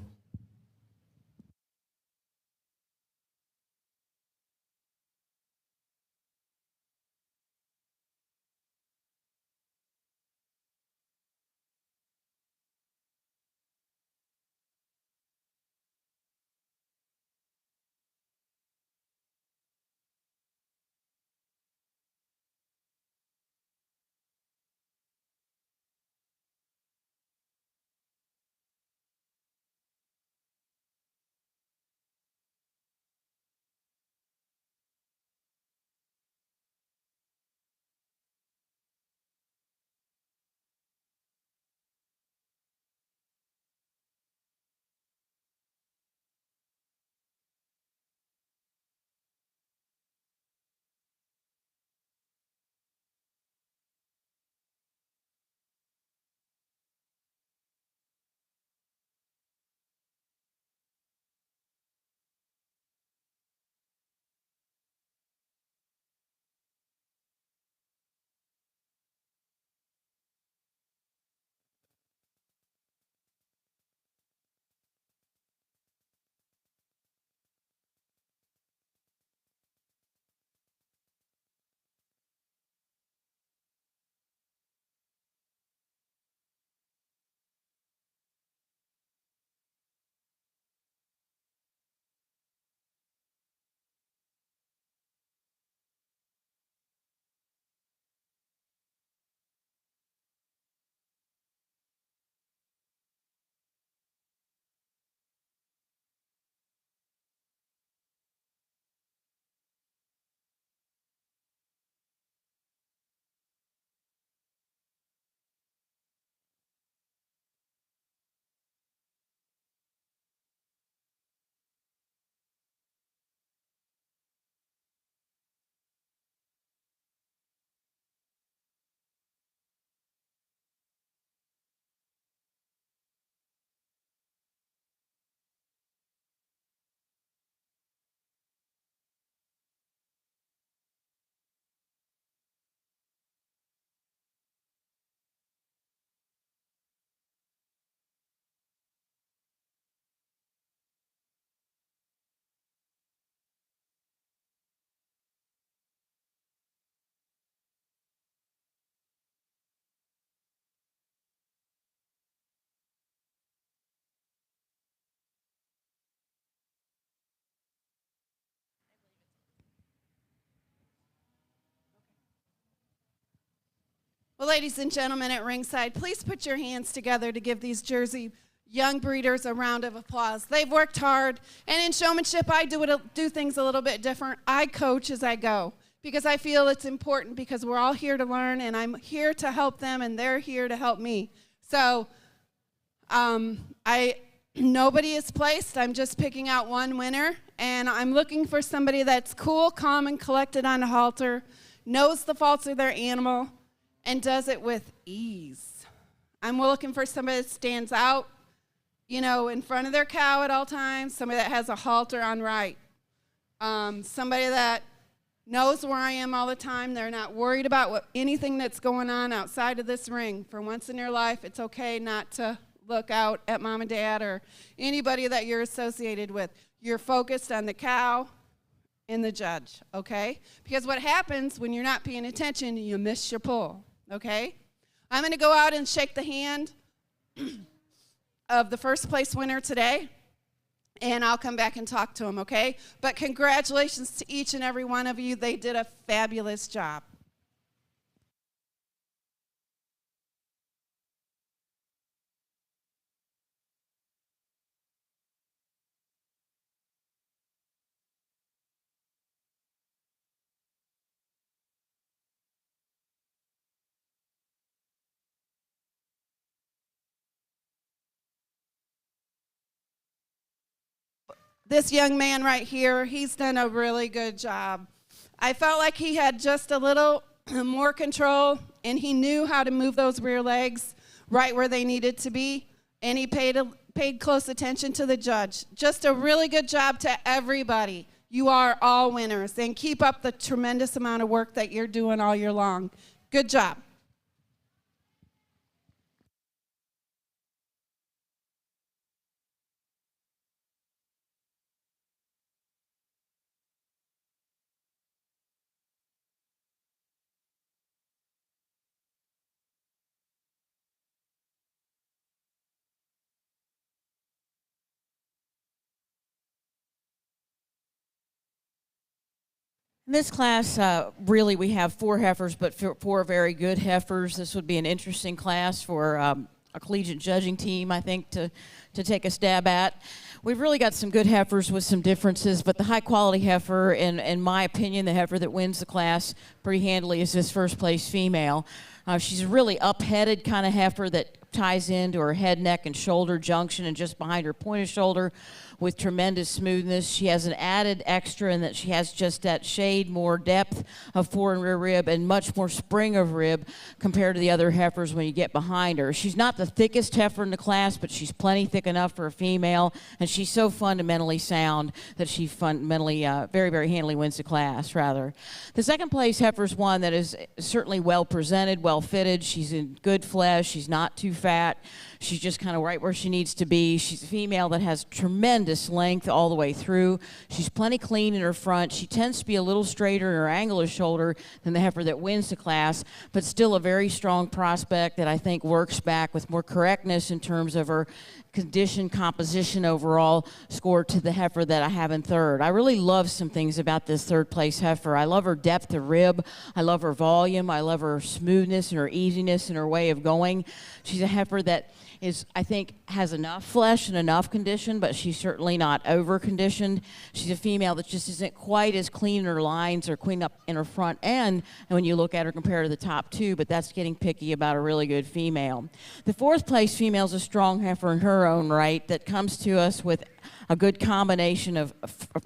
S2: Well, ladies and gentlemen at ringside, please put your hands together to give these Jersey young breeders a round of applause. They've worked hard, and in showmanship, I do things a little bit different. I coach as I go because I feel it's important because we're all here to learn, and I'm here to help them, and they're here to help me. So nobody is placed. I'm just picking out one winner, and I'm looking for somebody that's cool, calm, and collected on a halter, knows the faults of their animal, and does it with ease. I'm looking for somebody that stands out, you know, in front of their cow at all times, somebody that has a halter on right, somebody that knows where I am all the time. They're not worried about anything that's going on outside of this ring. For once in their life, it's okay not to look out at mom and dad or anybody that you're associated with. You're focused on the cow and the judge, okay? Because what happens when you're not paying attention, you miss your pull, okay? I'm going to go out and shake the hand of the first place winner today, and I'll come back and talk to him, okay? But congratulations to each and every one of you. They did a fabulous job. This young man right here, he's done a really good job. I felt like he had just a little more control, and he knew how to move those rear legs right where they needed to be, and he paid close attention to the judge. Just a really good job to everybody. You are all winners, and keep up the tremendous amount of work that you're doing all year long. Good job.
S6: In this class, really, we have 4 heifers, but 4 very good heifers. This would be an interesting class for a collegiate judging team, I think, to take a stab at. We've really got some good heifers with some differences, but the high-quality heifer, in my opinion, the heifer that wins the class pretty handily is this first-place female. She's a really up-headed kind of heifer that ties into her head, neck, and shoulder junction and just behind her point of shoulder with tremendous smoothness. She has an added extra in that she has just that shade more depth of fore and rear rib and much more spring of rib compared to the other heifers when you get behind her. She's not the thickest heifer in the class, but she's plenty thick enough for a female, and she's so fundamentally sound that she fundamentally, very, very handily wins the class, rather. The second place heifer is one that is certainly well presented, well fitted. She's in good flesh. She's not too fat. She's just kind of right where she needs to be. She's a female that has tremendous length all the way through. She's plenty clean in her front. She tends to be a little straighter in her angular shoulder than the heifer that wins the class, but still a very strong prospect that I think works back with more correctness in terms of her condition, composition overall score to the heifer that I have in third. I really love some things about this third place heifer. I love her depth of rib. I love her volume. I love her smoothness and her easiness and her way of going. She's a heifer that is, I think, has enough flesh and enough condition, but she's certainly not over-conditioned. She's a female that just isn't quite as clean in her lines or clean up in her front end when you look at her compared to the top 2, but that's getting picky about a really good female. The fourth place female is a strong heifer in her own right that comes to us with a good combination of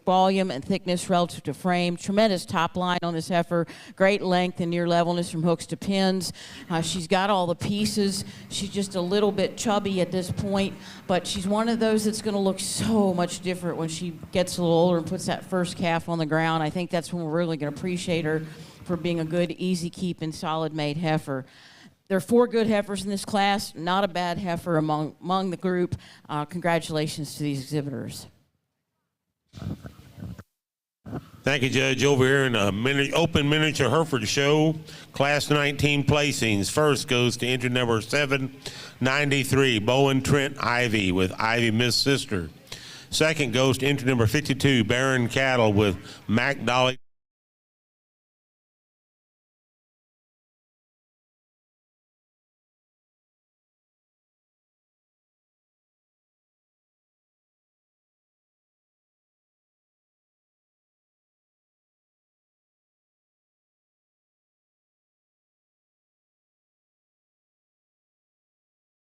S6: volume and thickness relative to frame. Tremendous top line on this heifer. Great length and near levelness from hooks to pins. She's got all the pieces. She's just a little bit chubby at this point, but she's one of those that's going to look so much different when she gets a little older and puts that first calf on the ground. I think that's when we're really going to appreciate her for being a good, easy keep and solid made heifer. There are 4 good heifers in this class, not a bad heifer among the group. Congratulations to these exhibitors.
S4: Thank you, Judge. Over here in a open miniature Hereford show, Class 19 placings. First goes to entry number 793, Bowen Trent Ivy with Ivy Miss Sister. Second goes to entry number 52, Barron Cattle with Mac Dolly.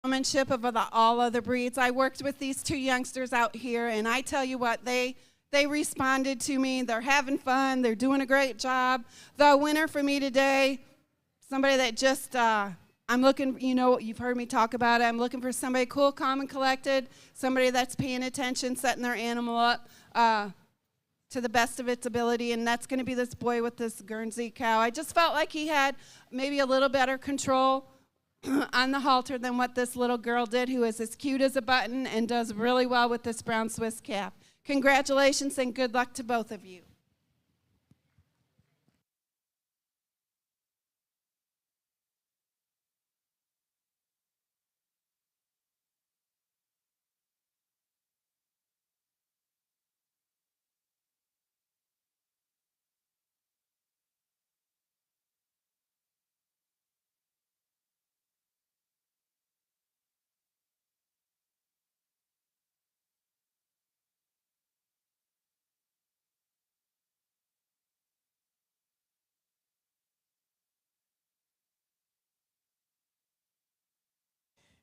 S2: Showmanship of all other breeds. I worked with these 2 youngsters out here, and I tell you what, they responded to me. They're having fun. They're doing a great job. The winner for me today, somebody that just, I'm looking, you know, you've heard me talk about it. I'm looking for somebody cool, calm, and collected, somebody that's paying attention, setting their animal up. to the best of its ability, and that's going to be this boy with this Guernsey cow. I just felt like he had maybe a little better control on the halter than what this little girl did, who is as cute as a button and does really well with this brown Swiss calf. Congratulations and good luck to both of you.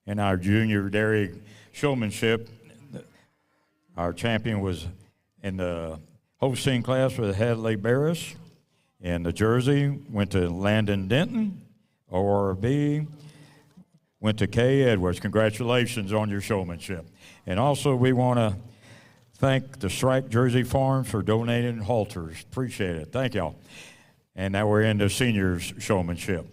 S1: In our junior dairy showmanship, our champion was in the Holstein class with Hadley Barris. And the jersey went to Landon Denton. AO&B went to Kay Edwards. Congratulations on your showmanship. And also we want to thank the Strike Jersey Farms for donating halters. Appreciate it. Thank y'all. And now we're into seniors showmanship.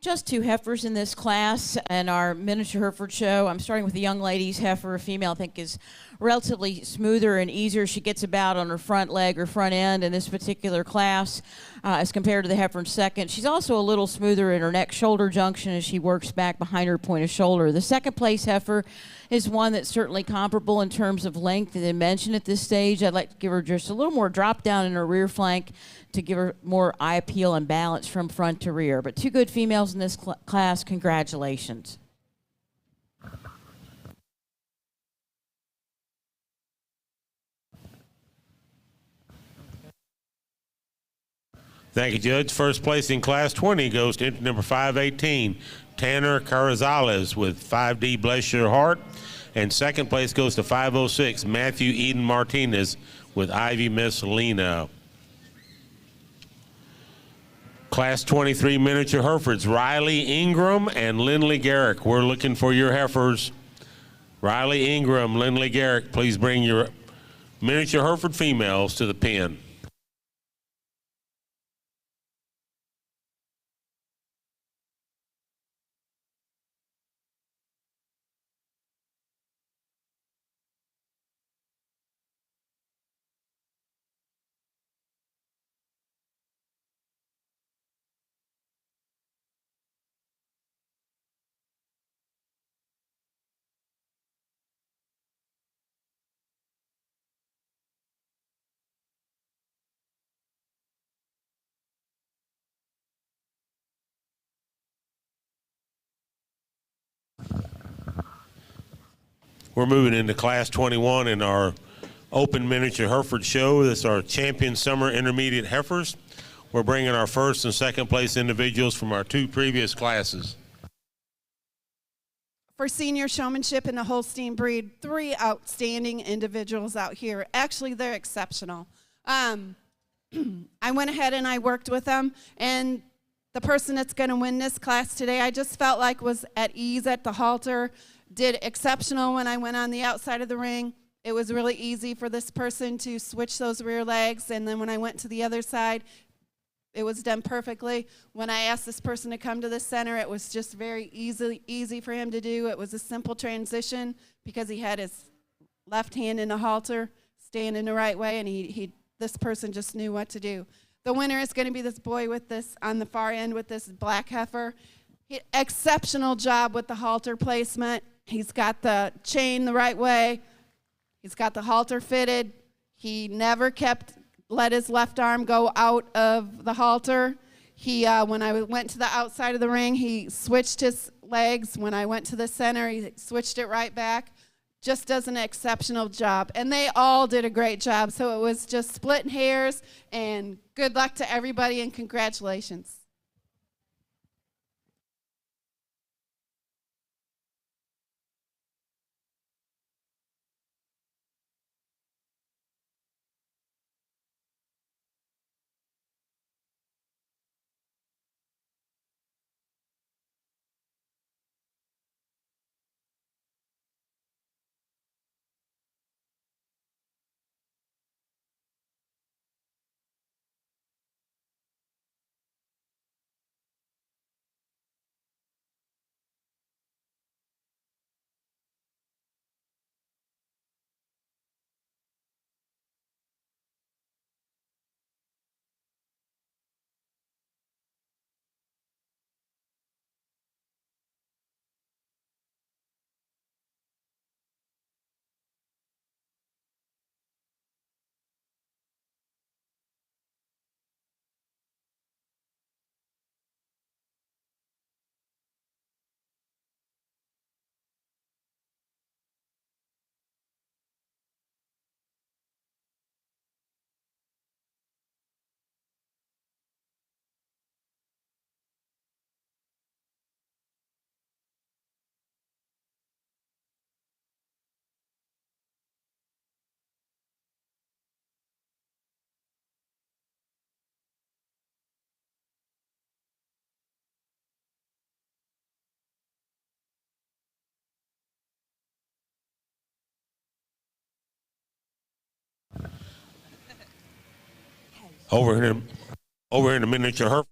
S6: Just 2 heifers in this class and our miniature Hereford show. I'm starting with the young lady's heifer. A female, I think, is relatively smoother and easier. She gets about on her front leg or front end in this particular class as compared to the heifer in second. She's also a little smoother in her neck-shoulder junction as she works back behind her point of shoulder. The second place heifer is one that's certainly comparable in terms of length and dimension at this stage. I'd like to give her just a little more drop down in her rear flank to give her more eye appeal and balance from front to rear. But 2 good females in this class. Congratulations.
S4: Thank you, Judge. First place in Class 20 goes to entry number 518, Tanner Carazales with 5D Bless Your Heart. And second place goes to 506, Matthew Eden Martinez with Ivy Miss Lena. Class 23 miniature Herefords, Riley Ingram and Lindley Garrick. We're looking for your heifers. Riley Ingram, Lindley Garrick, please bring your miniature Hereford females to the pen. We're moving into Class 21 in our open miniature Hereford show. This is our champion summer intermediate heifers. We're bringing our first and second place individuals from our 2 previous classes.
S2: For senior showmanship in the Holstein breed, 3 outstanding individuals out here. Actually, they're exceptional. I went ahead and I worked with them, and the person that's going to win this class today, I just felt like was at ease at the halter, did exceptional when I went on the outside of the ring. It was really easy for this person to switch those rear legs, and then when I went to the other side, it was done perfectly. When I asked this person to come to the center, it was just very easy for him to do. It was a simple transition because he had his left hand in the halter, standing the right way, and this person just knew what to do. The winner is going to be this boy with this on the far end with this black heifer. Exceptional job with the halter placement. He's got the chain the right way. He's got the halter fitted. He never let his left arm go out of the halter. When I went to the outside of the ring, he switched his legs. When I went to the center, he switched it right back. Just does an exceptional job. And they all did a great job. So it was just splitting hairs, and good luck to everybody, and congratulations.
S4: Over here in the miniature Hereford.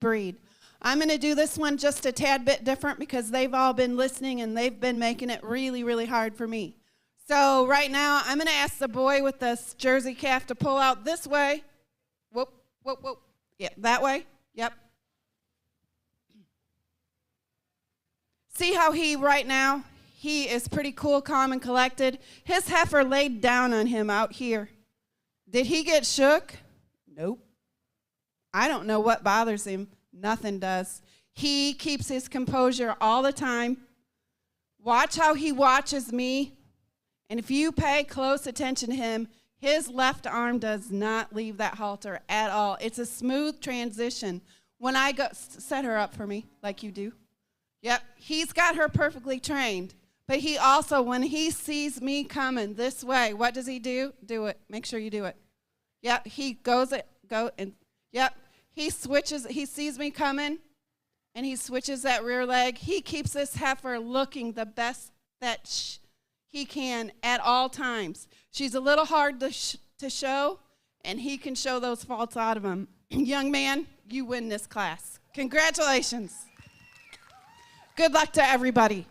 S2: breed. I'm going to do this one just a tad bit different because they've all been listening and they've been making it really, really hard for me. So right now, I'm going to ask the boy with this Jersey calf to pull out this way. Whoop, whoop, whoop. Yeah, that way. Yep. See how right now, he is pretty cool, calm, and collected. His heifer laid down on him out here. Did he get shook? Nope. I don't know what bothers him. Nothing does. He keeps his composure all the time. Watch how he watches me. And if you pay close attention to him, his left arm does not leave that halter at all. It's a smooth transition. When I go, set her up for me like you do. Yep, he's got her perfectly trained. But he also, when he sees me coming this way, what does he do? Do it. Make sure you do it. Yep, he goes, yep. He switches, he sees me coming, and he switches that rear leg. He keeps this heifer looking the best that he can at all times. She's a little hard to show, and he can show those faults out of him. Young man, you win this class. Congratulations. Good luck to everybody.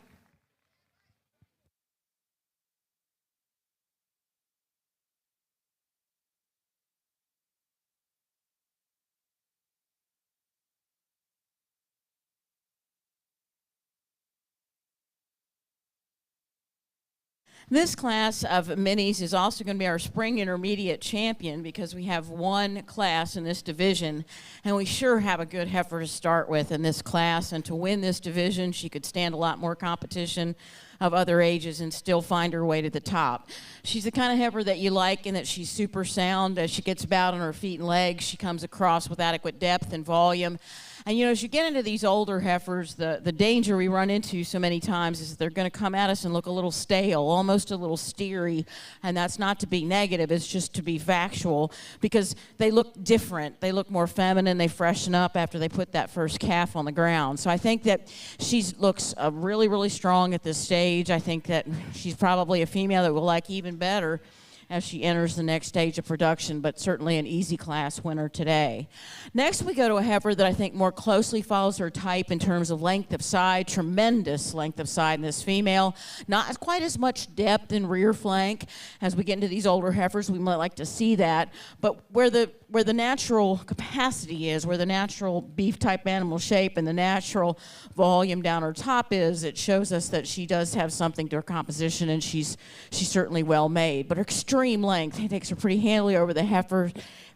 S6: This class of minis is also going to be our spring intermediate champion because we have one class in this division, and we sure have a good heifer to start with in this class. And to win this division, she could stand a lot more competition of other ages and still find her way to the top. She's the kind of heifer that you like in that she's super sound. As she gets about on her feet and legs, she comes across with adequate depth and volume. And, you know, as you get into these older heifers, the danger we run into so many times is that they're going to come at us and look a little stale, almost a little steery. And that's not to be negative. It's just to be factual because they look different. They look more feminine. They freshen up after they put that first calf on the ground. So I think that she looks really, really strong at this stage. I think that she's probably a female that we'll like even better as she enters the next stage of production, but certainly an easy class winner today. Next, we go to a heifer that I think more closely follows her type in terms of length of side, tremendous length of side in this female. Not quite as much depth in rear flank. As we get into these older heifers, we might like to see that, but where the natural capacity is, where the natural beef type animal shape and the natural volume down her top is, it shows us that she does have something to her composition, and she's certainly well made. But her extreme length, he takes her pretty handily over the heifers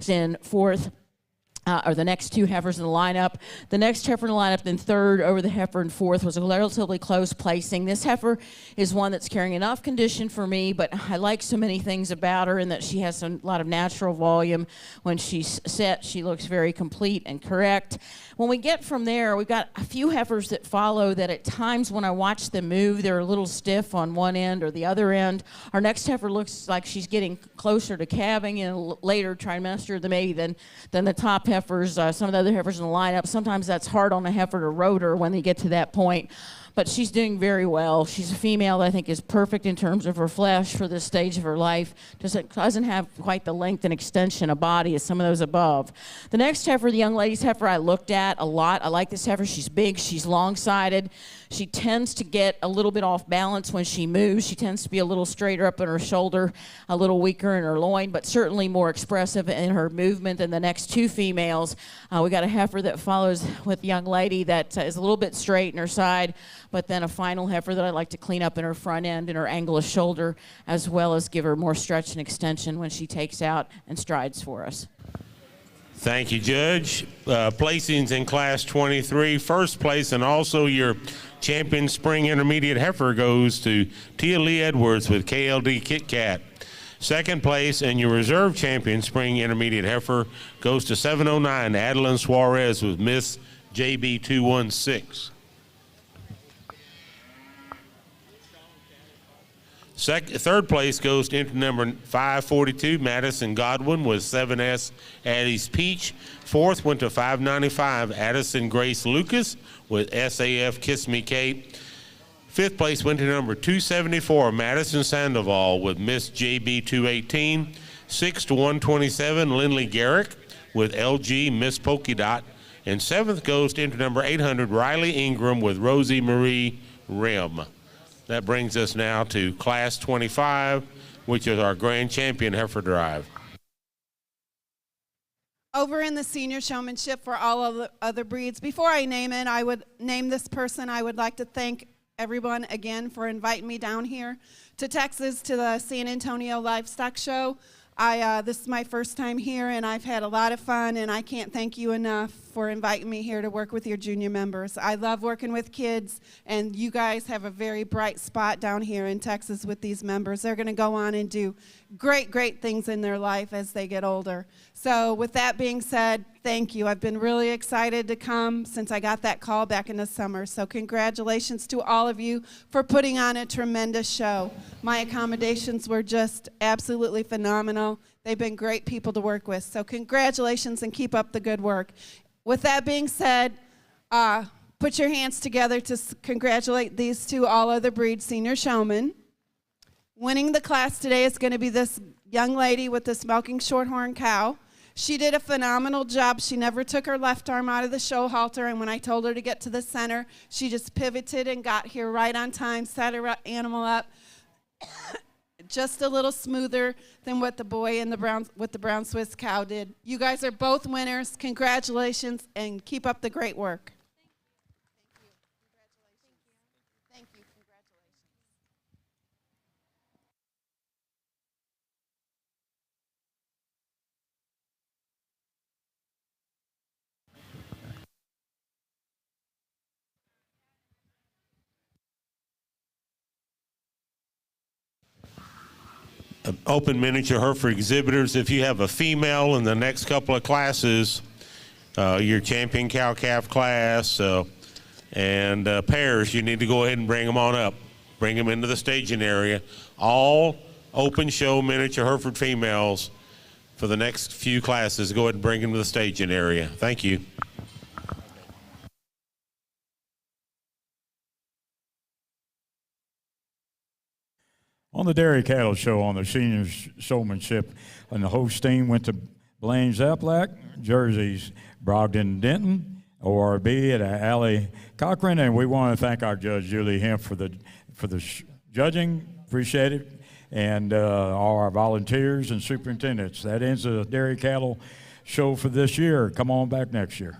S6: in fourth, or the next two heifers in the lineup. The next heifer in the lineup, then third over the heifer in fourth, was a relatively close placing. This heifer is one that's carrying enough condition for me, but I like so many things about her in that she has a lot of natural volume. When she's set, she looks very complete and correct. When we get from there, we've got a few heifers that follow that at times when I watch them move, they're a little stiff on one end or the other end. Our next heifer looks like she's getting closer to calving in a later trimester than the top heifers, some of the other heifers in the lineup. Sometimes that's hard on a heifer to rotor when they get to that point. But she's doing very well. She's a female that I think is perfect in terms of her flesh for this stage of her life. Doesn't have quite the length and extension of body as some of those above. The next heifer, the young lady's heifer, I looked at a lot. I like this heifer. She's big. She's long-sided. She tends to get a little bit off balance when she moves. She tends to be a little straighter up in her shoulder, a little weaker in her loin, but certainly more expressive in her movement than the next two females. We got a heifer that follows with a young lady that is a little bit straight in her side, but then a final heifer that I like to clean up in her front end and her angle of shoulder, as well as give her more stretch and extension when she takes out and strides for us.
S4: Thank you, Judge. Placings in Class 23. First place and also your champion spring intermediate heifer goes to Tia Lee Edwards with KLD Kit Kat. Second place and your reserve champion spring intermediate heifer goes to 709 Adeline Suarez with Miss JB216. Third place goes to entry number 542, Madison Godwin with 7S Addie's Peach. Fourth went to 595, Addison Grace Lucas with SAF Kiss Me Kate. Fifth place went to number 274, Madison Sandoval with Miss JB 218. Sixth to 127, Lindley Garrick with LG Miss Polka Dot. And 7th goes to entry number 800, Riley Ingram with Rosie Marie Rim. That brings us now to Class 25, which is our grand champion Heifer Drive.
S2: Over in the senior showmanship for all of the other breeds, before I name it, I would name this person. I would like to thank everyone again for inviting me down here to Texas to the San Antonio Livestock Show. This is my first time here, and I've had a lot of fun, and I can't thank you enough for inviting me here to work with your junior members. I love working with kids, and you guys have a very bright spot down here in Texas with these members. They're going to go on and do great, great things in their life as they get older. So with that being said, thank you. I've been really excited to come since I got that call back in the summer. So congratulations to all of you for putting on a tremendous show. My accommodations were just absolutely phenomenal. They've been great people to work with. So congratulations and keep up the good work. With that being said, put your hands together to congratulate these two all other breed senior showmen. Winning the class today is going to be this young lady with this milking shorthorn cow. She did a phenomenal job. She never took her left arm out of the show halter, and when I told her to get to the center, she just pivoted and got here right on time, set her animal up just a little smoother than what the boy in the brown Swiss cow did. You guys are both winners. Congratulations, and keep up the great work. Thank you.
S4: Open miniature Hereford exhibitors. If you have a female in the next couple of classes, your champion cow calf class and pairs, you need to go ahead and bring them on up. Bring them into the staging area. All open show miniature Hereford females for the next few classes. Go ahead and bring them to the staging area. Thank you.
S1: On the Dairy Cattle Show on the senior showmanship, and the Holstein went to Blaine Zaplack, Jersey's Brogdon Denton, ORB at Allie Cochran, and we want to thank our judge Julie Hemp for the judging. Appreciate it, and all our volunteers and superintendents. That ends the Dairy Cattle Show for this year. Come on back next year.